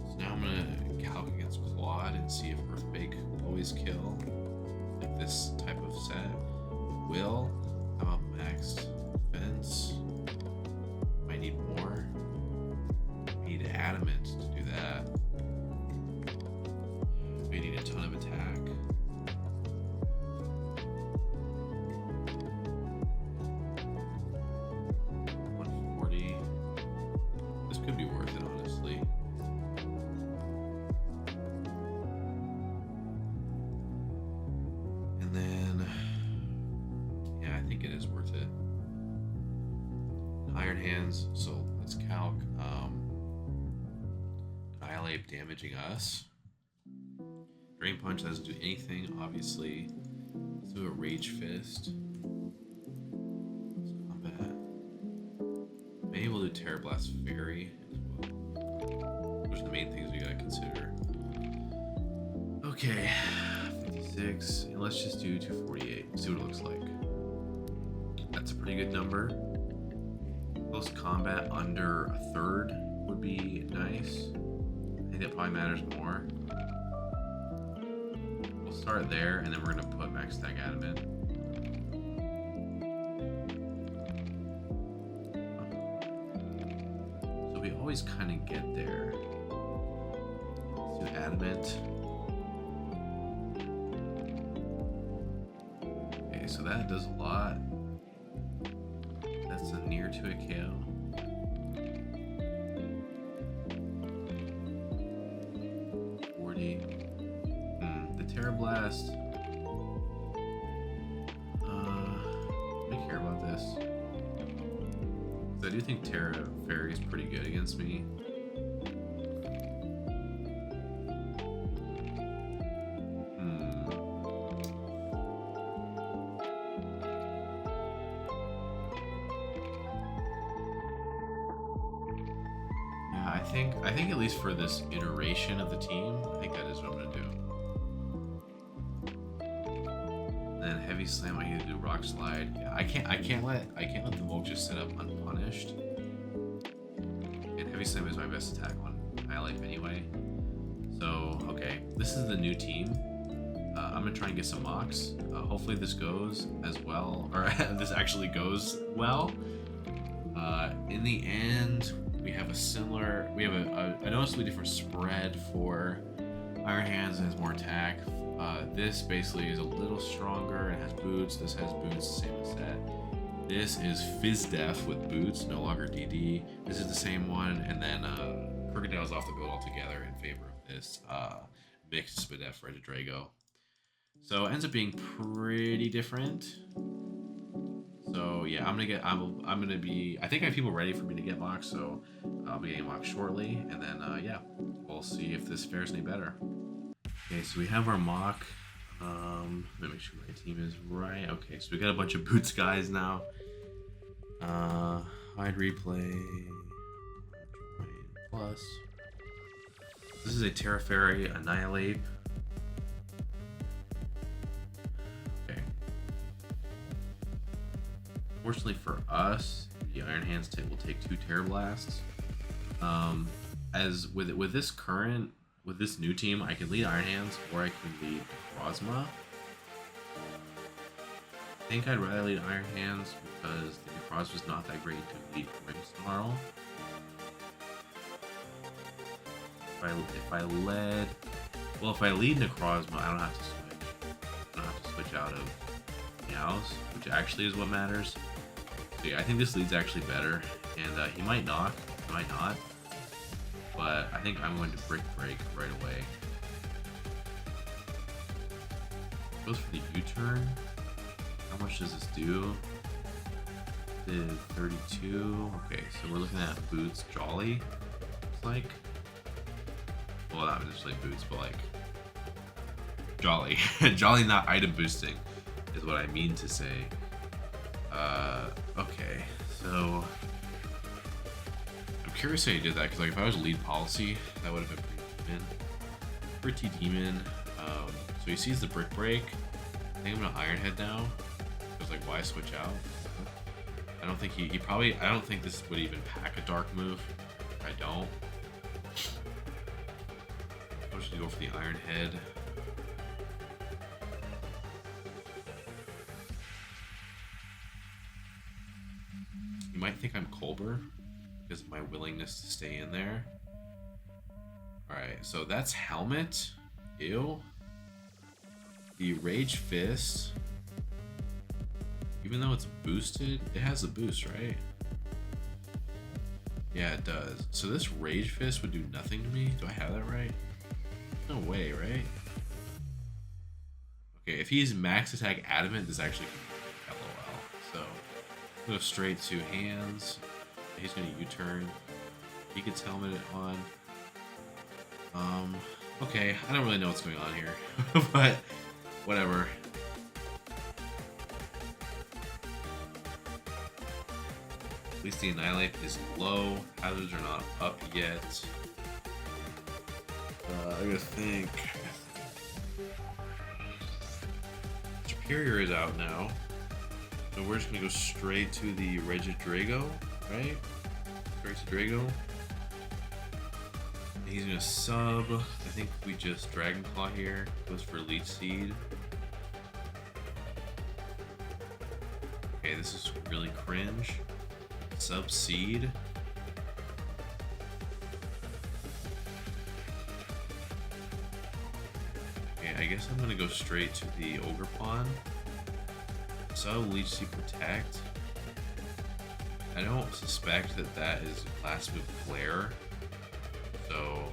S1: So now I'm gonna calc against Quad and see if Earthquake will always kill, like this type of set. Will, how about max defense? Might need more. I need adamant to do that. We need a ton of attack. Could be worth it, honestly. And then, yeah, I think it is worth it. Iron Hands, so let's calc. Annihilape damaging us. Drain Punch doesn't do anything, obviously. Let's do a Rage Fist. Maybe we'll do Terra Blast Fairy as well. Those are the main things we gotta consider. Okay, 56, and let's just do 248. See what it looks like. That's a pretty good number. Close combat under a third would be nice. I think that probably matters more. We'll start there, and then we're gonna put max attack adamant. We always kind of get there. Let's do adamant. Okay, so that does a lot. That's a near to a KO. The Terra Blast. I care about this. I do think Terra Fairy is pretty good against me. Yeah, I think at least for this iteration of the team, I think that is what I'm gonna do. And then heavy slam, I need to do rock slide. Yeah, I can't let the Volk just set up unpunished. And heavy slam is my best attack on Annihilape anyway. So okay, this is the new team. I'm gonna try and get some mocks. Hopefully this goes as well, or this actually goes well. In the end, we have a noticeably different spread for Iron Hands has more attack. This basically is a little stronger and has boots. This has boots, same as that. This is Fizz Def with boots, no longer DD. This is the same one, and then Crocodile's off the boat altogether in favor of this mixed Spadef Regidrago. So it ends up being pretty different. So yeah, I'm gonna be. I think I have people ready for me to get mocked, so I'll be getting mocked shortly, and then yeah, we'll see if this fares any better. Okay, so we have our mock. Let me make sure my team is right. Okay, so we got a bunch of boots guys now. Hide replay. Join plus. This is a Terra Fairy Annihilape. Okay. Fortunately for us, the Iron Hands will take 2 Terror Blasts. As with this new team, I can lead Iron Hands or I can lead Necrozma. I think I'd rather lead Iron Hands because the Necrozma's not that great to lead Grimmsnarl. If I lead Necrozma, I don't have to switch. I don't have to switch out of Meows, which actually is what matters. So yeah, I think this lead's actually better, and he might knock, he might not. But I think I'm going to Brick Break right away. Goes for the U-turn. How much does this do? Did 32. Okay, so we're looking at boots, Jolly. Looks like. Well, not necessarily boots, but like Jolly. Jolly, not item boosting, is what I mean to say. Okay, so. Curious how you did that, because like if I was lead policy, that would have been pretty demon. So he sees the Brick Break. I think I'm gonna Iron Head now. Because like, why switch out? I don't think I don't think this would even pack a dark move. I don't. I should go for the Iron Head. You might think I'm Colbur because of my willingness to stay in there. Alright, so that's Helmet. Ew. The Rage Fist. Even though it's boosted, it has a boost, right? Yeah, it does. So this Rage Fist would do nothing to me? Do I have that right? No way, right? Okay, if he's max attack adamant, this actually can be LOL. So, go straight to hands. He's gonna U-turn. He gets helmeted on. Okay, I don't really know what's going on here, but whatever. At least the Annihilape is low. Hazards are not up yet. I gotta think. Superior is out now. So we're just gonna go straight to the Regidrago, right? Straight to Drago. And he's gonna sub. I think we just Dragon Claw here. Goes for Leech Seed. Okay, this is really cringe. Sub Seed. Okay, I guess I'm gonna go straight to the Ogre Pawn. Sub Leech Seed Protect. I don't suspect that is last move Flare. So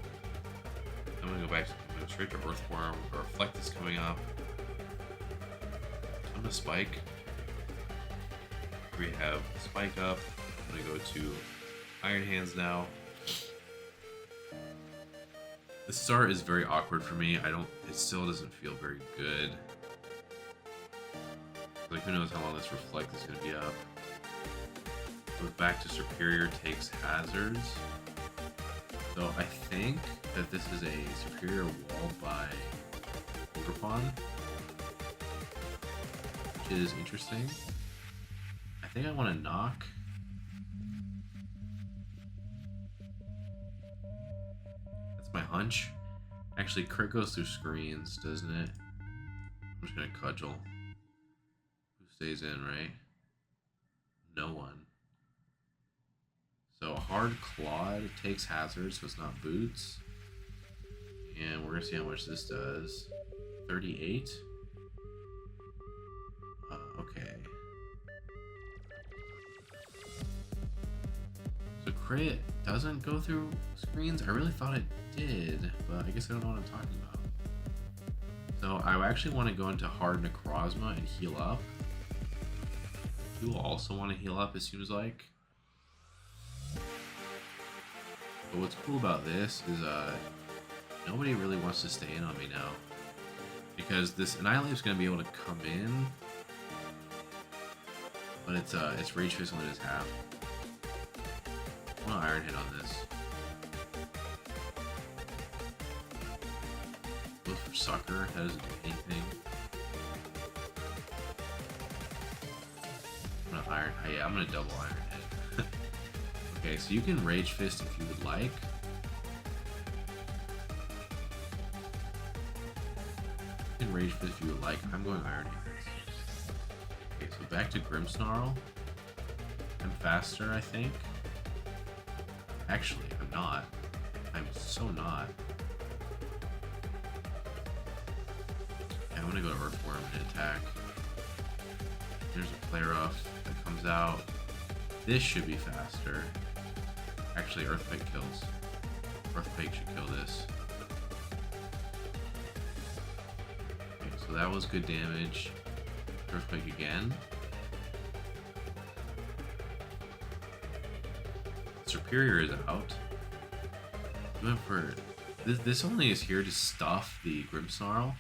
S1: I'm gonna go straight to Earthworm. Or Reflect is coming up. I'm gonna Spike. We have Spike up. I'm gonna go to Iron Hands now. The start is very awkward for me. It still doesn't feel very good. Like, who knows how long this Reflect is gonna be up. Goes back to Superior, takes hazards. So I think that this is a Superior wall by Ogre Pawn, which is interesting. I think I want to knock. That's my hunch. Actually, crit goes through screens, doesn't it? I'm just gonna cudgel. Who stays in, right? No one. So Hard Clawed takes hazards, so it's not boots. And we're gonna see how much this does. 38. Okay. So crit doesn't go through screens? I really thought it did, but I guess I don't know what I'm talking about. So I actually want to go into hard Necrozma and heal up. You also want to heal up, it seems like. But what's cool about this is nobody really wants to stay in on me now. Because this Annihilape is going to be able to come in. But it's Rage Fist when it is half. I want to Iron Hit on this. Goes for Sucker, that doesn't do anything. I'm gonna I'm gonna double Iron Hit. Okay, so you can Rage Fist if you would like. You can Rage Fist if you would like. I'm going Iron Hit. Okay, so back to Grimmsnarl. I'm faster, I think. Actually, I'm not. I'm so not. Okay, I'm gonna go to Earthworm and attack. There's a Flare Rough that comes out. This should be faster. Actually, Earthquake kills. Earthquake should kill this. Okay, so that was good damage. Earthquake again. Superior is out. Went for this only is here to stuff the Grimmsnarl.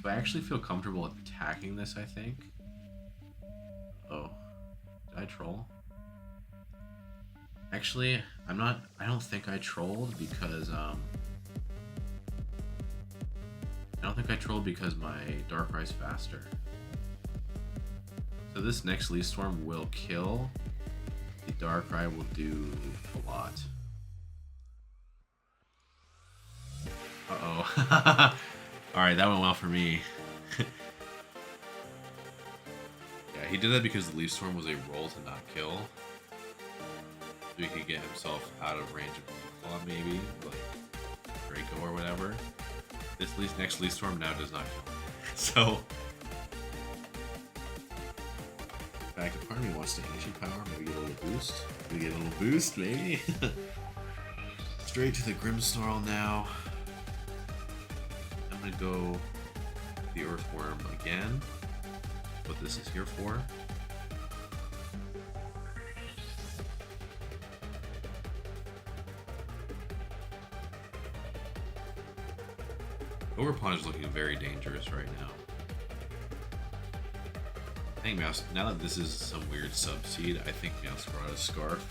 S1: So I actually feel comfortable attacking this, I think. Oh. Did I troll? Actually, I don't think I trolled because I don't think I trolled because my Darkrai's faster. So this next Leaf Storm will kill. The Darkrai will do a lot. Uh-oh. Alright, that went well for me. Yeah, he did that because the Leaf Storm was a roll to not kill. So he could get himself out of range of Claw maybe, like Draco or whatever. This next Leaf Storm now does not kill. So in fact, if part of me wants to Ancient Power, maybe get a little boost. Maybe get a little boost, maybe. Straight to the Grimmsnarl now. I'm gonna go the Earthworm again. What this is here for. Ogerpon is looking very dangerous right now. I think now that this is some weird sub-seed, I think Meowscarada's Scarf.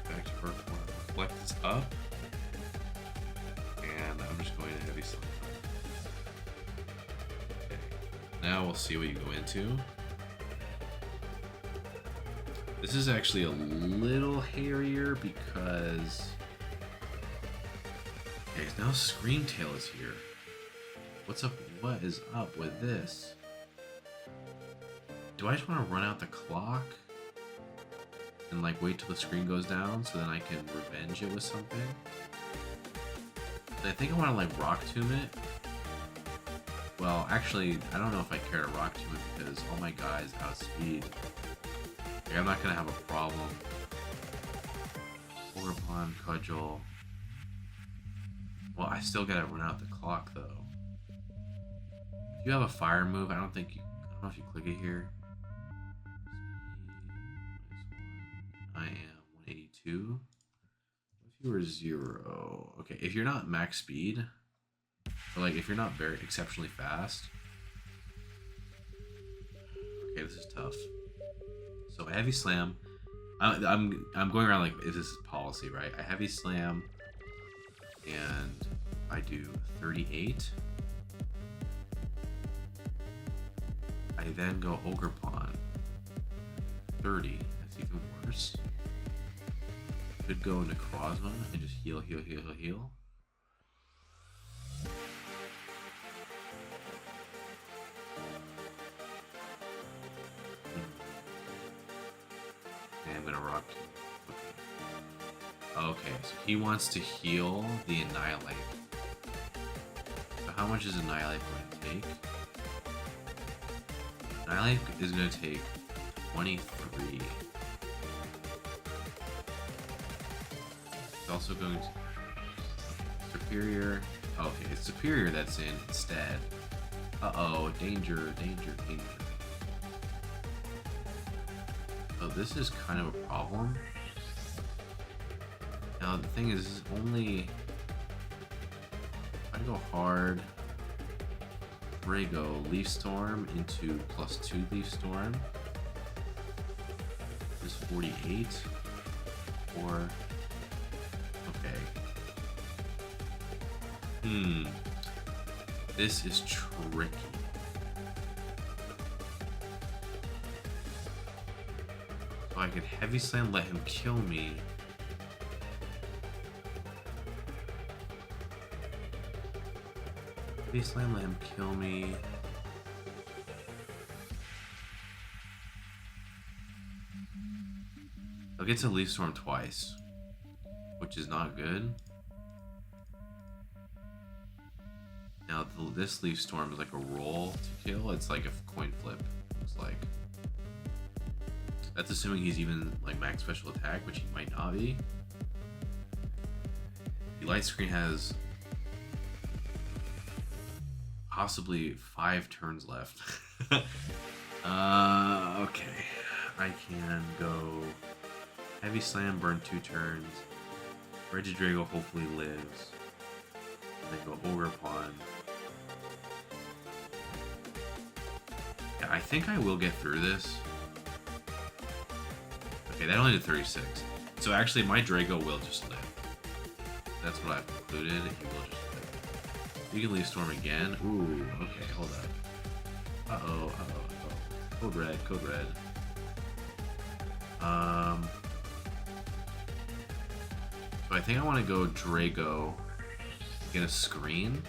S1: Back to Earthworm. Reflect this up. And I'm just going to Heavy Slam. Okay. Now we'll see what you go into. This is actually a little hairier because... Okay, now Screamtail is here. What's up? What is up with this? Do I just want to run out the clock? And like wait till the screen goes down so then I can revenge it with something? I think I want to like Rock Tomb it. Well, actually, I don't know if I care to Rock Tomb it because all my guys outspeed. Like, I'm not going to have a problem. Ogerpon, Cudgel. Well, I still gotta run out the clock though. If you have a fire move, I don't know if you click it here. I am 182. If you were 0, okay, if you're not max speed, or like if you're not very exceptionally fast, okay, this is tough. So I Heavy Slam. I'm going around like, is this policy, right? I Heavy Slam, and I do 38. I then go Ogerpon. 30. That's even worse. Could go into Necrozma and just heal. And I'm gonna Rock. Okay. Okay, so he wants to heal the Annihilape. So how much is Annihilape going to take? Annihilape is going to take 23. It's also going to... Superior... Okay, it's Superior that's in instead. Uh-oh, danger, danger, danger. So this is kind of a problem. Now the thing is, only... If I go hard... Drago, Leaf Storm into +2 Leaf Storm. This 48. Or... Okay. This is tricky. So I could Heavy Slam, let him kill me. Heavy Slam, let him kill me. I'll get to Leaf Storm twice, which is not good. Now this Leaf Storm is like a roll to kill. It's like a coin flip. Looks like. That's assuming he's even like max special attack, which he might not be. The light screen has possibly 5 turns left. Okay, I can go Heavy Slam, burn 2 turns. Regidrago hopefully lives. And then go Ogre Pawn. Yeah, I think I will get through this. Okay, that only did 36. So actually, my Drago will just live. That's what I've concluded. He will just live. You can Leaf Storm again. Ooh, okay, hold up. Uh-oh, uh-oh, uh-oh. Code red, code red. So I think I want to go Drago, get a screen.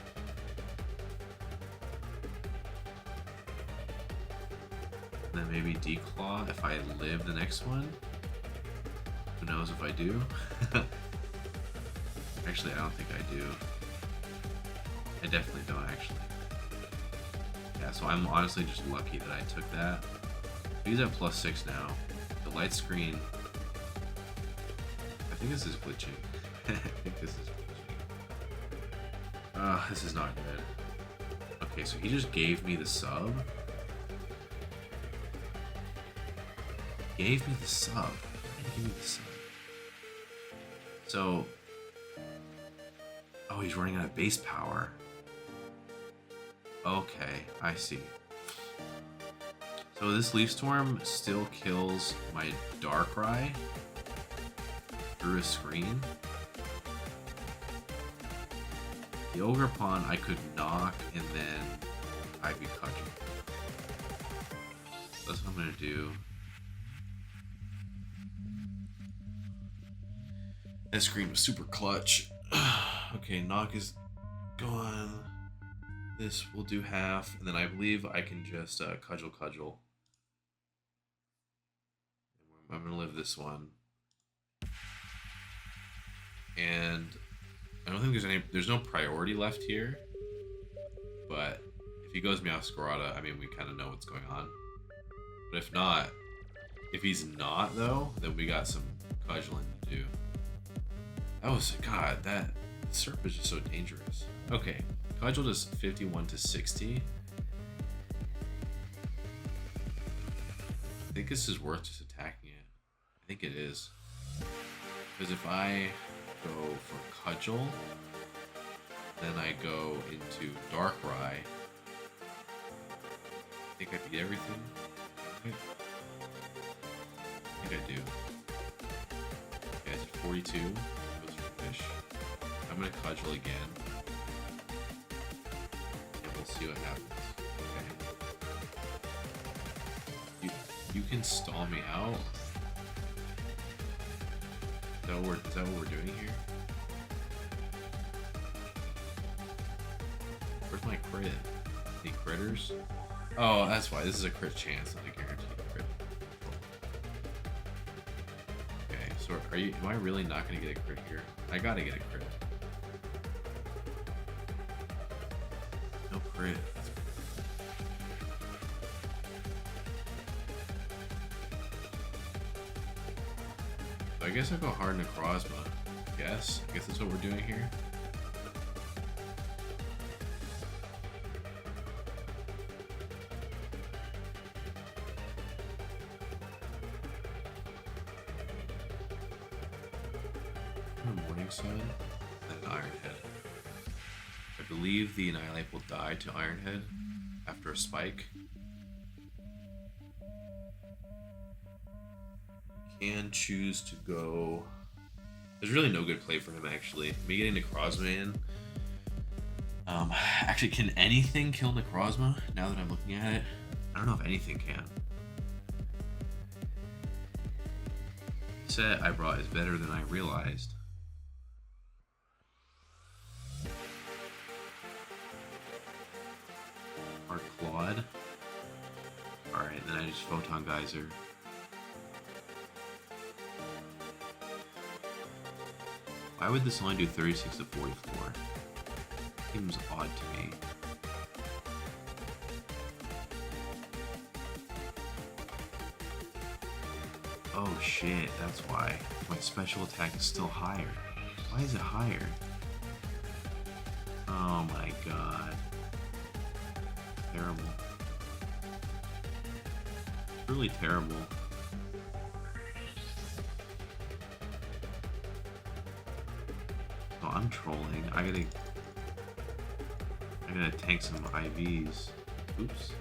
S1: And then maybe Declaw if I live the next one. Who knows if I do? Actually, I don't think I do. I definitely don't, actually. Yeah, so I'm honestly just lucky that I took that. He's at +6 now. The light screen... I think this is glitching. I think this is glitching. This is not good. Okay, so he just gave me the sub. Gave me the sub. Why did he give me the sub? So... Oh, he's running out of base power. Okay, I see. So this Leaf Storm still kills my Darkrai through a screen. The Ogre Pawn I could knock and then Ivy Cudgel. That's what I'm gonna do. That screen was super clutch. Okay, knock is gone. This will do half, and then I believe I can just cudgel. I'm gonna live this one. And I don't think there's no priority left here. But if he goes Meowscarada, I mean, we kind of know what's going on. But if not, if he's not though, then we got some cudgeling to do. That was, God, that Serp is just so dangerous. Okay, Cudgel does 51 to 60. I think this is worth just attacking it. I think it is. Because if I go for Cudgel, then I go into Darkrai. I think I beat everything. I think I do. Okay, it's 42. Goes for Fish. I'm gonna Cudgel again. And we'll see what happens. Okay. You can stall me out. Is that what we're doing here? Where's my crit? Any critters? Oh, that's why. This is a crit chance, not a guaranteed crit. Okay. So are you? Am I really not gonna get a crit here? I gotta get a crit. No crit. So I guess I'll go hard Necrozma. I guess that's what we're doing here. Morning Sun and an Ironhead. I believe the Annihilape will die to Ironhead after a spike. Can choose to go. There's really no good play for him actually. Me getting Necrozma in. Actually, can anything kill Necrozma? Now that I'm looking at it, I don't know if anything can. The set I brought is better than I realized. Our Claude. Alright, then I just Photon Geyser. Why would this only do 36 to 44? Seems odd to me. Oh shit, that's why. My special attack is still higher. Why is it higher? Oh my god. Terrible. Really terrible. Oh, I'm trolling. I gotta tank some IVs. Oops.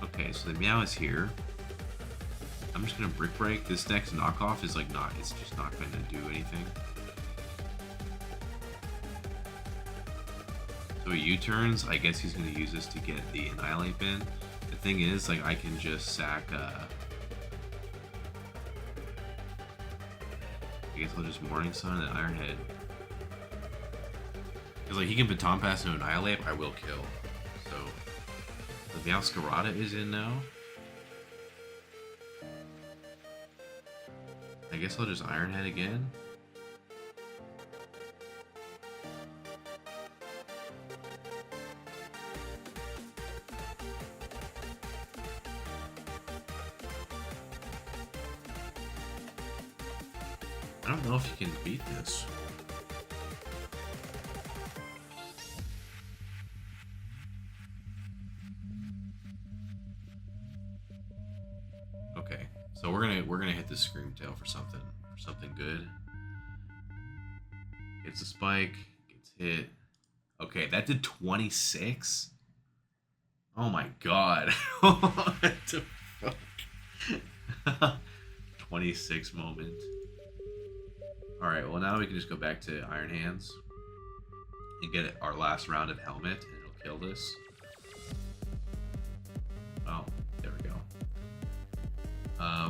S1: Okay, so the Meow is here. I'm just gonna Brick Break. This next knockoff is like not, it's just not gonna do anything. So he U-turns, I guess he's gonna use this to get the Annihilape in. The thing is, like, I can just sack, I guess I'll just Morning Sun and Ironhead. Because, like, he can Baton Pass into Annihilape, I will kill. So, the Meowscarada is in now. I guess I'll just Ironhead again. I don't know if you can beat this. Okay, so we're gonna hit the Screamtail for something good. Gets a spike, gets hit. Okay, that did 26. Oh my god! What the fuck? 26 moment. Alright, well now we can just go back to Iron Hands and get our last round of Helmet, and it'll kill this. Oh, there we go.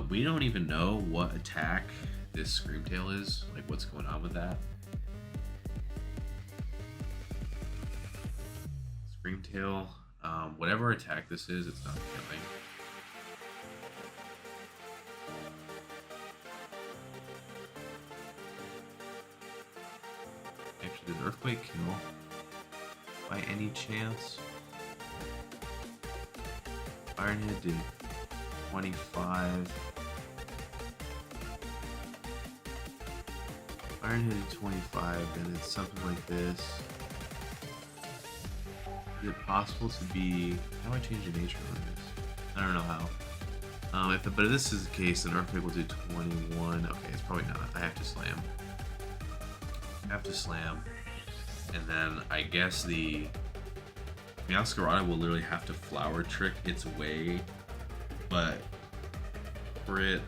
S1: We don't even know what attack this Screamtail is, like what's going on with that. Screamtail, whatever attack this is, it's not killing. Actually, did Earthquake kill by any chance? Ironhead did 25. Ironhead did 25, and it's something like this. Is it possible to be... How do I change the nature on this? I don't know how. But if this is the case, then Earthquake will do 21. Okay, it's probably not. I have to slam. And then I guess the Meowscarada will literally have to Flower Trick its way, but crit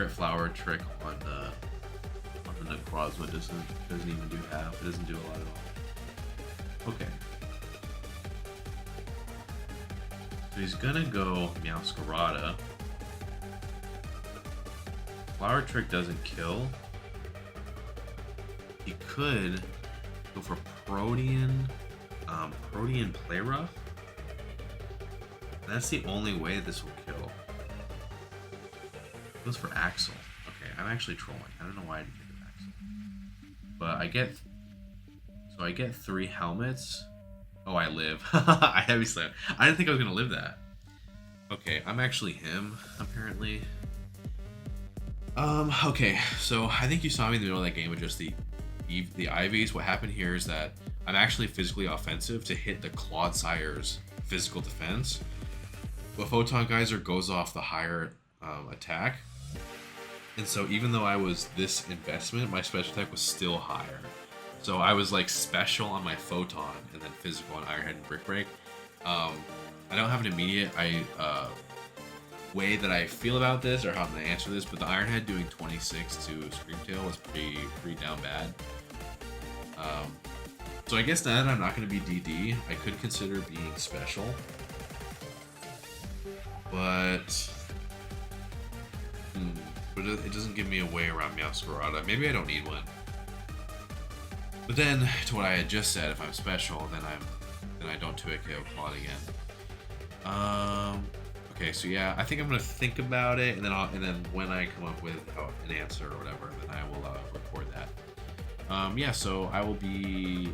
S1: Flower Trick on the Necrozma doesn't even do half. It doesn't do a lot at all. Okay. So he's gonna go Meowscarada. Flower Trick doesn't kill. He could go for Protean Play Rough. That's the only way this will kill. It goes for Axel. Okay. I'm actually trolling. I don't know why I didn't think of Axel. But I get... So I get 3 helmets. Oh, I live. I heavy slam. I didn't think I was going to live that. Okay, I'm actually him, apparently. Okay, so I think you saw me in the middle of that game with just the Ivies. What happened here is that I'm actually physically offensive to hit the Clodsire's physical defense. But Photon Geyser goes off the higher attack. And so even though I was this investment, my special attack was still higher. So I was like special on my Photon and then physical on Ironhead and Brick Break. I don't have an immediate way that I feel about this or how I'm gonna answer this, but the Ironhead doing 26 to Screamtail was pretty down bad. So I guess now that I'm not gonna be DD, I could consider being special. But it doesn't give me a way around Meowscarada. Maybe I don't need one. But then, to what I had just said, if I'm special, then I don't 2-hit KO Claude again. Okay, so yeah, I think I'm gonna think about it, and then when I come up with an answer or whatever, then I will record that. Yeah, so I'll be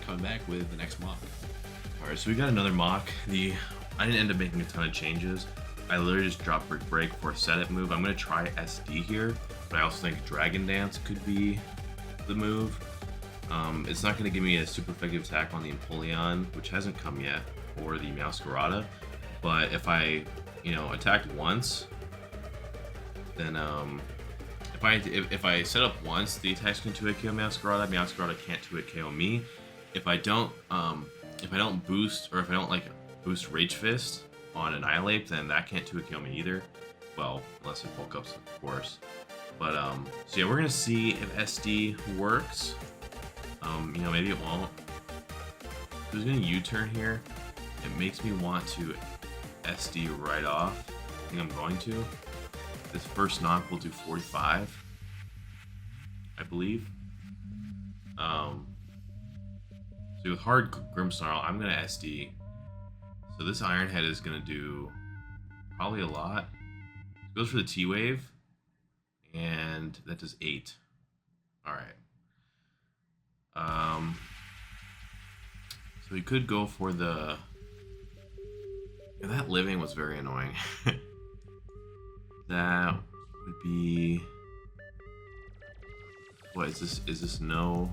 S1: coming back with the next mock. All right, so we got another mock. I didn't end up making a ton of changes. I literally just dropped Brick Break for a setup move. I'm gonna try SD here, but I also think Dragon Dance could be the move. It's not going to give me a super effective attack on the Empoleon, which hasn't come yet, or the Meowscarada. But if I, attacked once, then if I set up once, the attack's going to 2-hit KO Meowscarada. Meowscarada can't 2-hit KO me. If I don't boost, or if I don't boost Rage Fist on Annihilape, then that can't 2-hit KO me either. Well, unless it bulk ups, of course. But so yeah, we're gonna see if SD works. Maybe it won't. If there's gonna U-turn here, it makes me want to SD right off. I think I'm going to. This first knock will do 45, I believe. So with hard Grimmsnarl, I'm gonna SD. So this Ironhead is gonna do probably a lot. It goes for the T-Wave, and that does 8. All right. So we could go for the... Yeah, that living was very annoying. That would be... What is this? Is this no?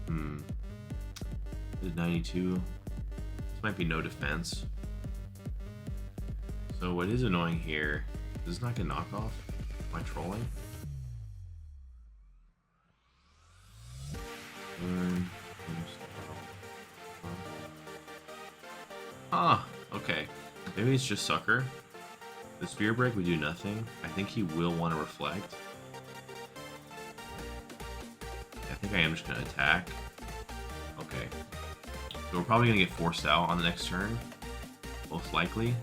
S1: This is 92. This might be no defense. So what is annoying here? Does this not get knockoff? Am I trolling? Okay. Maybe it's just Sucker. The Spear Break would do nothing. I think he will want to reflect. I think I am just going to attack. Okay. So we're probably going to get forced out on the next turn. Most likely.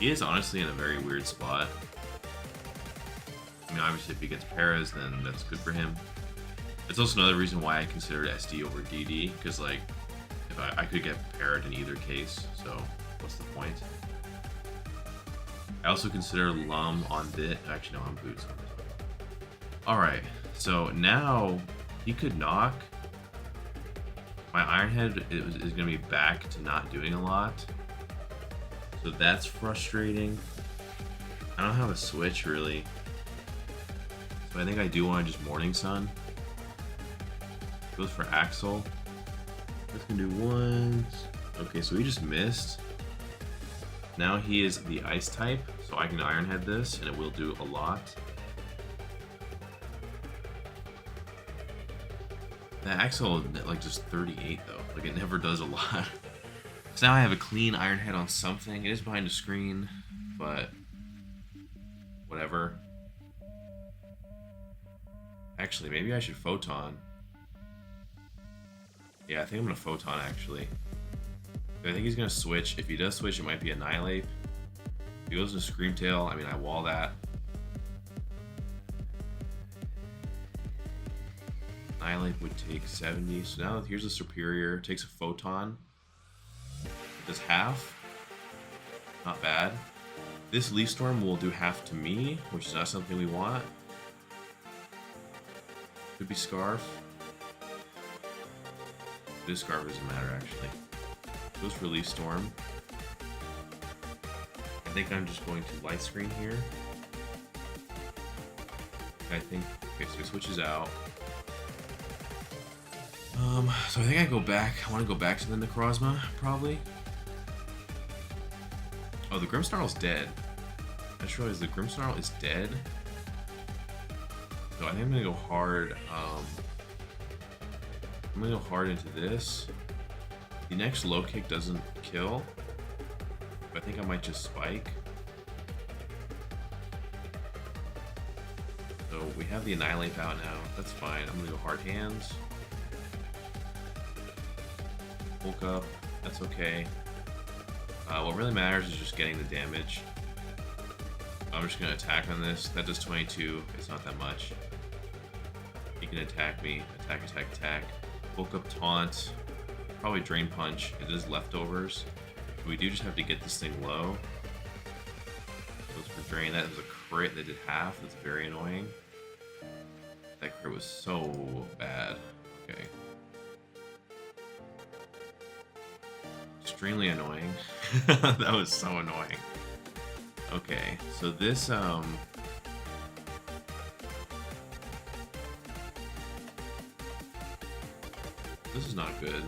S1: He is honestly in a very weird spot. I mean, obviously if he gets Paras, then that's good for him. It's also another reason why I considered SD over DD, because if I could get parried in either case, so what's the point? I also consider Lum on Bit. Actually, no, I'm Boots on this one. Alright, so now he could knock. My Ironhead is going to be back to not doing a lot. So that's frustrating. I don't have a switch, really. So I think I do want to just Morning Sun. Goes for Axel. That's gonna do once. Okay, so he just missed. Now he is the Ice type, so I can Ironhead this, and it will do a lot. That Axel, just 38 though. It never does a lot. So now I have a clean Ironhead on something. It is behind the screen, but whatever. Actually, maybe I should Photon. Yeah, I think I'm gonna Photon actually. I think he's gonna switch. If he does switch, it might be Annihilape. If he goes to Screamtail, I mean, I wall that. Annihilape would take 70. So now here's a Superior. Takes a Photon. It does half. Not bad. This Leaf Storm will do half to me, which is not something we want. Could be Scarf. This Scarf doesn't matter, actually. Goes for Leaf Storm. I think I'm just going to Light Screen here. I think... Okay, so he switches out. So I think I go back. I want to go back to the Necrozma, probably. Oh, the Grimmsnarl's dead. I just realized the Grimmsnarl is dead. So I think I'm gonna go hard. I'm gonna go hard into this. The next low kick doesn't kill. But I think I might just spike. So we have the Annihilape out now. That's fine. I'm gonna go hard hands. Bulk up. That's okay. What really matters is just getting the damage. I'm just going to attack on this. That does 22. It's not that much. He can attack me. Attack, attack, attack. Bulk up, taunt. Probably Drain Punch. It is leftovers. But we do just have to get this thing low. Goes for Drain. That was a crit that did half. That's very annoying. That crit was so bad. Okay. Extremely annoying. That was so annoying. Okay, so this this is not good.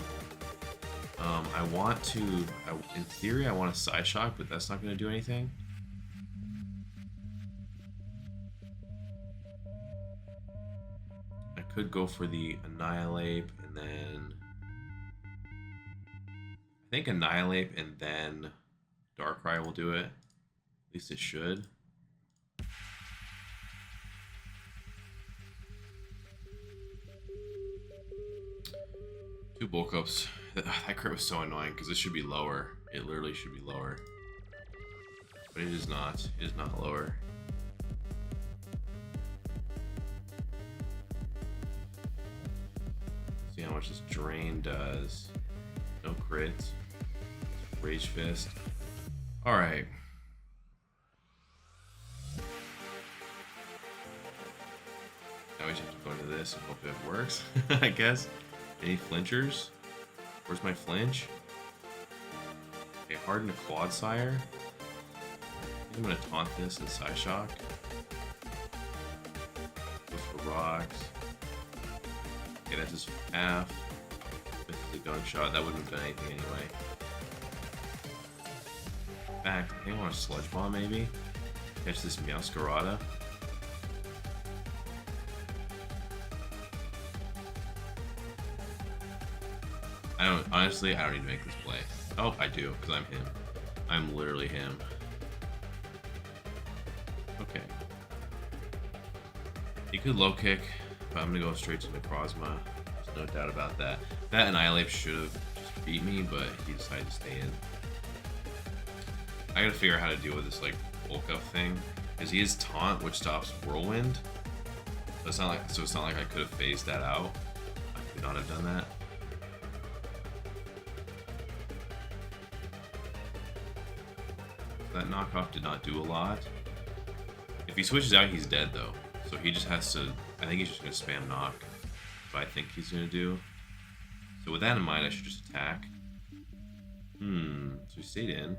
S1: I want to, in theory, I want a Side Shock, but that's not going to do anything. I could go for the Annihilape and then. I think Annihilape and then Darkrai will do it. At least it should. Two bulk ups. That crit was so annoying because this should be lower. It literally should be lower. But it is not. It is not lower. See how much this Drain does. No crits. Rage Fist. Alright. Now we just have to go into this and hope it works, I guess. Any flinchers? Where's my flinch? Okay, harden a Clodsire. I think I'm gonna taunt this and Side Shock. Goes for rocks. Okay, that's just half. The gun shot, that wouldn't have done anything anyway. Back, I think I want a Sludge Bomb maybe. Catch this Meowscarada. Honestly, I don't need to make this play. Oh, I do, because I'm him. I'm literally him. Okay. He could low kick, but I'm gonna go straight to Necrozma. There's no doubt about that. That Annihilape should have just beat me, but he decided to stay in. I gotta figure out how to deal with this like bulk up thing, because he is taunt, which stops Whirlwind. So it's not like I could have phased that out. I could not have done that. That knockoff did not do a lot. If he switches out, he's dead though. So he just has to. I think he's just gonna spam knock. What I think he's gonna do. So with that in mind, I should just attack. So he stayed in.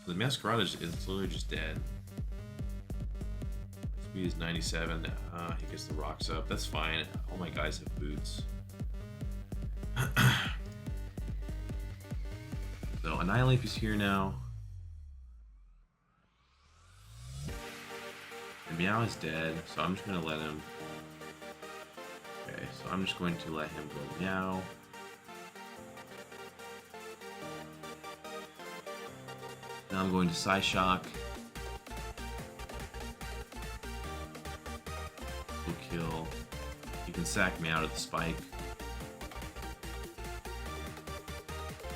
S1: So the Meowscarada is literally just dead. Speed is 97. He gets the rocks up. That's fine. All my guys have boots. So Annihilape is here now. And Meow is dead, so I'm just gonna let him. Okay, so I'm just going to let him go Meow. Now I'm going to Psyshock. Will kill. You can sack Meow to the spike.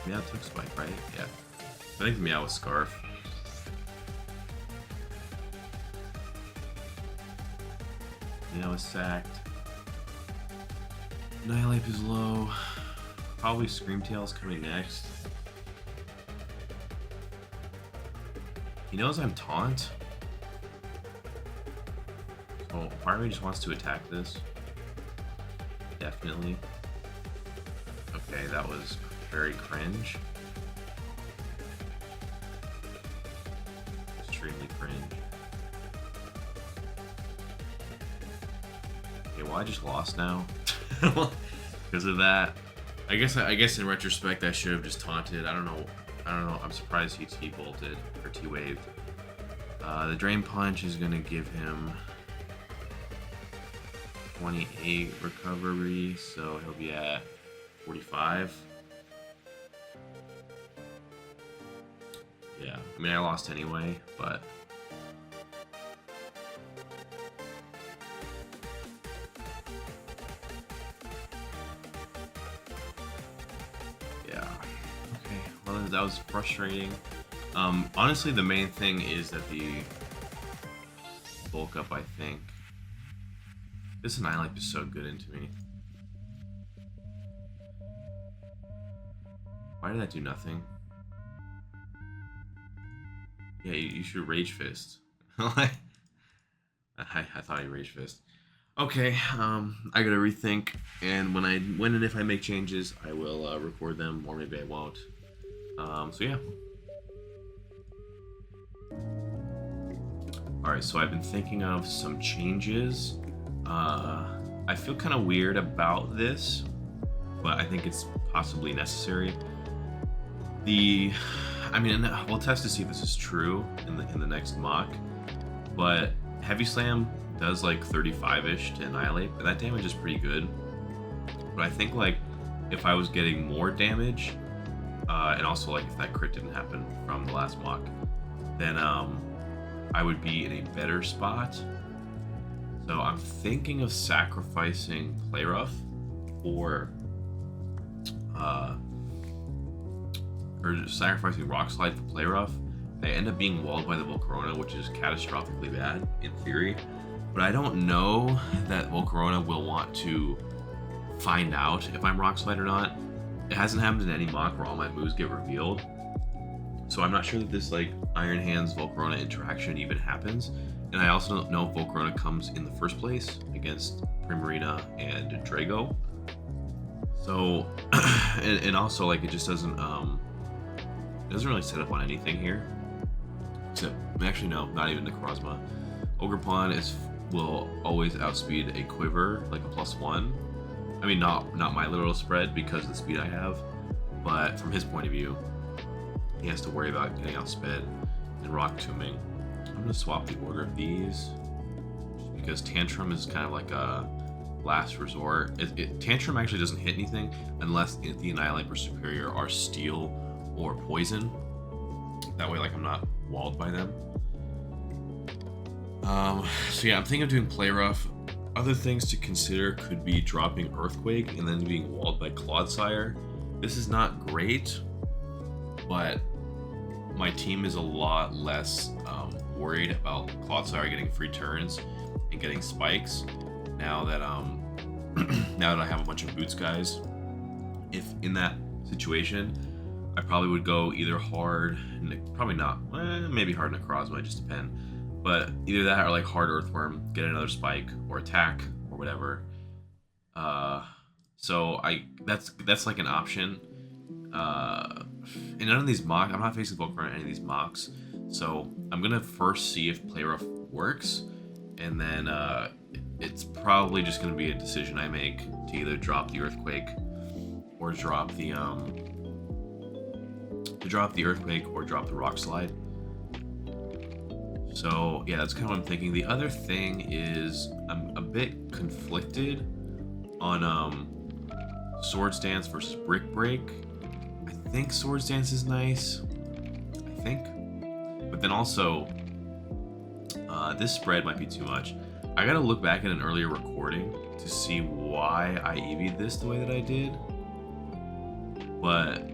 S1: Meow took spike, right? Yeah. I think Meow was Scarf. Meow is sacked. Annihilape is low. Probably Screamtail's coming next. He knows I'm taunt. So part of me just wants to attack this. Definitely. Okay, that was very cringe. Extremely cringe. Okay, well I just lost now. Because of that. I guess in retrospect I should have just taunted. I don't know. I'm surprised he T-bolted or T-waved. The Drain Punch is gonna give him 28 recovery, so he'll be at 45. Yeah, I mean I lost anyway, but yeah. Okay, well that was frustrating. Honestly, the main thing is that the bulk up, I think. This Annihilape is so good into me. Why did that do nothing? Yeah, you should Rage Fist. I thought he Rage Fist. Okay, I gotta rethink, and when and if I make changes, I will record them, or maybe I won't. So yeah. Alright, so I've been thinking of some changes. I feel kind of weird about this, but I think it's possibly necessary. I mean, we'll test to see if this is true in the next mock, but Heavy Slam does like 35-ish to Annihilape, and that damage is pretty good. But I think like if I was getting more damage, and also like if that crit didn't happen from the last mock, then I would be in a better spot. So I'm thinking of sacrificing Play Rough or sacrificing Rock Slide for Play Rough. I end up being walled by the Volcarona, which is catastrophically bad in theory. But I don't know that Volcarona will want to find out if I'm Rock Slide or not. It hasn't happened in any mock where all my moves get revealed. So I'm not sure that this like Iron Hands Volcarona interaction even happens. And I also don't know if Volcarona comes in the first place against Primarina and Drago. So, and also like it just doesn't really set up on anything here. Except, actually no, not even Necrozma. Ogerpon will always outspeed a Quiver, like a +1. I mean, not my literal spread because of the speed I have, but from his point of view, he has to worry about getting outsped and Rock Tombing. I'm gonna swap the order of these because Tantrum is kind of like a last resort. Tantrum actually doesn't hit anything unless the Annihilape or Superior are Steel or Poison. That way, like, I'm not walled by them. So yeah, I'm thinking of doing Play Rough. Other things to consider could be dropping Earthquake and then being walled by Clodsire. This is not great, but my team is a lot less worried about Clodsire getting free turns and getting spikes now that now that I have a bunch of Boots guys. If in that situation, I probably would go either hard, probably not, maybe hard Necrozma, it just depends. But either that or like hard Earthworm, get another spike or attack or whatever. So that's like an option. In none of these mocks, I'm not facing Volcarona in any of these mocks. So I'm gonna first see if Play Rough works, and then it's probably just gonna be a decision I make to either drop the Earthquake or drop the Earthquake or drop the Rock Slide. So yeah, that's kind of what I'm thinking. The other thing is I'm a bit conflicted on Swords Dance versus Brick Break. I think Swords Dance is nice, I think, but then also this spread might be too much. I gotta look back at an earlier recording to see why I EV'd this the way that I did, but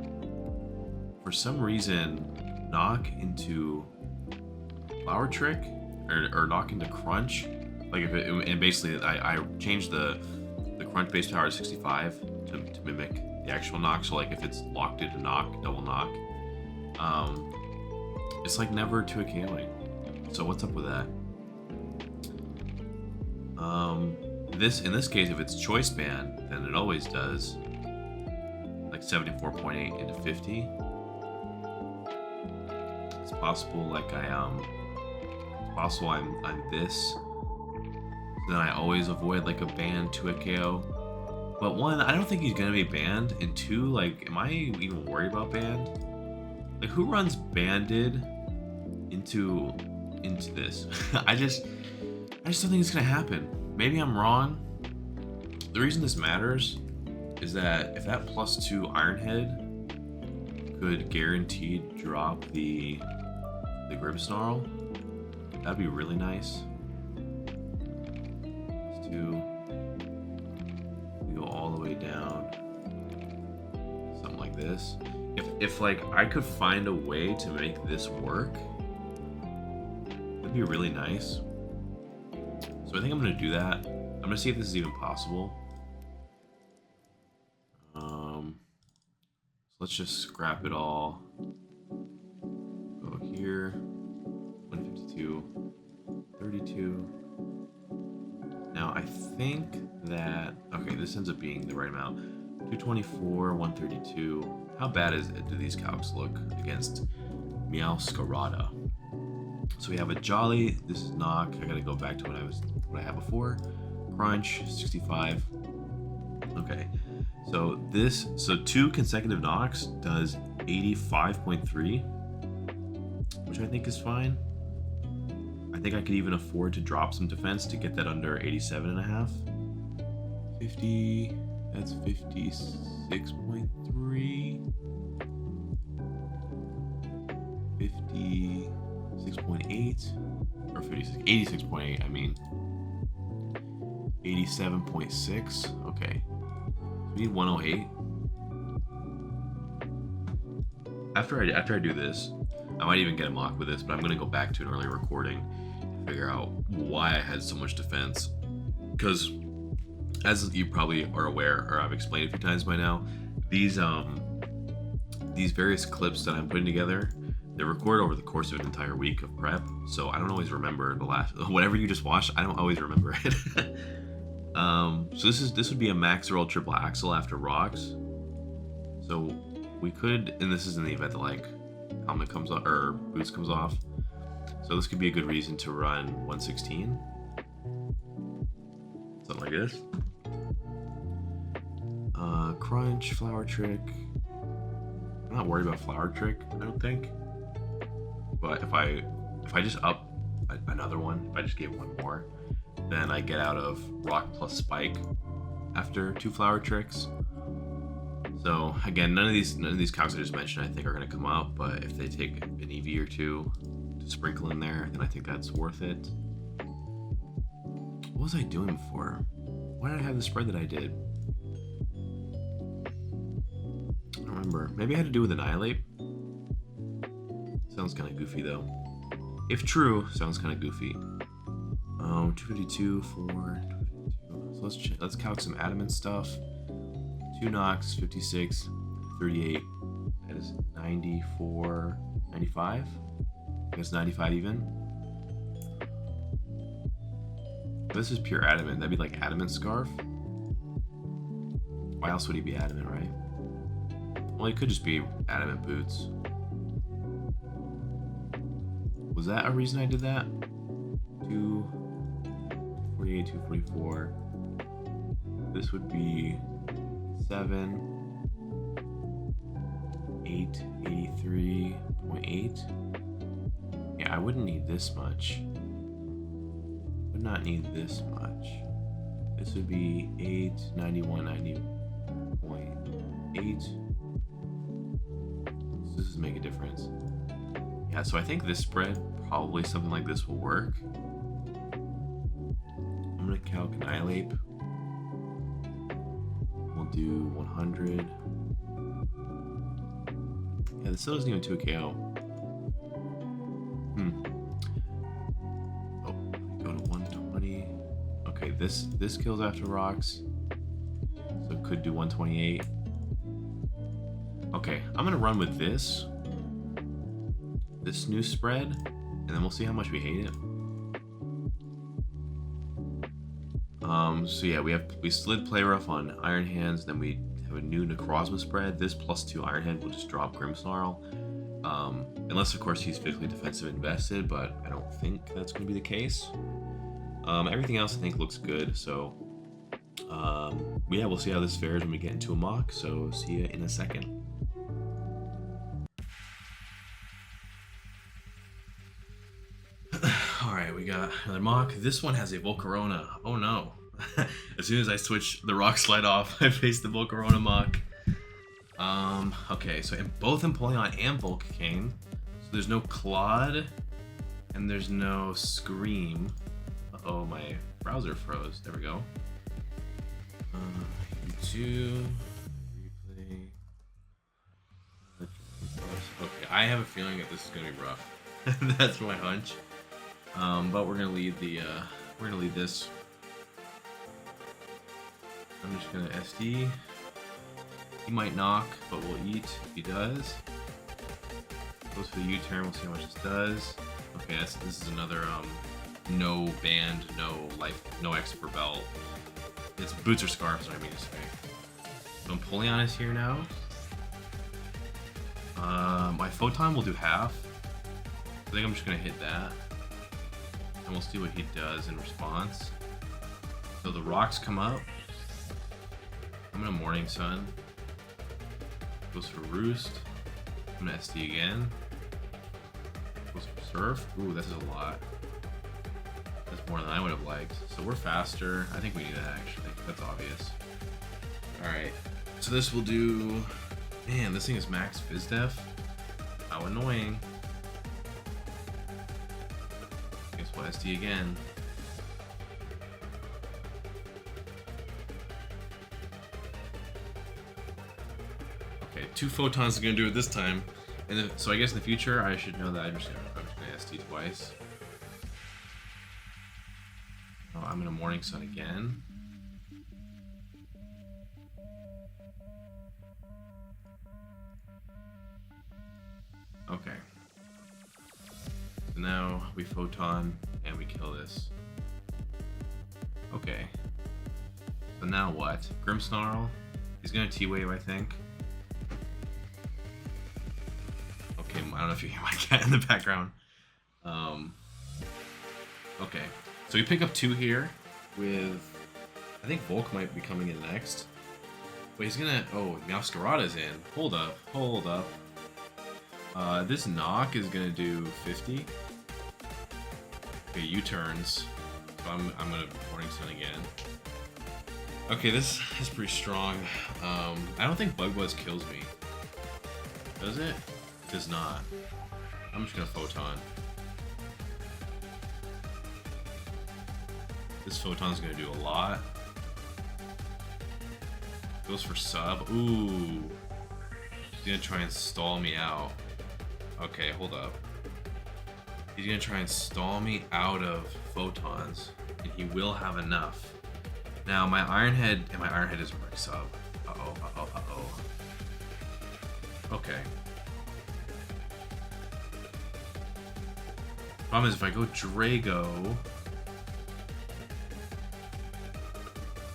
S1: for some reason knock into Flower Trick or knock into Crunch, like and basically I changed the Crunch base power to 65 to mimic the actual knock. So like if it's locked into knock, double knock, it's like never 2 KOing. So what's up with that? In this case, if it's choice band, then it always does like 74.8 into 50. It's possible like it's possible I'm this. Then I always avoid like a ban to a KO. But one, I don't think he's gonna be banned. And two, like, am I even worried about banned? Like, who runs banded into this? I just don't think it's gonna happen. Maybe I'm wrong. The reason this matters is that if that +2 Iron Head could guaranteed drop the Grip Snarl, that'd be really nice. We go all the way down, something like this. If like I could find a way to make this work, it'd be really nice. So I think I'm gonna do that. I'm gonna see if this is even possible. So let's just scrap it all. Go here, 152, 32. Now I think that, okay, this ends up being the right amount. 224, 132. How bad do these calcs look against Meowscarada? So we have a Jolly, this is knock. I gotta go back to what I had before. Crunch, 65. Okay. So 2 consecutive knocks does 85.3, which I think is fine. I think I could even afford to drop some defense to get that under 87.5. 50, that's 56.3. 56.8, or 86.8, I mean. 87.6, okay. We need 108. After I do this, I might even get a mock with this, but I'm gonna go back to an earlier recording and figure out why I had so much defense. Because as you probably are aware, or I've explained a few times by now, these various clips that I'm putting together, they record over the course of an entire week of prep, so I don't always remember the last whatever you just watched. I don't always remember it. So this would be a max roll triple axle after rocks. So we could, and this is in the event that like helmet comes off or boots comes off. So this could be a good reason to run 116. Something like this. Crunch, flower trick. I'm not worried about flower trick, I don't think. But if I just up another one, if I just gave one more, then I get out of rock plus spike after 2 flower tricks. So again, none of these calcs I just mentioned I think are going to come up, but if they take an EV or 2 to sprinkle in there, then I think that's worth it. What was I doing before? Why did I have the spread that I did? I don't remember. Maybe I had to do with Annihilape. Sounds kind of goofy though. If true, sounds kind of goofy. 252 for 252. So let's calc some adamant stuff. 2 knocks, 56, 38. That is 94, 95. I guess 95 even. This is pure adamant. That'd be like adamant scarf. Why else would he be adamant, right? Well, he could just be adamant boots. Was that a reason I did that? 248, 244. This would be 7, 883.8. Yeah, I wouldn't need this much. Would not need this much. This would be 891.90.8. So this does make a difference. Yeah, so I think this spread, probably something like this will work. I'm gonna calc Annihilape. We'll do 100. Yeah, this still isn't even 2 KO. Oh, go to 120. Okay, this kills after rocks. So it could do 128. Okay, I'm gonna run with this new spread, and then we'll see how much we hate it. So yeah, we slid Play Rough on Iron Hands, then we have a new Necrozma spread. This +2 Iron Hand will just drop Grimmsnarl. Unless of course he's physically defensive invested, but I don't think that's going to be the case. Everything else I think looks good, so yeah, we'll see how this fares when we get into a mock, so see you in a second. Alright, we got another mock. This one has a Volcarona. Oh no. As soon as I switch the Rock Slide off, I face the Volcarona mock. Okay, so both Empoleon and Volcane. So there's no Claude, and there's no Scream. Uh-oh, my browser froze. There we go. Replay. Okay, I have a feeling that this is gonna be rough. That's my hunch. But we're gonna lead this. I'm just gonna SD. He might knock, but we'll eat if he does. Goes for the U-turn, we'll see how much this does. Okay, this is another no band, no life, no X per belt. It's boots or scarves, I mean to say. So Empoleon is here now. My Photon will do half. I think I'm just gonna hit that. And we'll see what he does in response. So the rocks come up. I'm gonna Morning Sun. Goes for Roost. I'm gonna SD again. Goes for Surf. Ooh, this is a lot. That's more than I would have liked. So we're faster. I think we need that actually. That's obvious. Alright. So this will do... Man, this thing is max Fizdef. How annoying. Guess we'll SD again. Okay, 2 Photons are gonna do it this time. And then, so I guess in the future I should know that I'm just gonna SD twice. Oh, I'm gonna Morning Sun again. Okay. So now we Photon and we kill this. Okay. So now what? Grimmsnarl. He's gonna T-Wave, I think. Okay, I don't know if you hear my cat in the background. Okay. So we pick up 2 here with... I think Volk might be coming in next. But he's gonna... Oh, Meowscarada's in. Hold up. Hold up. This knock is gonna do 50. Okay, U-turns. So I'm gonna Morning Sun again. Okay, this is pretty strong. I don't think Bug Buzz kills me. Does it? It does not. I'm just gonna Photon. This Photon's gonna do a lot. Goes for sub. Ooh. He's gonna try and stall me out. Okay, hold up. He's gonna try and stall me out of Photons, and he will have enough. Now my Iron Head, and my Iron Head is Brick Sub. Uh-oh, uh-oh, uh-oh. Okay. Problem is if I go Drago...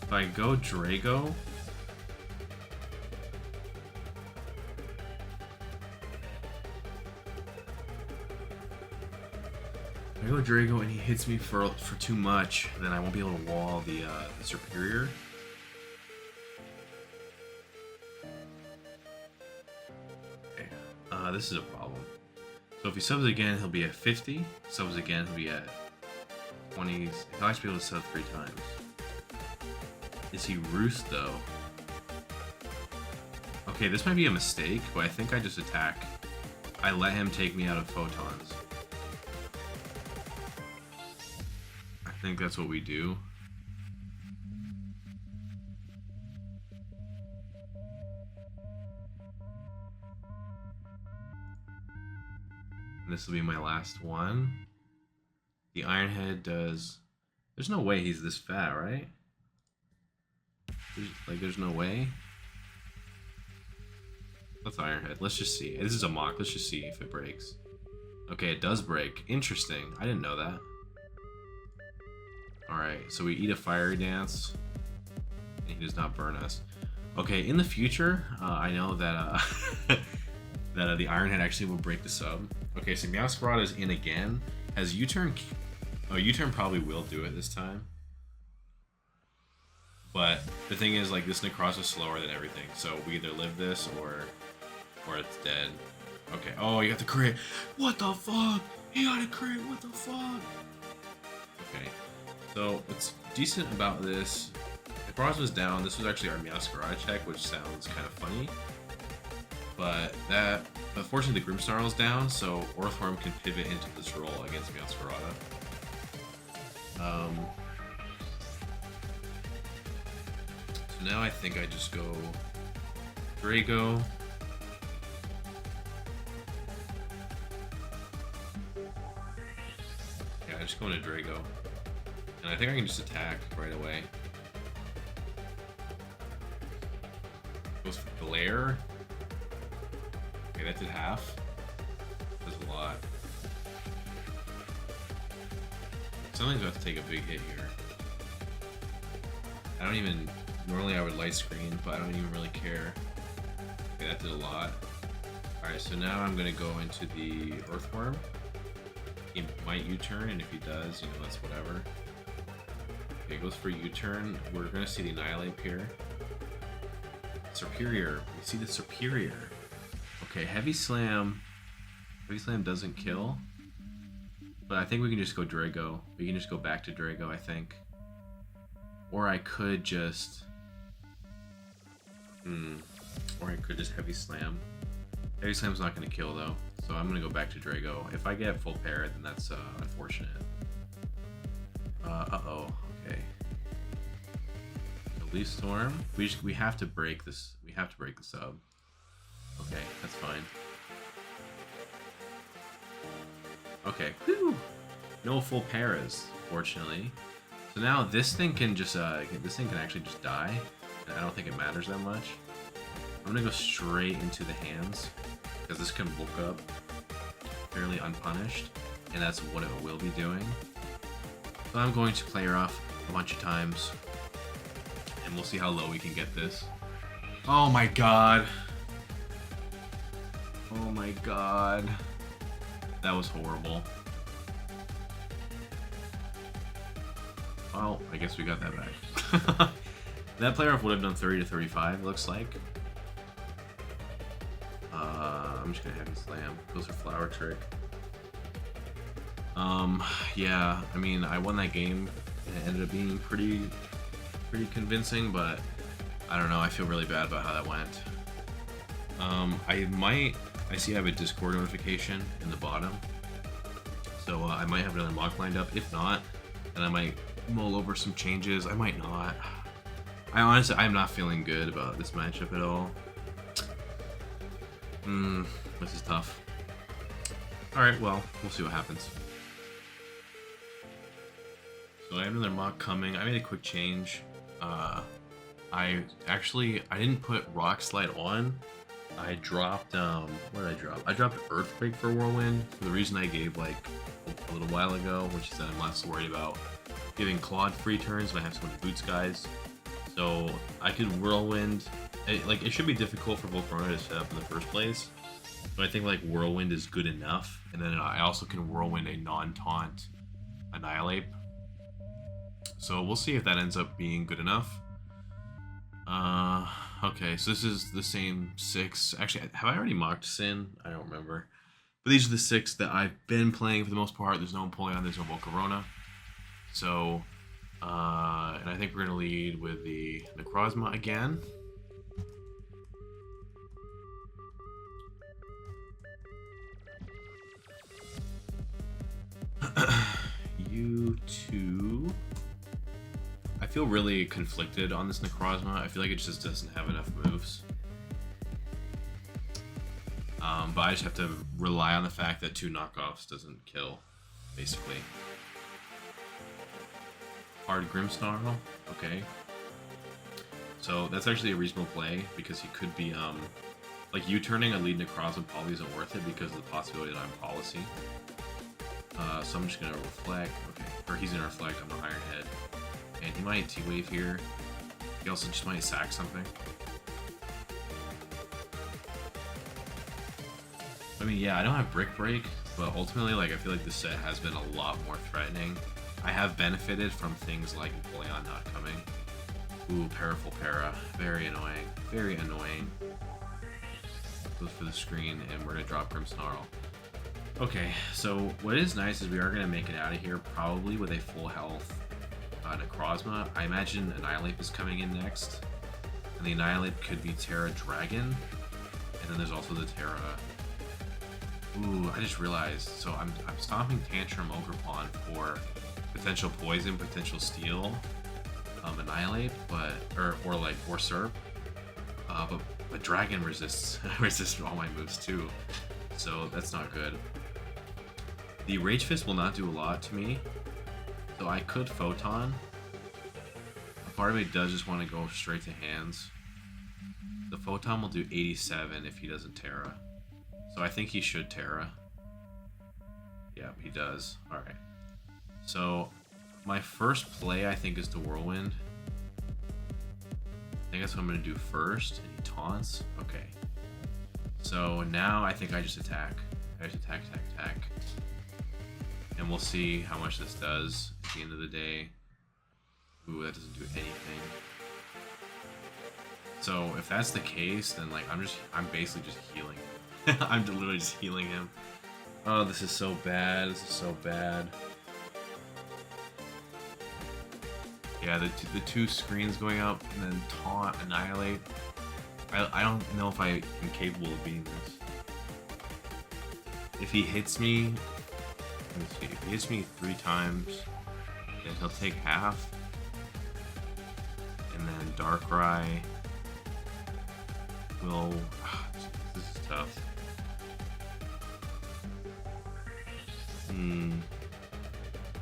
S1: If I go Drago... If I go Drago and he hits me for too much, then I won't be able to wall the Superior. Okay. This is a problem. So if he subs again, he'll be at 50. Subs again, he'll be at 20s. He'll actually be able to sub 3 times. Is he Roost though? Okay, this might be a mistake, but I think I just attack. I let him take me out of Photons. I think that's what we do. And this will be my last one. The Iron Head does... There's no way he's this fat, right? There's no way. Let's Ironhead. Let's just see. This is a mock. Let's just see if it breaks. Okay, it does break. Interesting. I didn't know that. Alright, so we eat a Fiery Dance. And he does not burn us. Okay, in the future, I know that that the Ironhead actually will break the sub. Okay, so Meowscarada is in again. Has U-turn... Oh, U-turn probably will do it this time. But the thing is, like, this Necroz is slower than everything. So we either live this or it's dead. Okay. Oh, you got the crit. What the fuck? He got a crit. What the fuck? Okay. So what's decent about this? Necroz was down. This was actually our Meowscarada check, which sounds kind of funny. But that, unfortunately, the Grimmsnarl's down, so Orthworm can pivot into this role against Meowscarada. So now I think I just go Drago. Yeah, I just go into Drago. And I think I can just attack right away. Goes for Glare. Okay, that did half. That's a lot. Something's about to take a big hit here. I don't even... Normally I would light screen, but I don't even really care. Okay, that did a lot. Alright, so now I'm gonna go into the Earthworm. He might U-turn, and if he does, you know, that's whatever. Okay, it goes for U-turn. We're gonna see the Annihilape here. Superior. We see the Superior. Okay, Heavy Slam. Heavy Slam doesn't kill. But I think we can just go Drago. We can just go back to Drago, I think. Or I could just... Or I could just Heavy Slam. Heavy Slam's not going to kill, though. So I'm going to go back to Drago. If I get full parry, then that's unfortunate. Uh-oh. Okay. Leaf Storm. We have to break this. We have to break the sub. Okay, that's fine. Okay. Whew. No full paras, fortunately. So now this thing can just this thing can actually just die. And I don't think it matters that much. I'm gonna go straight into the hands because this can bulk up fairly unpunished, and that's what it will be doing. So I'm going to play her off a bunch of times, and we'll see how low we can get this. Oh my god! Oh my god! That was horrible. Well, I guess we got that back. That player off would have done 30 to 35, looks like. I'm just gonna Heavy Slam. Goes for Flower Trick. Yeah, I mean, I won that game, and it ended up being pretty convincing, but I don't know, I feel really bad about how that went. I see I have a Discord notification in the bottom, so I might have another mock lined up. If not, then I might mull over some changes. I might not. I'm not feeling good about this matchup at all. This is tough. Alright, well, we'll see what happens. So I have another mock coming. I made a quick change. I didn't put Rock Slide on. I dropped, what did I drop? I dropped Earthquake for Whirlwind for the reason I gave like a little while ago, which is that I'm less worried about giving Claude free turns when I have so many Boots guys. So I could Whirlwind. It should be difficult for Volcarona to set up in the first place. But I think like Whirlwind is good enough. And then I also can Whirlwind a non-taunt Annihilape. So we'll see if that ends up being good enough. Okay, so this is the same 6. Actually, have I already mocked Sin? I don't remember. But these are the 6 that I've been playing for the most part. There's no Empoleon, there's no Volcarona. So, and I think we're going to lead with the Necrozma again. You two. I feel really conflicted on this Necrozma. I feel like it just doesn't have enough moves. But I just have to rely on the fact that 2 knockoffs doesn't kill, basically. Hard Grimmsnarl, okay. So that's actually a reasonable play because he could be Like, U-turning a lead Necrozma probably isn't worth it because of the possibility that I'm policy. So I'm just gonna reflect. Okay, or he's gonna reflect on the Iron Head, and he might T-Wave here. He also just might sack something. I mean, yeah, I don't have Brick Break, but ultimately, like, I feel like this set has been a lot more threatening. I have benefited from things like Napoleon not coming. Ooh, Paraful Para. Very annoying. Very annoying. Goes for the screen, and we're gonna drop Grimmsnarl. Okay, so what is nice is we are gonna make it out of here, probably with a full health Necrozma. I imagine Annihilape is coming in next, and the Annihilape could be Terra Dragon, and then there's also the Terra. Ooh, I just realized. So I'm stomping Tantrum Ogerpon for potential poison, potential steel, Annihilape, but or Serp, but Dragon resists all my moves too, so that's not good. The Rage Fist will not do a lot to me, so I could Photon. A part of me does just want to go straight to hands. The Photon will do 87 if he doesn't Terra. So I think he should Terra. Yeah, he does. Alright. So my first play, I think, is to Whirlwind. I think that's what I'm going to do first. And he taunts. Okay. So now I think I just attack. I just attack. And we'll see how much this does at the end of the day. Ooh, that doesn't do anything. So if that's the case, then like I'm basically just healing. I'm literally just healing him. Oh, this is so bad. This is so bad. Yeah, the two screens going up and then taunt, Annihilape. I don't know if I am capable of beating this. If he hits me, let's see, if he hits me 3 times, then he'll take half. And then Darkrai will... this is tough.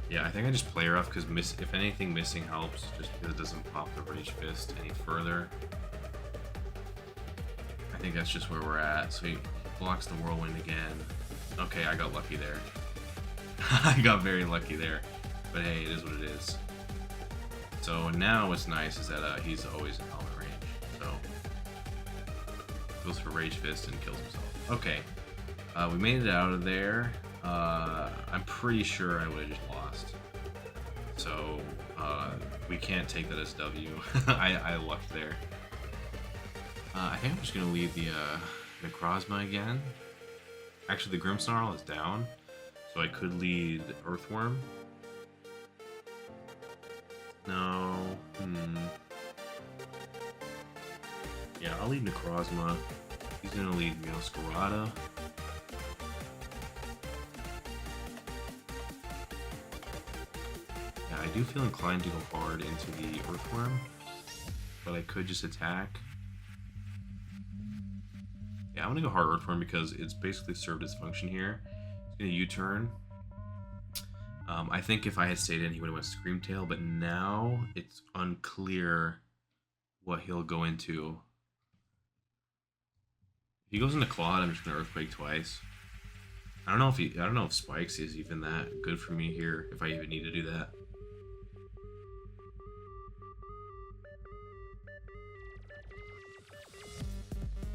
S1: Yeah, I think I just play rough because if anything, missing helps just because it doesn't pop the Rage Fist any further. I think that's just where we're at. So he blocks the Whirlwind again. Okay, I got lucky there. I got very lucky there. But hey, it is what it is. So now what's nice is that he's always in helmet range. So goes for Rage Fist and kills himself. Okay, we made it out of there. I'm pretty sure I would have just lost. So we can't take that as W. I lucked there. I think I'm just gonna leave the Necrozma again. Actually, the Grimmsnarl is down, so I could lead Earthworm. No. Yeah, I'll lead Necrozma. He's gonna lead Meowscarada. Yeah, I do feel inclined to go hard into the Earthworm, but I could just attack. Yeah, I'm gonna go hard Earthworm because it's basically served its function here. It's gonna U-turn. I think if I had stayed in, he would have went Screamtail, but now it's unclear what he'll go into. If he goes into Clawed, I'm just gonna Earthquake twice. I don't know if Spikes is even that good for me here, if I even need to do that.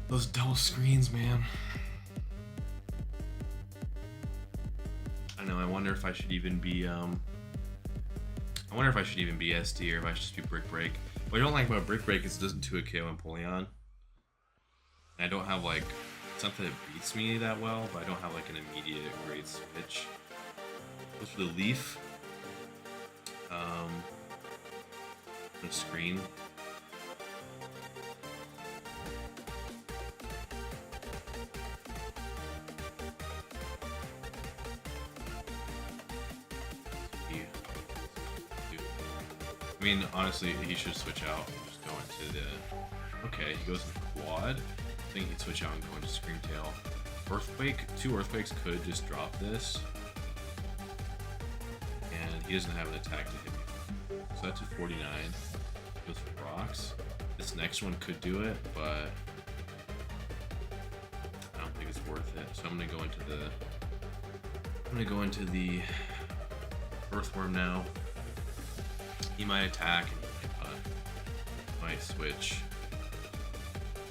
S1: Those double screens, man. I know, I wonder if I should even be SD or if I should just be Brick Break. What I don't like about Brick Break is it doesn't 2-hit KO Empoleon. I don't have like something that beats me that well, but I don't have like an immediate great switch. Goes for the Leaf. The screen. I mean, honestly, he should switch out and just go into the... Okay, he goes into Quad. I think he'd switch out and go into Screamtail. Earthquake, 2 Earthquakes could just drop this. And he doesn't have an attack to hit me. So that's a 49. Goes for Rocks. This next one could do it, but... I'm gonna go into the Earthworm now. He might attack and he might switch.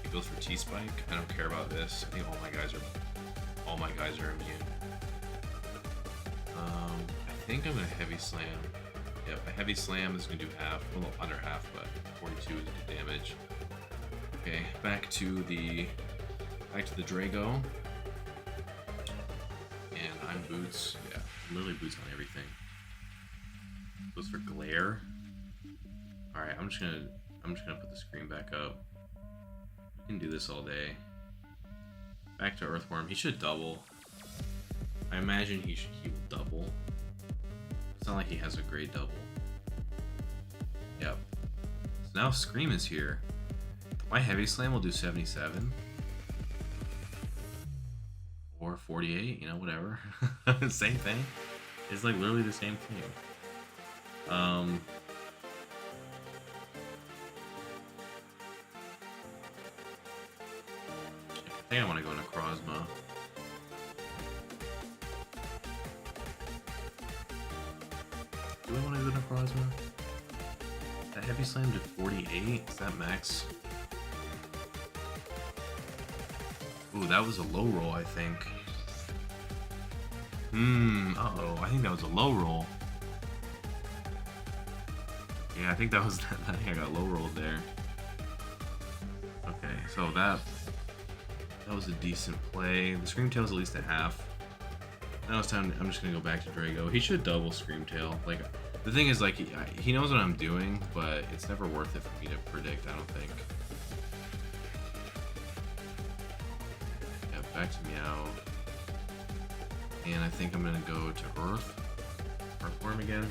S1: He goes for T-Spike. I don't care about this. I think all my guys are immune. I think I'm gonna heavy slam. Yep, a heavy slam is gonna do half, well under half, but 42 is good damage. Okay, back to the Drago. And I'm boots. Yeah, literally boots on everything. Goes for glare. Alright, I'm just gonna put the screen back up. We can do this all day. Back to Earthworm. He should double. I imagine he will double. It's not like he has a great double. Yep. So now Scream is here. My heavy slam will do 77. Or 48, you know, whatever. Same thing. It's like literally the same thing. I think I want to go into Necrozma. Do I want to go to Necrozma? That heavy slam did 48. Is that max? Ooh, that was a low roll, I think. Uh-oh. I think that was a low roll. Yeah, I think that was... I think I got low rolled there. Okay, so that was a decent play. The Screamtail's at least a half. Now it's time... I'm just gonna go back to Drago. He should double Screamtail. Like, the thing is, like, he knows what I'm doing, but it's never worth it for me to predict, I don't think. Back to Meow. And I think I'm gonna go to Earthworm again.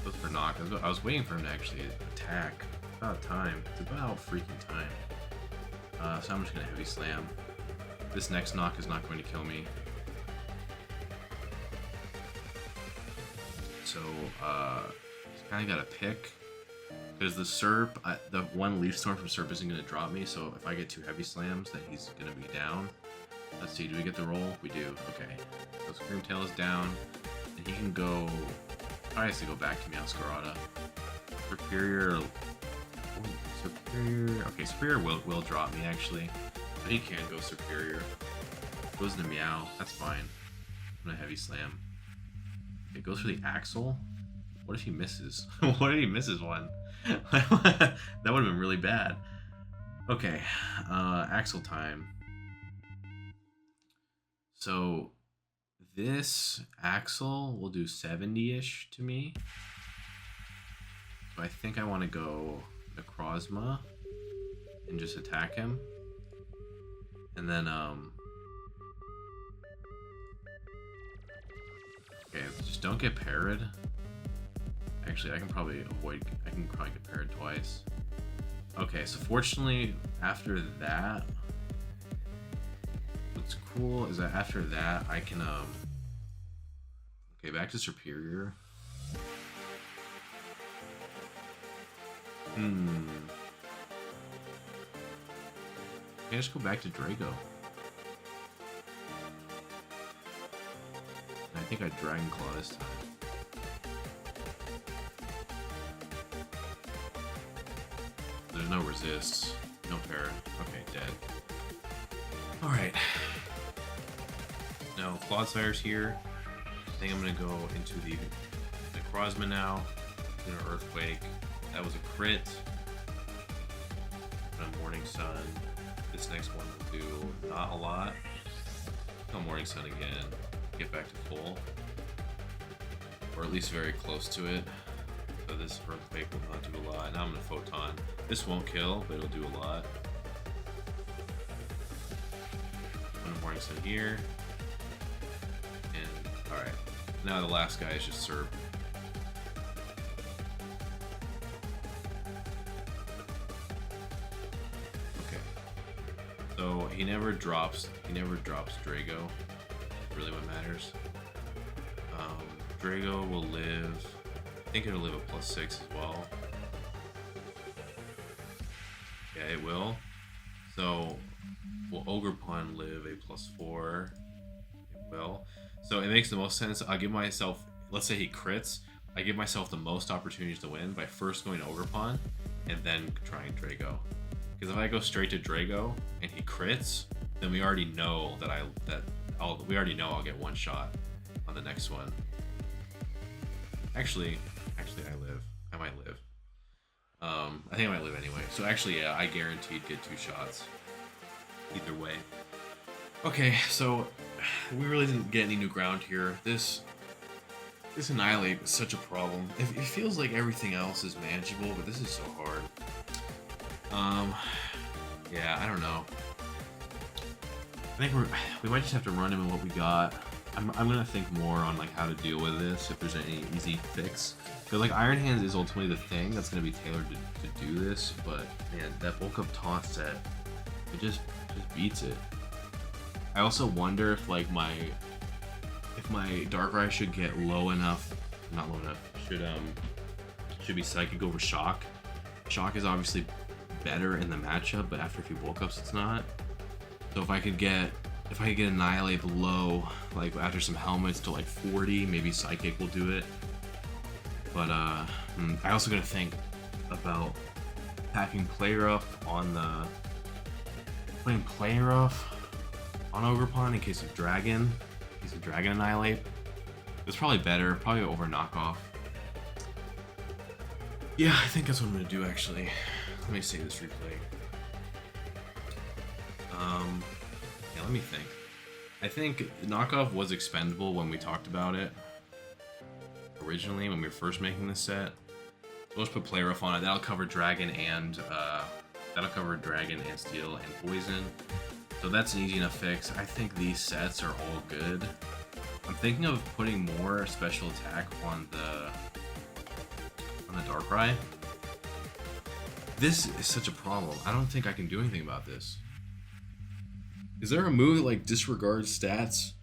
S1: Goes for knock. I was waiting for him to actually attack. It's about time. It's about freaking time. So I'm just gonna heavy slam. This next knock is not going to kill me. So just kinda gotta pick. Because the Serp, the one Leaf Storm from Serp isn't going to drop me, so if I get 2 heavy slams, then he's going to be down. Let's see, do we get the roll? We do, okay. So Screamtail is down, and he can go... Probably has to go back to Meowscarada. Superior... Superior... Okay, Superior will drop me, actually. But he can go Superior. Goes into Meow, that's fine. I'm going to heavy slam. It goes for the Axle. What if he misses? What if he misses one? That would have been really bad. Okay, Axle time. So this Axle will do 70-ish to me. So I think I want to go Necrozma and just attack him. And then okay, just don't get parried. Actually, I can probably get parried twice. Okay, so fortunately, after that, what's cool is that after that, I can, okay, back to Superior. Okay, let's go back to Drago. And I think I Dragon Claw this time. There's no resists, no parry. Okay, dead. Alright. Now, Cloudsire's here. I think I'm gonna go into the Necrozma now. I'm gonna Earthquake. That was a crit. And a Morning Sun. This next one will do not a lot. No Morning Sun again. Get back to full. Or at least very close to it. So this Earthquake will not do a lot. Now I'm gonna Photon. This won't kill, but it'll do a lot. One Morning Sun here. And alright. Now the last guy is just Serp. Okay. So he never drops Drago. Really what matters. Drago will live, I think it'll live a +6 as well. Yeah, it will. So Will Ogre Pawn live a +4? It will. So it makes the most sense. I'll give myself, let's say he crits, I give myself the most opportunities to win by first going Ogre Pawn and then trying Drago. Because if I go straight to Drago and he crits, then we already know we already know I'll get one shot on the next one. Actually, I live. I might live. I think I might live anyway. So actually, yeah, I guaranteed get 2 shots. Either way. Okay, so we really didn't get any new ground here. This Annihilape is such a problem. It feels like everything else is manageable, but this is so hard. Yeah, I don't know. I think we might just have to run him with what we got. I'm gonna think more on like how to deal with this, if there's any easy fix. Because like Iron Hands is ultimately the thing that's gonna be tailored to do this, but man, that bulk up taunt set, it just beats it. I also wonder if like my Darkrai should get low enough, not low enough, should be Psychic over Shock. Shock is obviously better in the matchup, but after a few bulk ups it's not. So if I could get Annihilape low, like after some helmets to like 40, maybe Psychic will do it. But I also gotta think about packing Play Rough on putting Play Rough on Ogre Pawn in case of Dragon Annihilape. It's probably better, probably over Knockoff. Yeah, I think that's what I'm gonna do actually. Let me save this replay. Yeah, let me think. I think Knockoff was expendable when we talked about it originally, when we were first making this set. So let's put Play Rough on it. That'll cover Dragon and Steel and Poison. So that's an easy enough fix. I think these sets are all good. I'm thinking of putting more special attack on the Darkrai. This is such a problem. I don't think I can do anything about this. Is there a move that like disregards stats?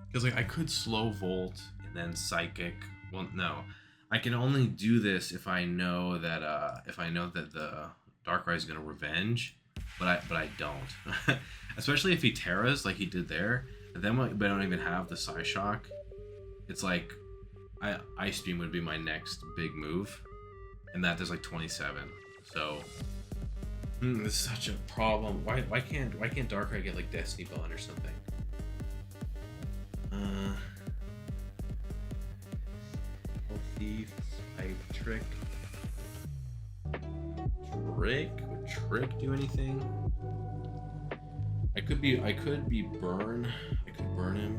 S1: Because like I could slow Volt and then Psychic. Well, no, I can only do this if I know that the Darkrai is gonna Revenge, but I don't. Especially if he Terras like he did there. But then I don't even have the Psyshock. It's like Ice Beam would be my next big move, and that there's like 27. So this is such a problem. Why can't Darkrai get like Destiny Bond or something? Thief, Trick. Would Trick do anything? I could be Burn. I could burn him.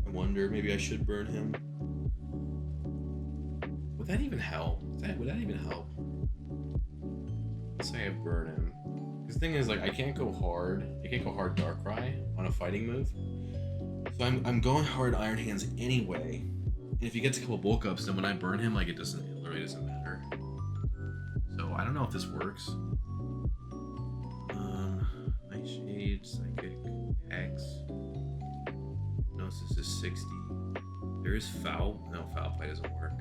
S1: I wonder, maybe I should burn him. Would that even help? Would that even help? Let's say I burn him. Because the thing is, like, I can't go hard Darkrai on a fighting move. So I'm going hard Iron Hands anyway. And if he gets a couple bulk ups, then when I burn him, like, it literally doesn't matter. So I don't know if this works. Nightshade, Psychic, X. Hypnosis is 60. There is Foul. No, Foul Play doesn't work.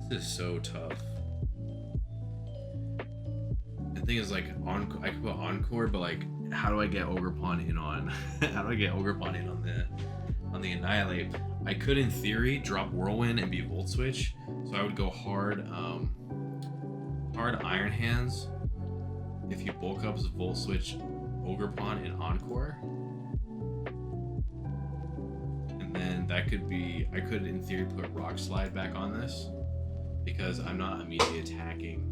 S1: This is so tough. The thing is, like, I could put Encore, but like, how do I get Ogre Pawn in on? How do I get Ogre Pawn in on the Annihilape? I could, in theory, drop Whirlwind and be Volt Switch. So I would go hard Iron Hands. If you bulk up as Volt Switch, Ogre Pawn and Encore. And then that could be, I could, in theory, put Rock Slide back on this. Because I'm not immediately attacking.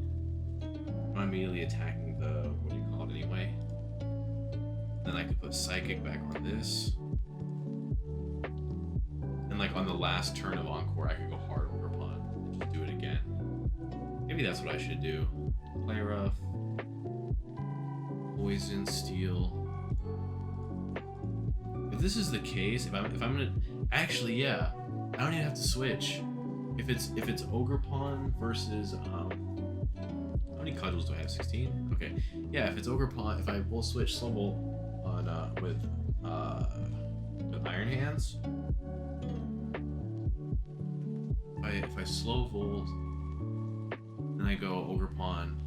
S1: I'm not immediately attacking the, what do you call it anyway? Then I could put Psychic back on this. And like on the last turn of Encore, I could go hard Ogre Pawn and just do it again. Maybe that's what I should do. Play Rough. Poison, Steel. If this is the case, if I'm gonna, actually, yeah, I don't even have to switch. If it's Ogre Pawn versus how many cudgels do I have? 16? Okay. Yeah, if it's Ogre Pawn, if I will switch Slumble on with Iron Hands, if I slow volt, then I go Ogre Pawn.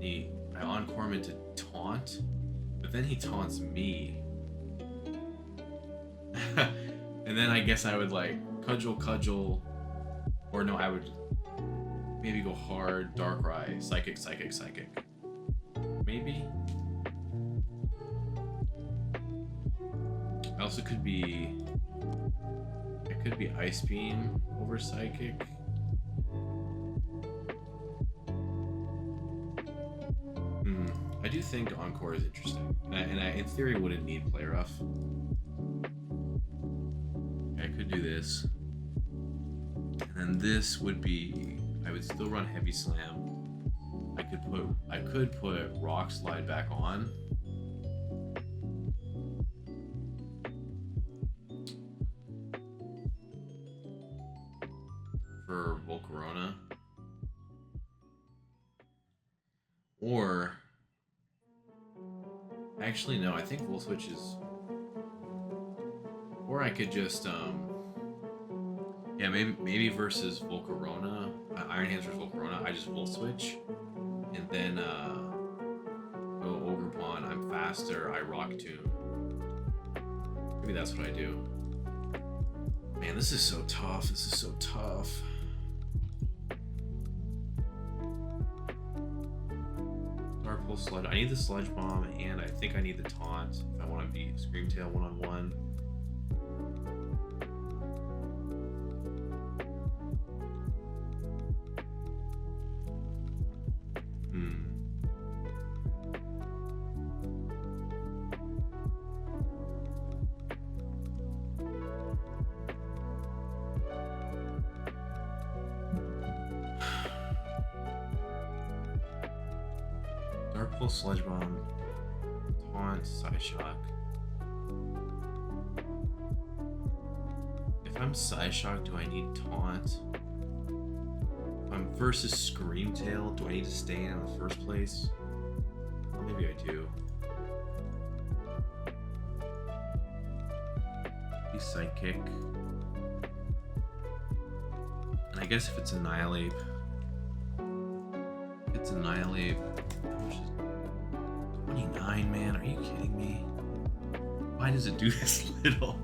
S1: I encore him into taunt, but then he taunts me. And then I guess I would like cudgel, or no, I would maybe go hard, Darkrai, psychic. Maybe. I also could be. It could be Ice Beam over Psychic. I do think Encore is interesting, and I in theory wouldn't need Play Rough. I could do this, and then this would be. I would still run Heavy Slam. I could put Rock Slide back on. For Volcarona. Or actually no, I think Volt Switch is, or I could just yeah, maybe versus Volcarona, Iron Hands versus Volcarona, I just Volt Switch and then go Ogre Pawn. I'm faster, I Rock Tomb. Maybe that's what I do. Man, this is so tough. Dark Pulse Sludge. I need the Sludge Bomb, and I think I need the Taunt if I want to beat Screamtail one-on-one. Dark Pulse, Sludge Bomb, Taunt, Psyshock. If I'm Psyshock, do I need Taunt? If I'm versus Screamtail, do I need to stay in the first place? Well, maybe I do. Be Psychic. And I guess if it's Annihilape, how much is 29, man? Are you kidding me? Why does it do this little?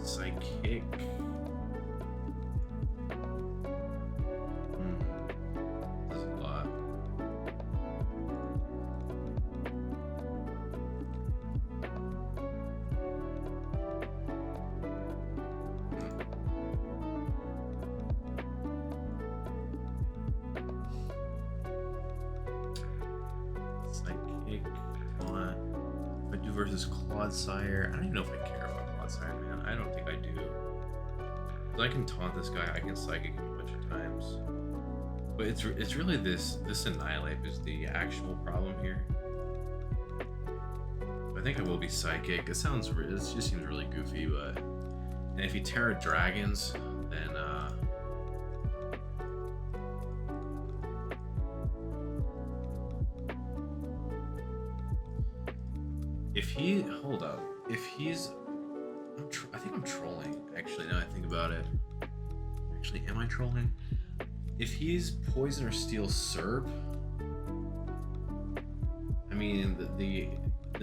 S1: Psychic. That's a lot. Psychic. If I do versus Clodsire, I don't even know if I care about Clodsire, man. I don't think I do. I can taunt this guy, I can Psychic him a bunch of times. But it's really this Annihilape is the actual problem here. I think I will be Psychic. It just seems really goofy, but and if he Terra Dragons, then if he's I think I'm trolling, actually, now I think about it. Actually, am I trolling? If he's Poison or Steel Serp, I mean, the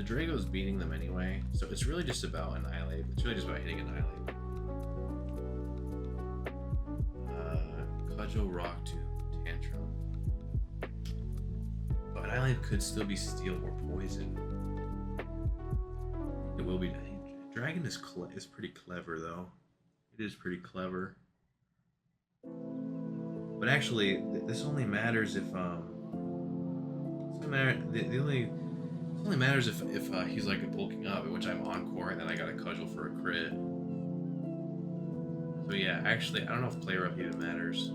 S1: Drago's beating them anyway, so it's really just about Annihilape. It's really just about hitting Annihilape. Cudgel, Rock Tomb, Tantrum. But Annihilape could still be Steel or Poison. It will be. Dragon is pretty clever, though. It is pretty clever. But actually, this only matters if it only matters if he's like bulking up, in which I'm Encore, and then I got a Cudgel for a crit. So yeah, actually, I don't know if Play Rough even matters.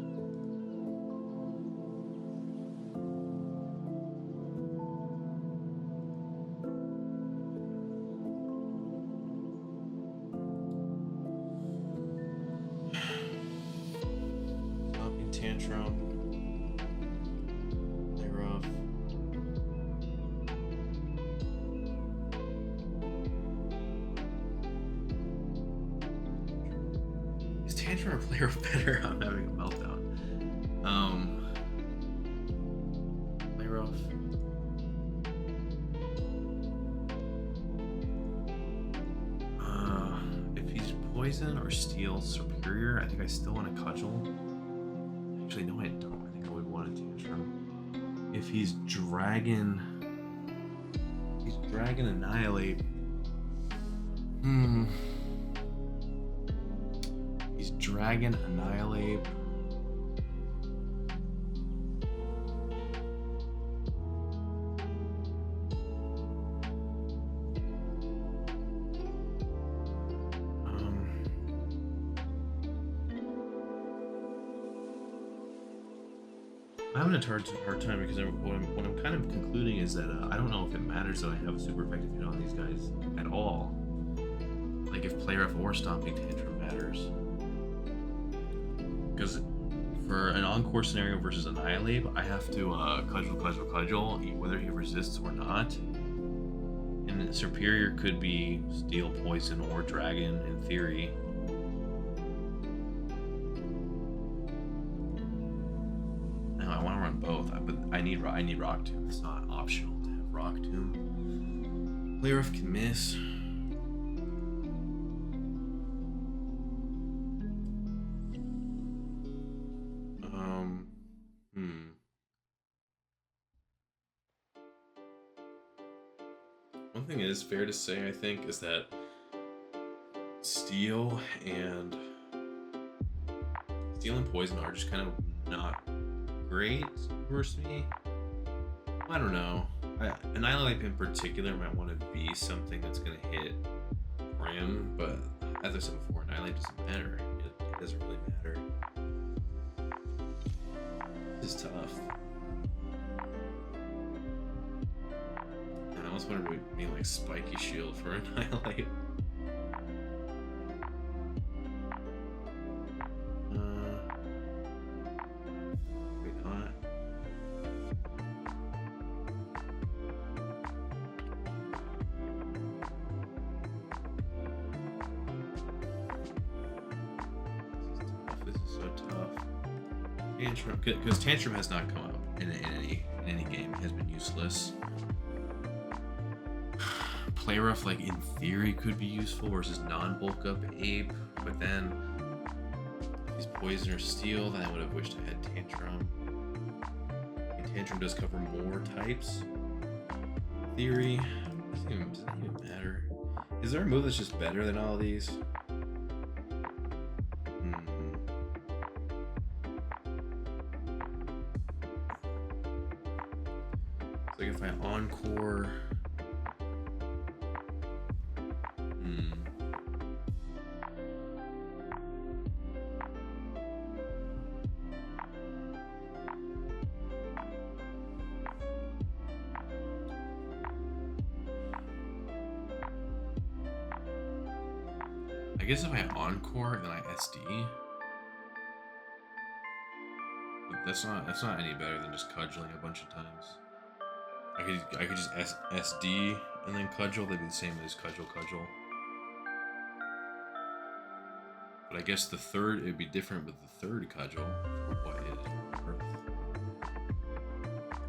S1: Tantrum. Play Rough. Tantrum or Player better? I'm having a meltdown. Play rough. If he's poison or steel superior, I think I still want to cudgel. Actually, no, I don't. I think I would want a tantrum. If he's dragon, Annihilate. He's dragon Annihilate. I'm having a hard time because what I'm kind of concluding is that I don't know if it matters that I have a super effective hit on these guys at all. Like if Play Rough or Stomping Tantrum matters. Because for an Encore scenario versus Annihilate, I have to cudgel, whether he resists or not. And Superior could be Steel, Poison, or Dragon in theory. I want to run both, but I need Rock Tomb. It's not optional to have Rock Tomb. Play Rough can miss. One thing it is fair to say, I think, is that Steel and Poison are just kind of not great versus me. I don't know. Annihilape in particular might want to be something that's going to hit Rim, but as I said before, Annihilape doesn't matter. It doesn't really matter. This is tough. And I almost wanted to be like Spiky Shield for Annihilape. Because Tantrum has not come up in any game. It has been useless. Play Rough, like in theory, could be useful versus non-bulk up Ape, but then if he's Poison or Steel, then I would have wished I had Tantrum. And Tantrum does cover more types. In theory, does that even matter? Is there a move that's just better than all of these? Like if I Encore, I guess if I Encore and I SD, that's not any better than just cudgeling a bunch of times. I could just SD and then cudgel. They'd be the same as cudgel. But I guess the third, it'd be different with the third cudgel. What is Earth?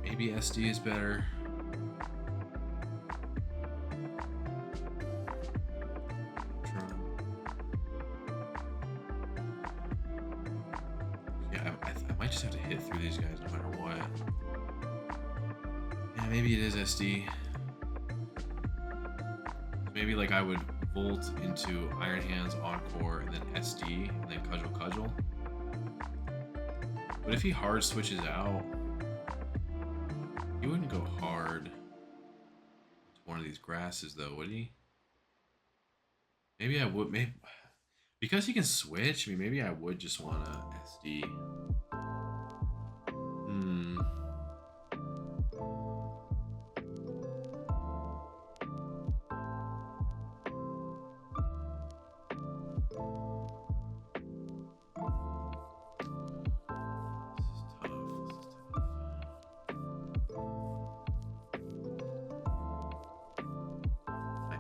S1: Maybe SD is better. Yeah, I might just have to hit through these guys no matter what. Maybe it is SD. Maybe like I would Volt into Iron Hands, Encore, and then SD, and then Cudgel. But if he hard switches out, he wouldn't go hard to one of these grasses though, would he? Maybe I would, because he can switch, maybe I would just want to SD.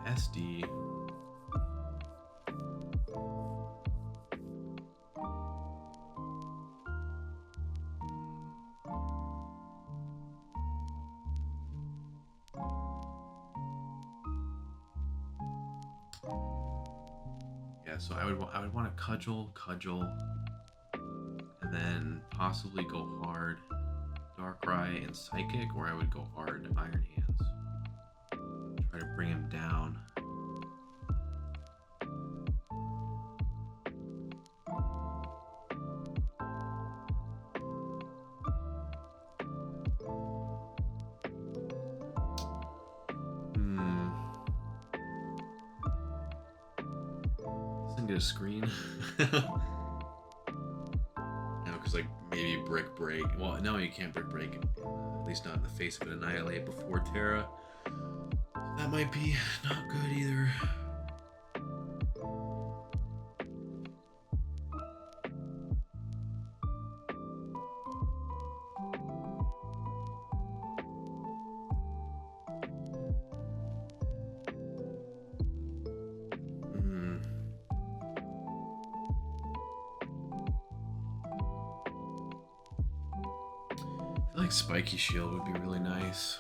S1: SD. Yeah, so I would want to cudgel, and then possibly go hard Darkrai and Psychic, or I would go hard Iron Hands. Try to bring him down. Doesn't get a screen. Because like maybe Brick Break. Well, no, you can't Brick Break. At least not in the face of an Annihilape before Terra. That might be not good either. I feel like Spiky Shield would be really nice.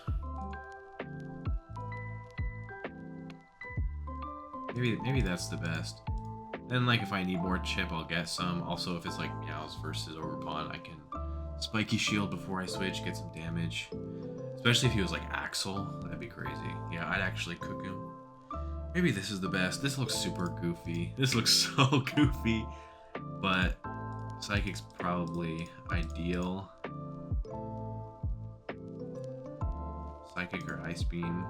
S1: Maybe that's the best. Then like if I need more chip, I'll get some. Also, if it's like Meows versus Overpawn, I can Spiky Shield before I switch, get some damage. Especially if he was like Axel, that'd be crazy. Yeah, I'd actually cook him. Maybe this is the best. This looks super goofy. This looks so goofy. But Psychic's probably ideal. Psychic or Ice Beam.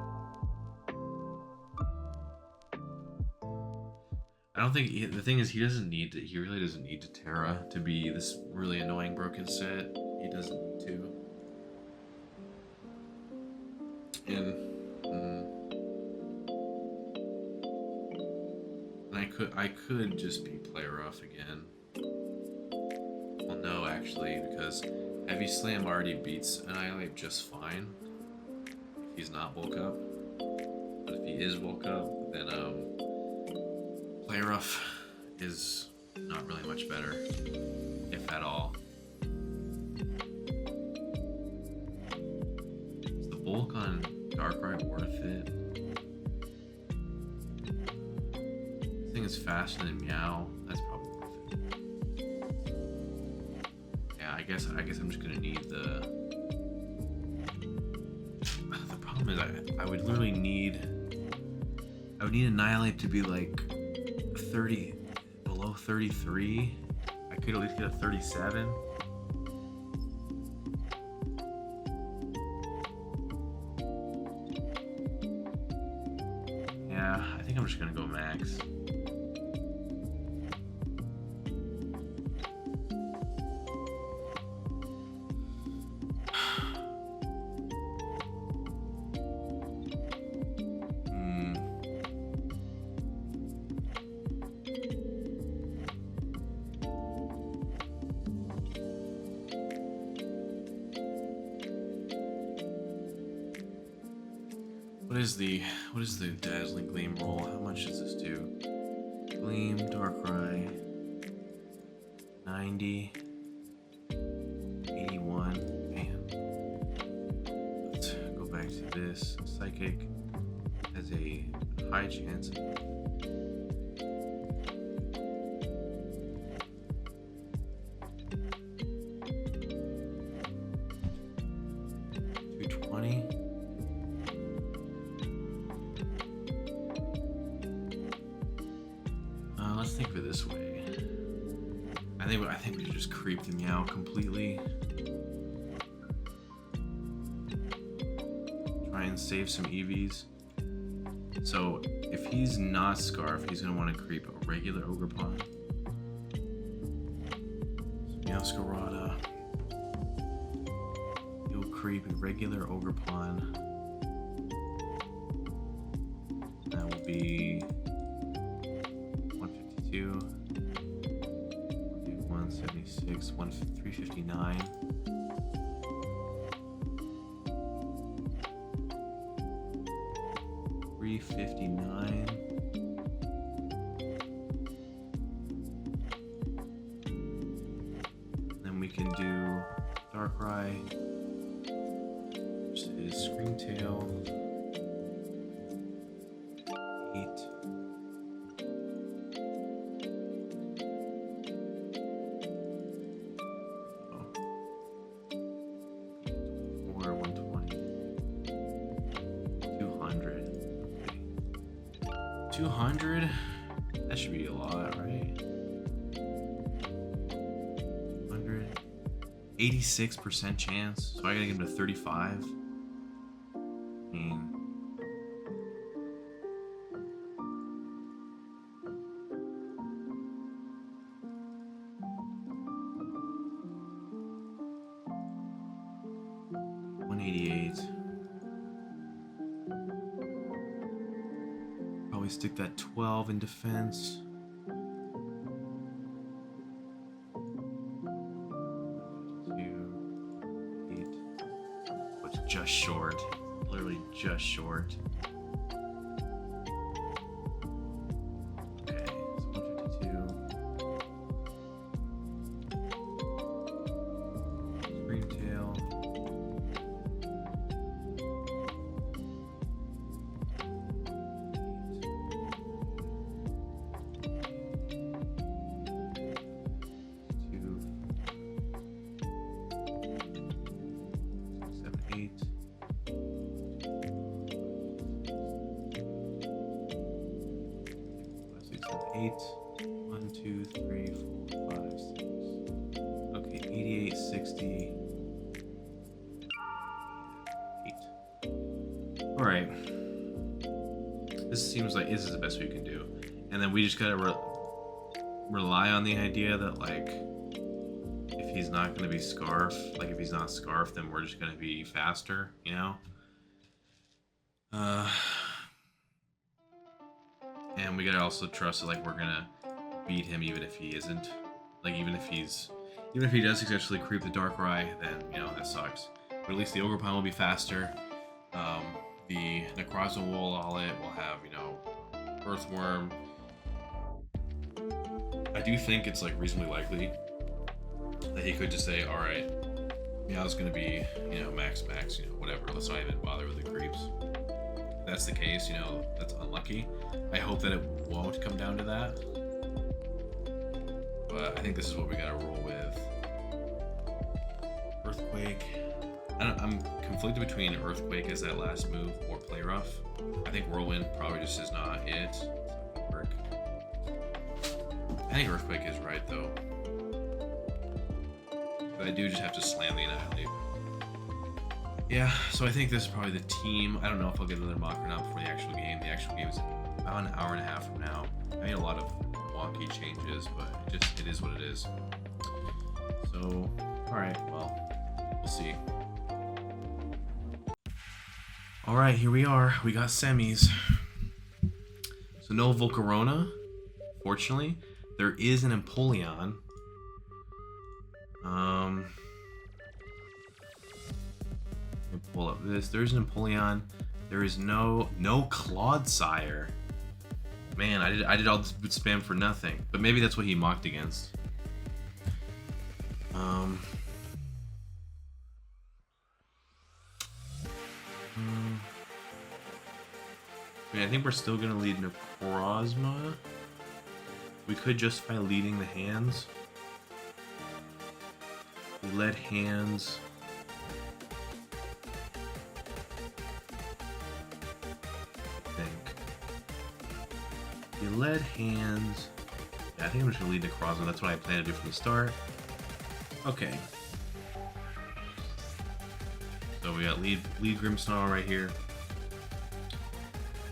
S1: I don't think the thing is he really doesn't need to Terra to be this really annoying broken set. He doesn't need to. And I could just be Play Rough again. Well, no, actually, because Heavy Slam already beats Annihilape just fine if he's not woke up. But if he is woke up, then Play Rough is not really much better, if at all. Is the bulk on Darkrai worth it? This thing is faster than Meow. That's probably worth it. Yeah, I guess I'm just gonna need the. The problem is I would literally need. I would need Annihilape to be like 30 below 33. I could at least get a 37. Yeah, I think I'm just gonna go max. What is the Dazzling Gleam roll? How much does this do? Gleam, Darkrai, 90, 81. Man. Let's go back to this. Psychic has a high chance of 220. Let's think of it this way. I think we should just creep the Meow completely. Try and save some EVs. So if he's not Scarf, he's gonna want to creep a regular Ogerpon. So Meowscarada. He'll creep a regular Ogerpon. That will be 152, 176, 359. Then we can do Darkrai, which is Screamtail. 8. 200? That should be a lot, right? 100. 86% chance. So I gotta give him to 35. I mean, probably stick that 12 in defense. It's just short. Literally just short. Okay, so 152. Springtail. Eight. 1, 2, 3, 4, 5, 6. Okay, 88, 60. 8. Alright. This seems like this is the best we can do. And then we just gotta rely on the idea that, like, if he's not gonna be Scarf, like, if he's not Scarf, then we're just gonna be faster, you know? And we gotta also trust that, like, we're gonna beat him even if he isn't. Like, even if he does successfully creep the Darkrai, then, you know, that sucks. But at least the Ogerpon will be faster. The Necrozma will all it. We'll have, you know, Earthworm. I do think it's, like, reasonably likely that he could just say, alright, yeah, it's gonna be, you know, max, you know, whatever. Let's not even bother with the creeps. If that's the case, you know, that's unlucky. I hope that it won't come down to that. But I think this is what we gotta roll with. Earthquake. I'm conflicted between Earthquake as that last move or Play Rough. I think Whirlwind probably just is not it. It's not gonna work. I think Earthquake is right though. But I do just have to slam the Annihilape. Yeah, so I think this is probably the team. I don't know if I'll get another mock or not before the actual game. The actual game is about an hour and a half from now. I made a lot of wonky changes, but it is what it is. So, alright, well, we'll see. Alright, here we are. We got semis. So no Volcarona, fortunately. There is an Empoleon. Let me pull up this. There's an Empoleon. There is no Clodsire. Man, I did all this spam for nothing. But maybe that's what he mocked against. I think we're still gonna lead Necrozma. We could justify leading the hands. We led hands. You led hands. Yeah, I think I'm just gonna lead Necrozma. That's what I plan to do from the start. Okay. So we got lead Grimmsnarl right here.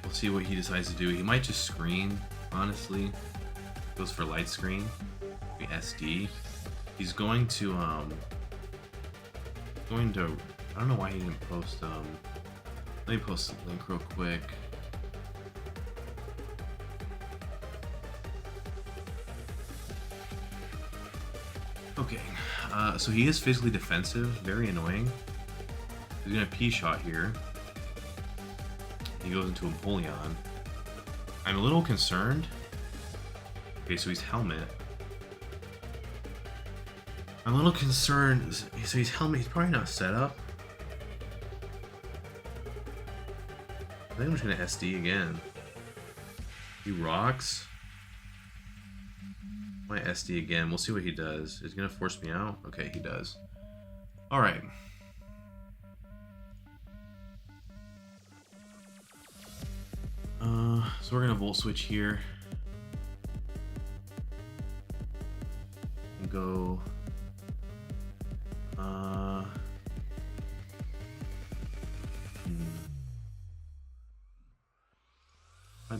S1: We'll see what he decides to do. He might just screen, honestly. Goes for light screen. We SD. He's going to I don't know why he didn't post let me post the link real quick. Okay, so he is physically defensive, very annoying. He's gonna P-shot here. He goes into Empoleon. I'm a little concerned. Okay, so he's Helmet. I'm a little concerned. So he's Helmet, he's probably not set up. I think I'm just gonna SD again. He rocks. My SD again. We'll see what he does. Is he gonna force me out? Okay, he does. Alright. So we're gonna volt switch here and go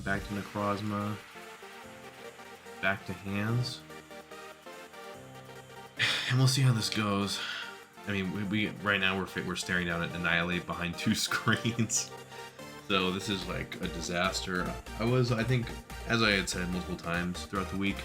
S1: back to Necrozma, back to hands, and we'll see how this goes. I mean, we right now we're staring down at Annihilape behind 2 screens, so this is like a disaster. I think, as I had said multiple times throughout the week,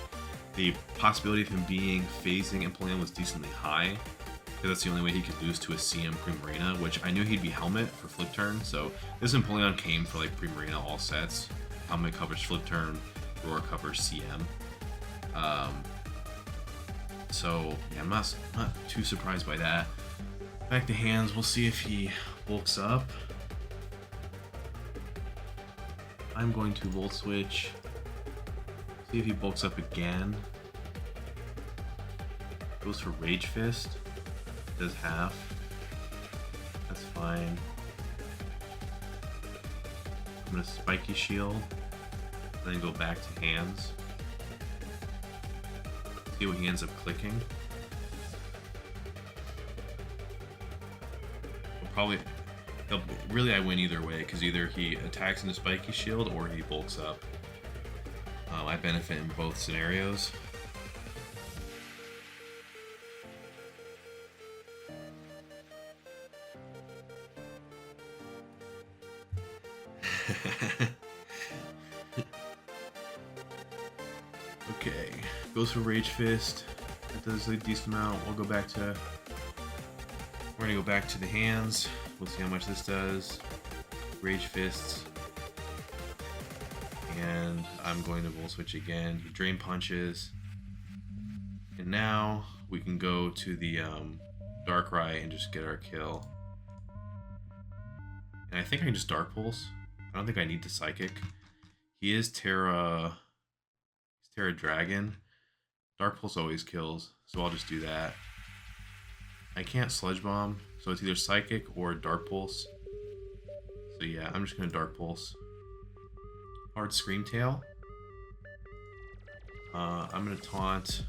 S1: the possibility of him being phasing Empoleon was decently high, because that's the only way he could lose to a CM Primarina, which I knew he'd be Helmet for Flip Turn, so this Empoleon came for like Primarina all sets. Helmet covers Flip Turn, Roar covers CM. So yeah, I'm not too surprised by that. Back to hands, we'll see if he bulks up. I'm going to Volt Switch. See if he bulks up again. Goes for Rage Fist. Does half. That's fine. I'm gonna Spiky Shield. And then go back to hands. See what he ends up clicking. Really I win either way, because either he attacks into Spiky Shield or he bulks up. I benefit in both scenarios. Okay, goes for Rage Fist. That does a decent amount. We're gonna go back to the hands. We'll see how much this does. Rage Fists. And I'm going to Volt Switch again. He Drain Punches. And now we can go to the Darkrai and just get our kill. And I think I can just Dark Pulse. I don't think I need the Psychic. He is Terra Dragon. Dark Pulse always kills, so I'll just do that. I can't Sludge Bomb, so it's either Psychic or Dark Pulse. So yeah, I'm just gonna Dark Pulse. Hard Scream Tail. I'm gonna taunt.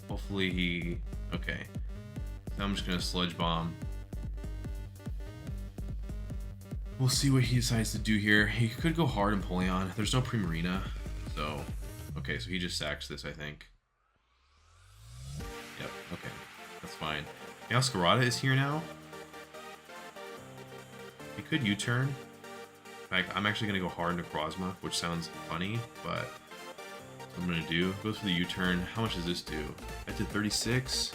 S1: Hopefully he... Okay. So I'm just gonna Sludge Bomb. We'll see what he decides to do here. He could go hard in Empoleon. There's no Primarina, so... Okay, so he just sacks this, I think. Yep, okay. That's fine. Meowscarada is here now. He could U-turn. In fact, I'm actually going to go hard into Necrozma, which sounds funny, but that's what I'm going to do. Goes for the U-turn. How much does this do? I did 36.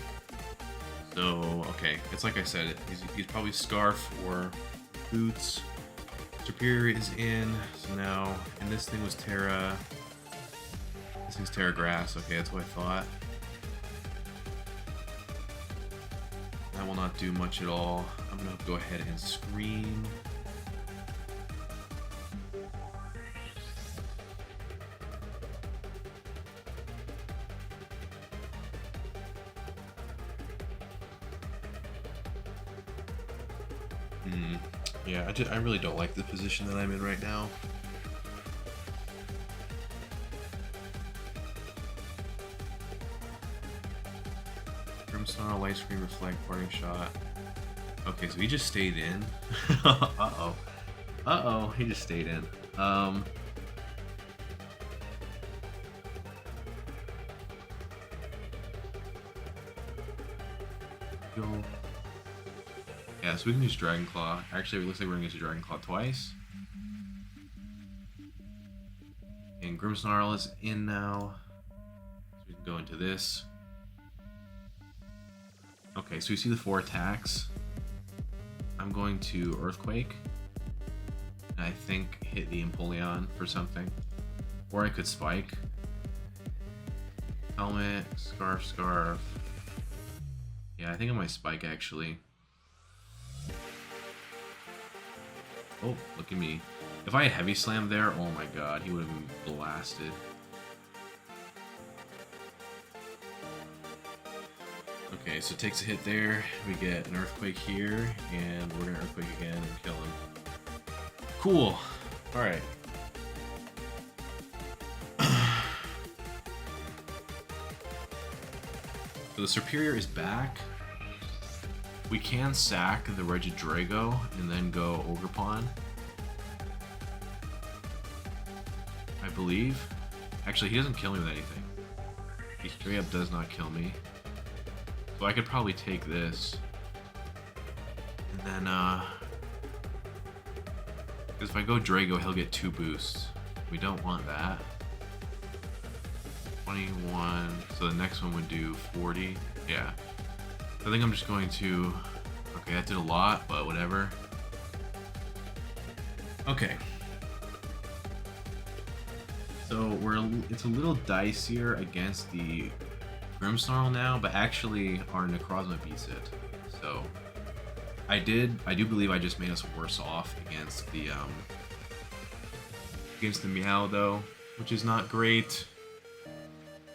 S1: So, okay. It's like I said, he's probably Scarf or Boots. Superior is in, so now, and this thing was Terra. This thing's Terra Grass. Okay, that's what I thought. That will not do much at all. I'm gonna go ahead and Scream. Yeah, I really don't like the position that I'm in right now. Grimmsnarl, Light Screen, Reflect, Parting Shot. Okay, so he just stayed in. Uh-oh. Uh-oh, he just stayed in. Go. Yeah, so we can use Dragon Claw. Actually, it looks like we're gonna use Dragon Claw twice. And Grimmsnarl is in now. So we can go into this. Okay, so you see the 4 attacks. I'm going to Earthquake. And I think hit the Empoleon for something. Or I could Spike. Helmet, Scarf. Yeah, I think I might Spike actually. Oh, look at me. If I had Heavy Slam there, oh my god, he would have been blasted. Okay, so it takes a hit there. We get an Earthquake here, and we're gonna Earthquake again and kill him. Cool. Alright. So the Superior is back. We can sack the Regidrago and then go Ogerpon, I believe. Actually, he doesn't kill me with anything. He straight up does not kill me. So I could probably take this. And then, because if I go Drago, he'll get 2 boosts. We don't want that. 21, so the next one would do 40. Yeah. I think I'm just going to... Okay, that did a lot, but whatever. Okay. So it's a little dicier against the Grimmsnarl now, but actually our Necrozma beats it. So I do believe I just made us worse off against the Meow though, which is not great.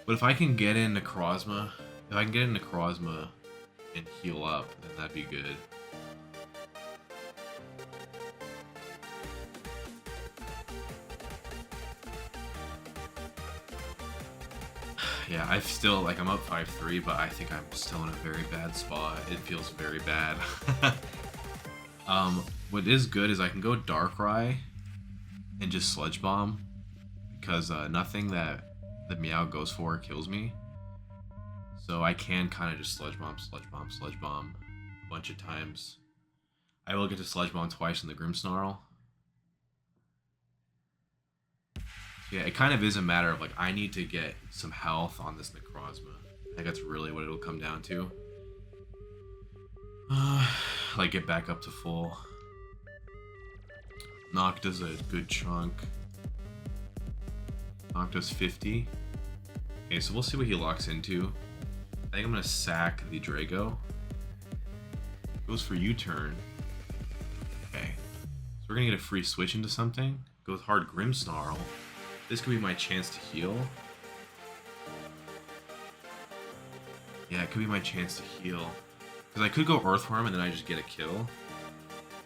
S1: But if I can get in Necrozma, and heal up, then that'd be good. Yeah, I'm up 5-3, but I think I'm still in a very bad spot. It feels very bad. What is good is I can go Darkrai and just Sludge Bomb, because nothing that the Meow goes for kills me. So I can kind of just Sludge Bomb a bunch of times. I will get to Sludge Bomb twice in the Grimmsnarl. Yeah, it kind of is a matter of like, I need to get some health on this Necrozma. I think that's really what it'll come down to. Like get back up to full. Nocta's a good chunk. Nocta's 50. Okay, so we'll see what he locks into. I think I'm gonna sack the Drago. Goes for U-turn. Okay, so we're gonna get a free switch into something. Go with hard Grimmsnarl. This could be my chance to heal. Yeah, it could be my chance to heal. Because I could go Earthworm and then I just get a kill.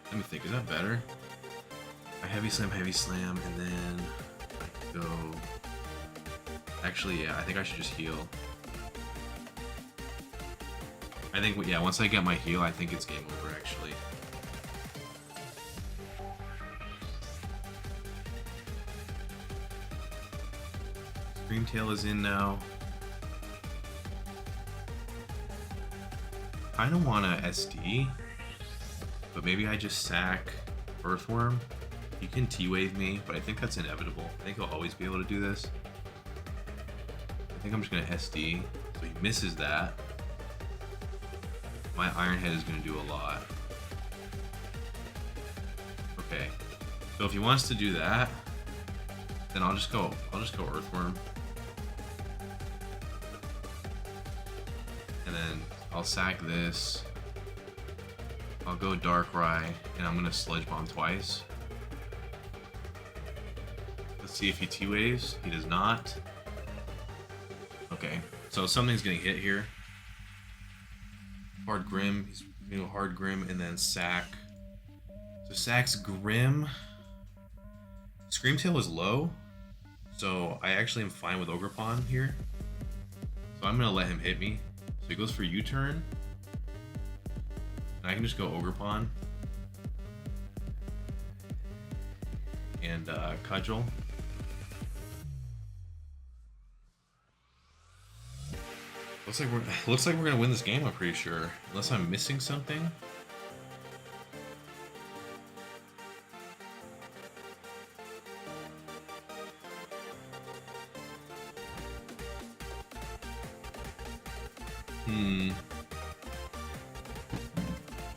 S1: Let me think, is that better? I Heavy Slam, and then I could go... Actually, yeah, I think I should just heal. I think, yeah, once I get my heal, I think it's game over, actually. Screamtail is in now. I don't want to SD, but maybe I just sack Earthworm. He can T-Wave me, but I think that's inevitable. I think he'll always be able to do this. I think I'm just going to SD, so he misses that. My Iron Head is going to do a lot. Okay, so if he wants to do that, then I'll just go Earthworm. And then I'll sack this. I'll go Darkrai, and I'm gonna Sludge Bomb twice. Let's see if he T-Waves. He does not. Okay, so something's getting hit here. Hard Grim. He's gonna go Hard Grim and then sack. So sacks Grim. Screamtail is low, so I actually am fine with Ogerpon here. So I'm gonna let him hit me. So he goes for U-turn. And I can just go Ogerpon. And Cudgel. Looks like we're gonna win this game, I'm pretty sure. Unless I'm missing something.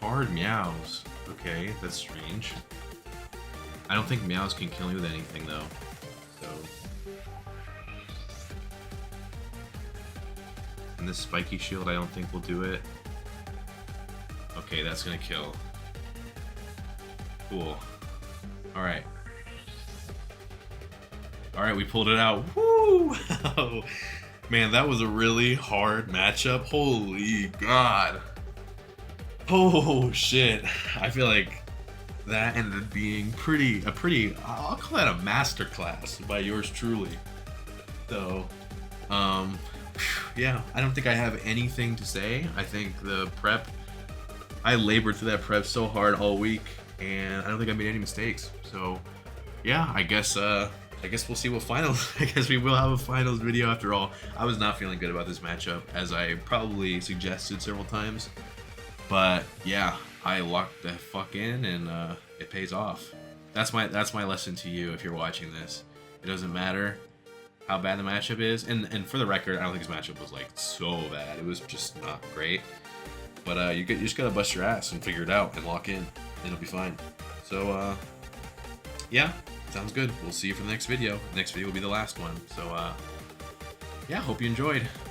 S1: Hard Meows. Okay, that's strange. I don't think Meows can kill me with anything though. So. And this spiky shield I don't think will do it. Okay, that's gonna kill. Cool. Alright. Alright, we pulled it out. Woo! Man, that was a really hard matchup. Holy God. Oh shit. I feel like that ended up being I'll call that a masterclass by yours truly. So, yeah, I don't think I have anything to say. I think the prep, I labored through that prep so hard all week, and I don't think I made any mistakes. So, yeah, I guess we'll see what finals. I guess we will have a finals video after all. I was not feeling good about this matchup, as I probably suggested several times. But yeah, I locked the fuck in, and it pays off. That's my lesson to you if you're watching this. It doesn't matter how bad the matchup is, and for the record, I don't think this matchup was like so bad. It was just not great. But you just gotta bust your ass and figure it out and lock in, and it'll be fine. So yeah, sounds good. We'll see you for the next video. The next video will be the last one. So yeah, hope you enjoyed.